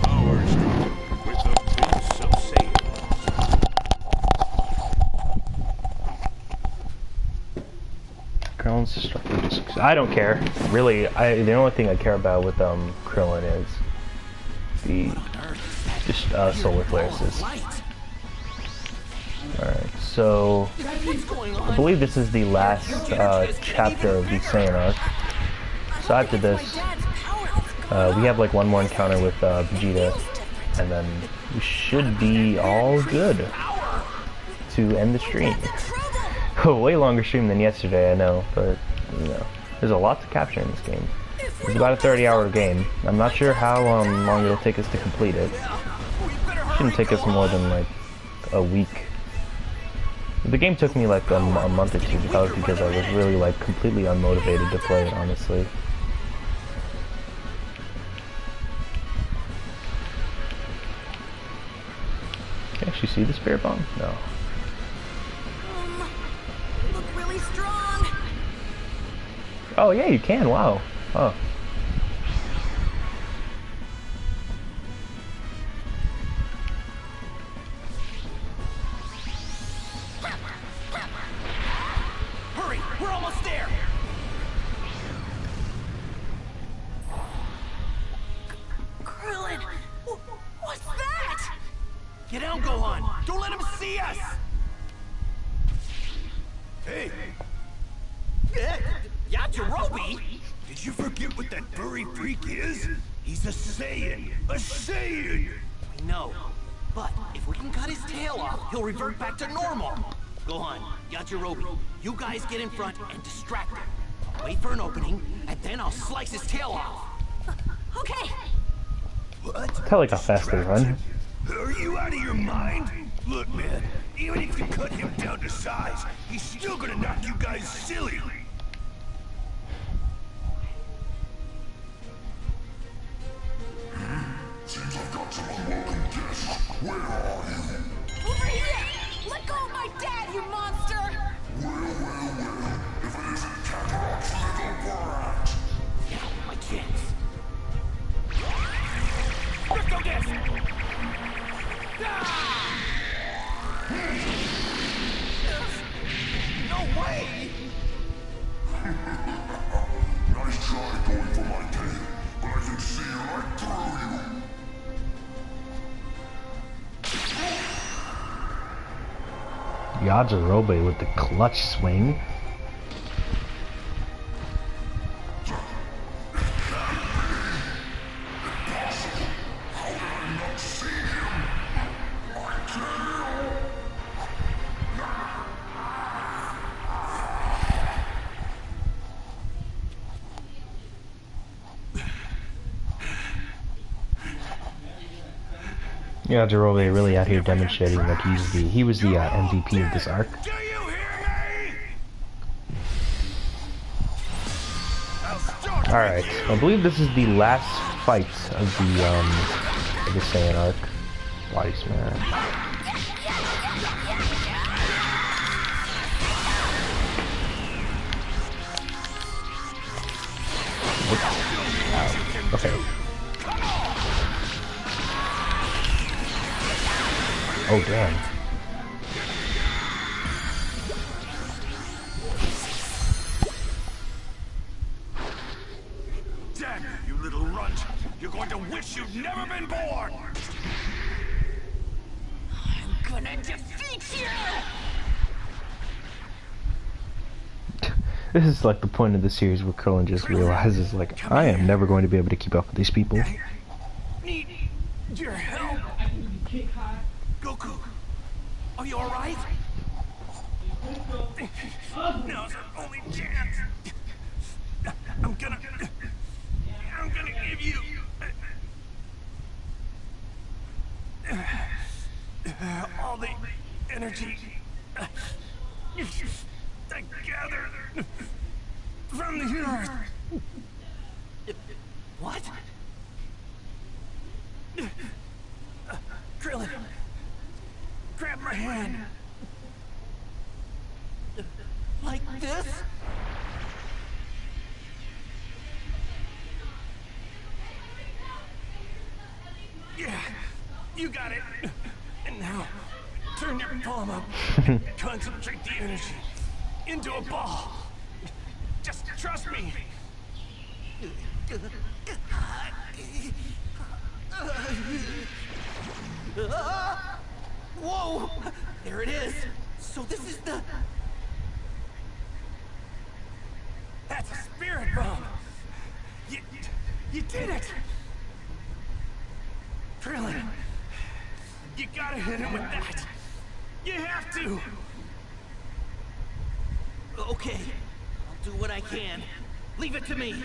Power strong with the boots of Satan. Krillin's destructive. I don't care. Really, the only thing I care about with Krillin is the solar flare assist. Alright, so I believe this is the last chapter of the Saiyan arc. So after this, we have like one more encounter with Vegeta, and then we should be all good to end the stream. Way longer stream than yesterday, I know, but you know, there's a lot to capture in this game. It's about a 30-hour game. I'm not sure how long it'll take us to complete it. Shouldn't take us more than like a week. The game took me like a month or two, but that was because I was really like completely unmotivated to play it, honestly. Can you actually see the spirit bomb? No. Look really strong. Oh yeah, you can. Wow. Oh. Hurry, we're almost there. Krillin, what's that? Get down, Gohan. Don't let him see us. Hey, Yajirobe? did you forget what that furry freak is? He's a Saiyan! A Saiyan! I know, but if we can cut his tail off, he'll revert back to normal. Gohan, Yajirobe, you guys get in front and distract him. I'll wait for an opening, and then I'll slice his tail off. Okay. What? Tell like how fast they run. Are you out of your mind? Look, man, even if you cut him down to size, he's still gonna knock you guys silly. Seems I've got some unwelcome guests. Where are you? Over here. Let go of my dad, you monster. Well. If it isn't Kakarot's little brat. Now, my chance. Let's go this! No way! Yajirobe with the clutch swing. Yajirobe really out here demonstrating that he was the MVP of this arc. Do you hear me? Alright, I believe this is the last fight of the Saiyan arc. Body smash. Ow. Okay. Oh damn. Damn you, you little runt! You're going to wish you'd never been born! I'm gonna defeat you! This is like the point of the series where Krillin just realizes, like, I am never going to be able to keep up with these people. Need your help. Goku, are you alright? Now's our only chance. I'm gonna give you all the energy I gathered from the earth. What? Krillin, grab my hand. Like this? Yeah, you got it. And now, turn your palm up and concentrate the energy into a ball. Just trust me. Whoa! There it is. So this is the... That's a spirit bomb. You did it. Krillin, you gotta hit him with that. You have to. Okay, I'll do what I can. Leave it to me.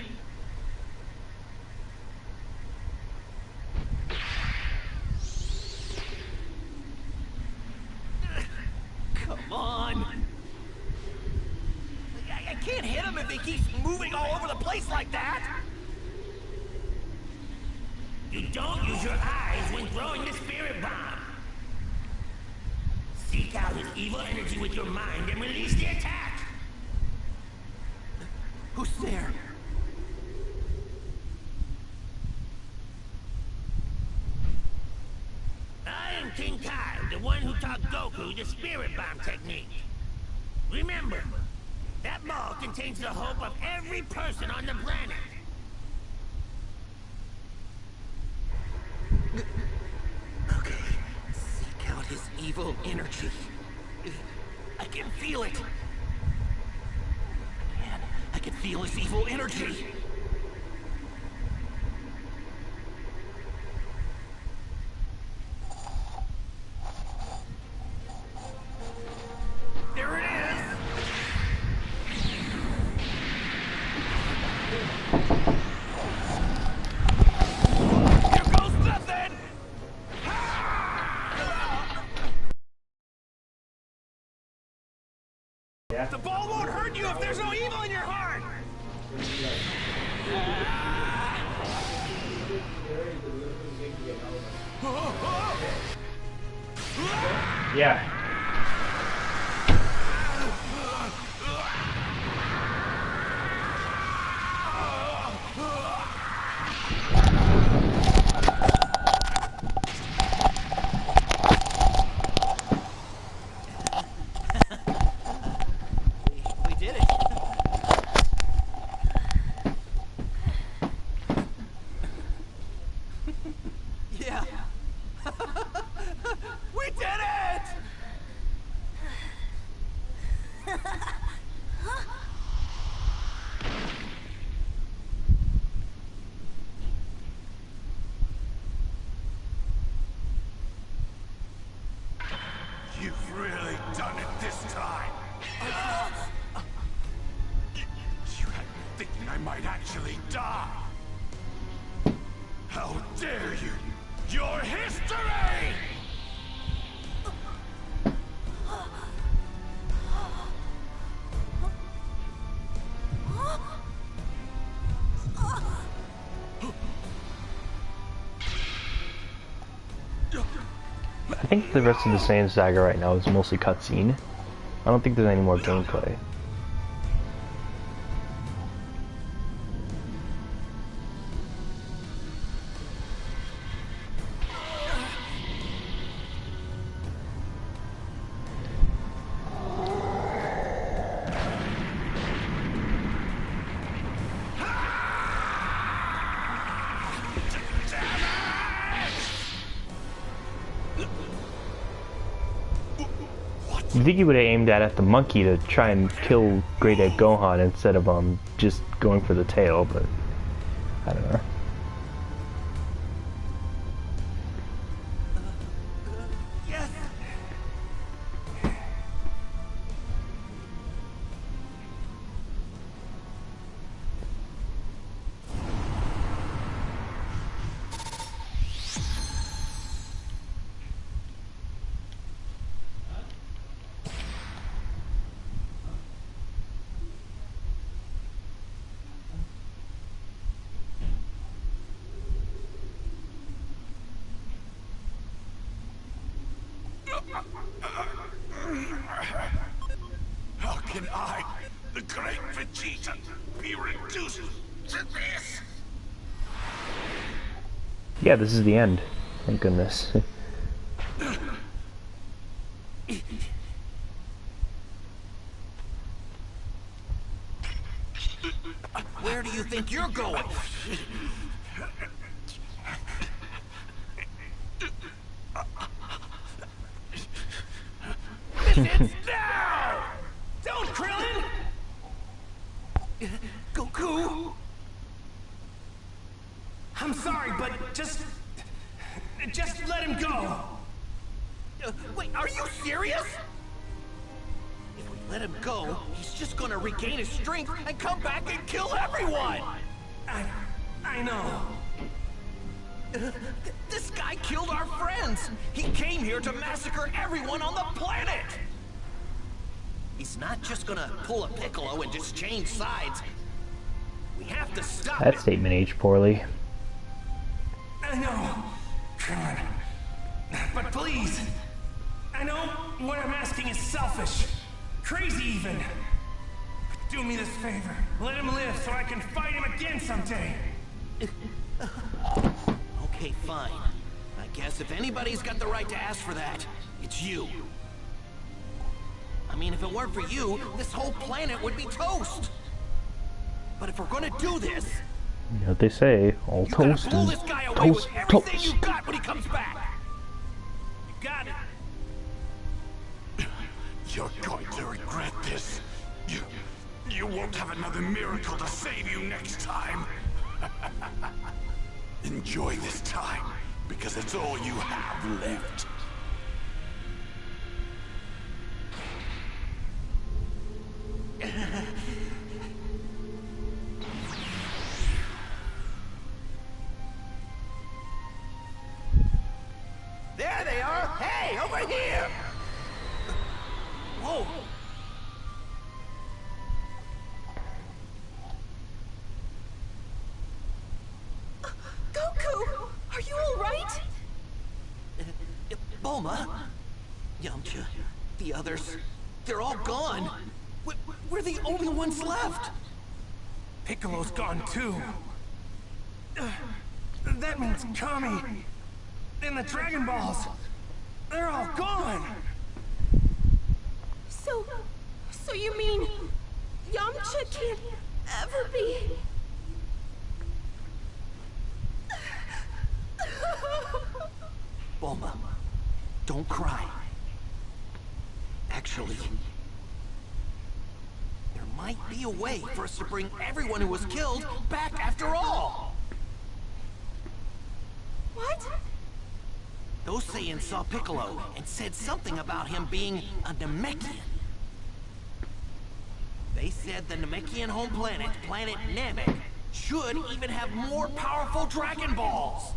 Come on. I can't hit him if he keeps moving all over the place like that. You don't use your eyes when throwing the spirit bomb. Seek out his evil energy with your mind and release the attack. Who's there? I am King Kai, the one who taught Goku the spirit bomb technique. Remember, that ball contains the hope of every person on the planet. Okay, seek out his evil energy. I can feel it. Man, I can feel his evil energy. There it is! Here goes nothing! The ball won't hurt you if there's no evil in your heart! Yeah. We did it. Yeah. We did it! You've really done it this time. You had me thinking I might actually die. How dare you! Your history! I think the rest of the Saiyan Saga right now is mostly cutscene. I don't think there's any more gameplay. You think he would have aimed that at the monkey to try and kill Great Egg Gohan instead of just going for the tail, but I don't know. Yes. How can I, the great Vegeta, be reduced to this? Yeah, this is the end. Thank goodness. Where do you think you're going? It's now! Don't, Krillin! Goku! I'm sorry, but just let him go. Wait, are you serious? If we let him go, he's just gonna regain his strength and come back and kill everyone! I know. This guy killed our friends! He came here to massacre everyone on the planet! He's not just gonna pull a Piccolo and just change sides. We have to stop That him. statement aged poorly. I know. Come on. But please. I know what I'm asking is selfish. Crazy even. Do me this favor. Let him live so I can fight him again someday. Okay, fine. I guess if anybody's got the right to ask for that, it's you. I mean, if it weren't for you, this whole planet would be toast. But if we're gonna do this, You know what they say, all you gotta toast blow is this guy away toast, with everything toast. you got when he comes back. You got it. You're going to regret this. You won't have another miracle to save you next time. Enjoy this time, because it's all you have left. There they are! Hey, over here! Whoa! Goku, are you all right? Bulma, Yamcha, the others, they're all gone. We're the only ones left. Piccolo's gone too. That means Kami and the Dragon Balls. They're all gone. So you mean Yamcha can't ever be? Bulma, don't cry. Actually, might be a way for us to bring everyone who was killed back after all. What? Those Saiyans saw Piccolo and said something about him being a Namekian. They said the Namekian home planet, Planet Namek, should even have more powerful Dragon Balls.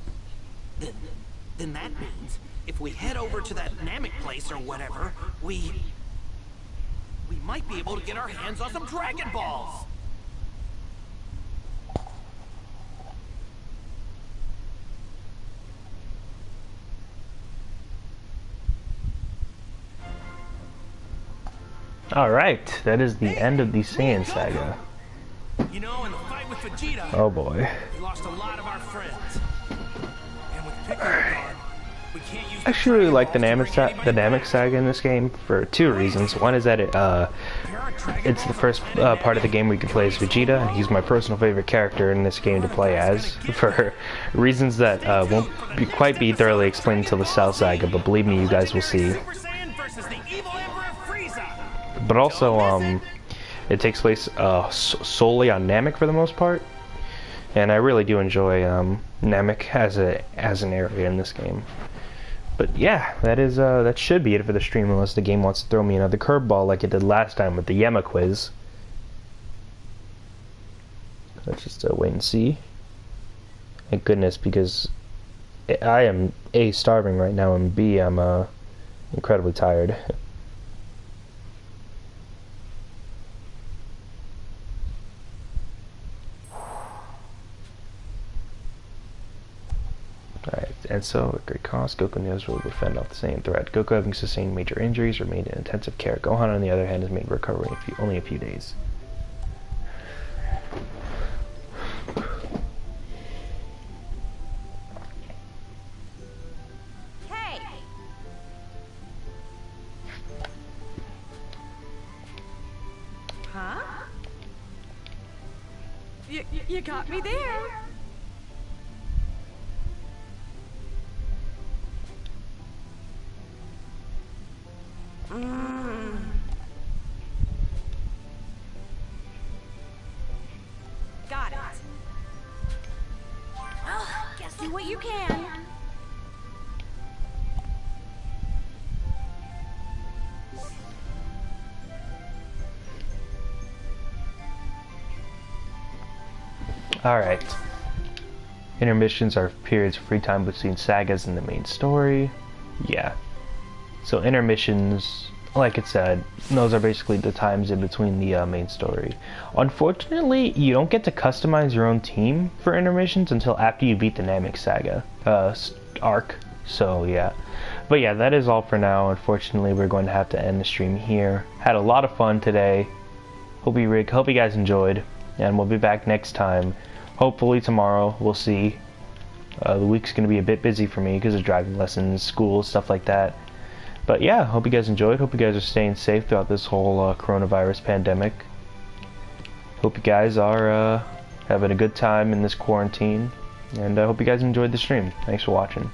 Then that means if we head over to that Namek place or whatever, we might be able to get our hands on some Dragon Balls. Alright, that is the end of the Saiyan saga. You know, in the fight with Vegeta, Oh boy. we lost a lot of our friends. And with Piccolo gone, we can't use I actually really like the Namek saga in this game for two reasons. One is that it's the first part of the game where you can play as Vegeta, and he's my personal favorite character in this game to play as, for reasons that won't quite be thoroughly explained until the Cell saga, but believe me, you guys will see. Super Saiyan versus the evil Emperor Frieza. But also, it takes place solely on Namek for the most part, and I really do enjoy Namek as an area in this game. But yeah, that should be it for the stream, unless the game wants to throw me another curveball like it did last time with the Yema quiz. Let's just wait and see. Thank goodness, because I am A, starving right now, and B, I'm incredibly tired. Alright, and so at great cost, Goku knows will defend off the same threat. Goku, having sustained major injuries, remained in intensive care. Gohan, on the other hand, has made recovery in only a few days. Hey! Huh? You got me there. Got it. Well, guess do what you can. Alright. Intermissions are periods of free time between sagas and the main story. Yeah. So intermissions, like it said, those are basically the times in between the main story. Unfortunately, you don't get to customize your own team for intermissions until after you beat the Namek saga arc. So yeah. But yeah, that is all for now. Unfortunately, we're going to have to end the stream here. Had a lot of fun today. Hope you guys enjoyed, and we'll be back next time. Hopefully tomorrow. We'll see. The week's going to be a bit busy for me because of driving lessons, school, stuff like that. But yeah, hope you guys enjoyed. Hope you guys are staying safe throughout this whole coronavirus pandemic. Hope you guys are having a good time in this quarantine. And I hope you guys enjoyed the stream. Thanks for watching.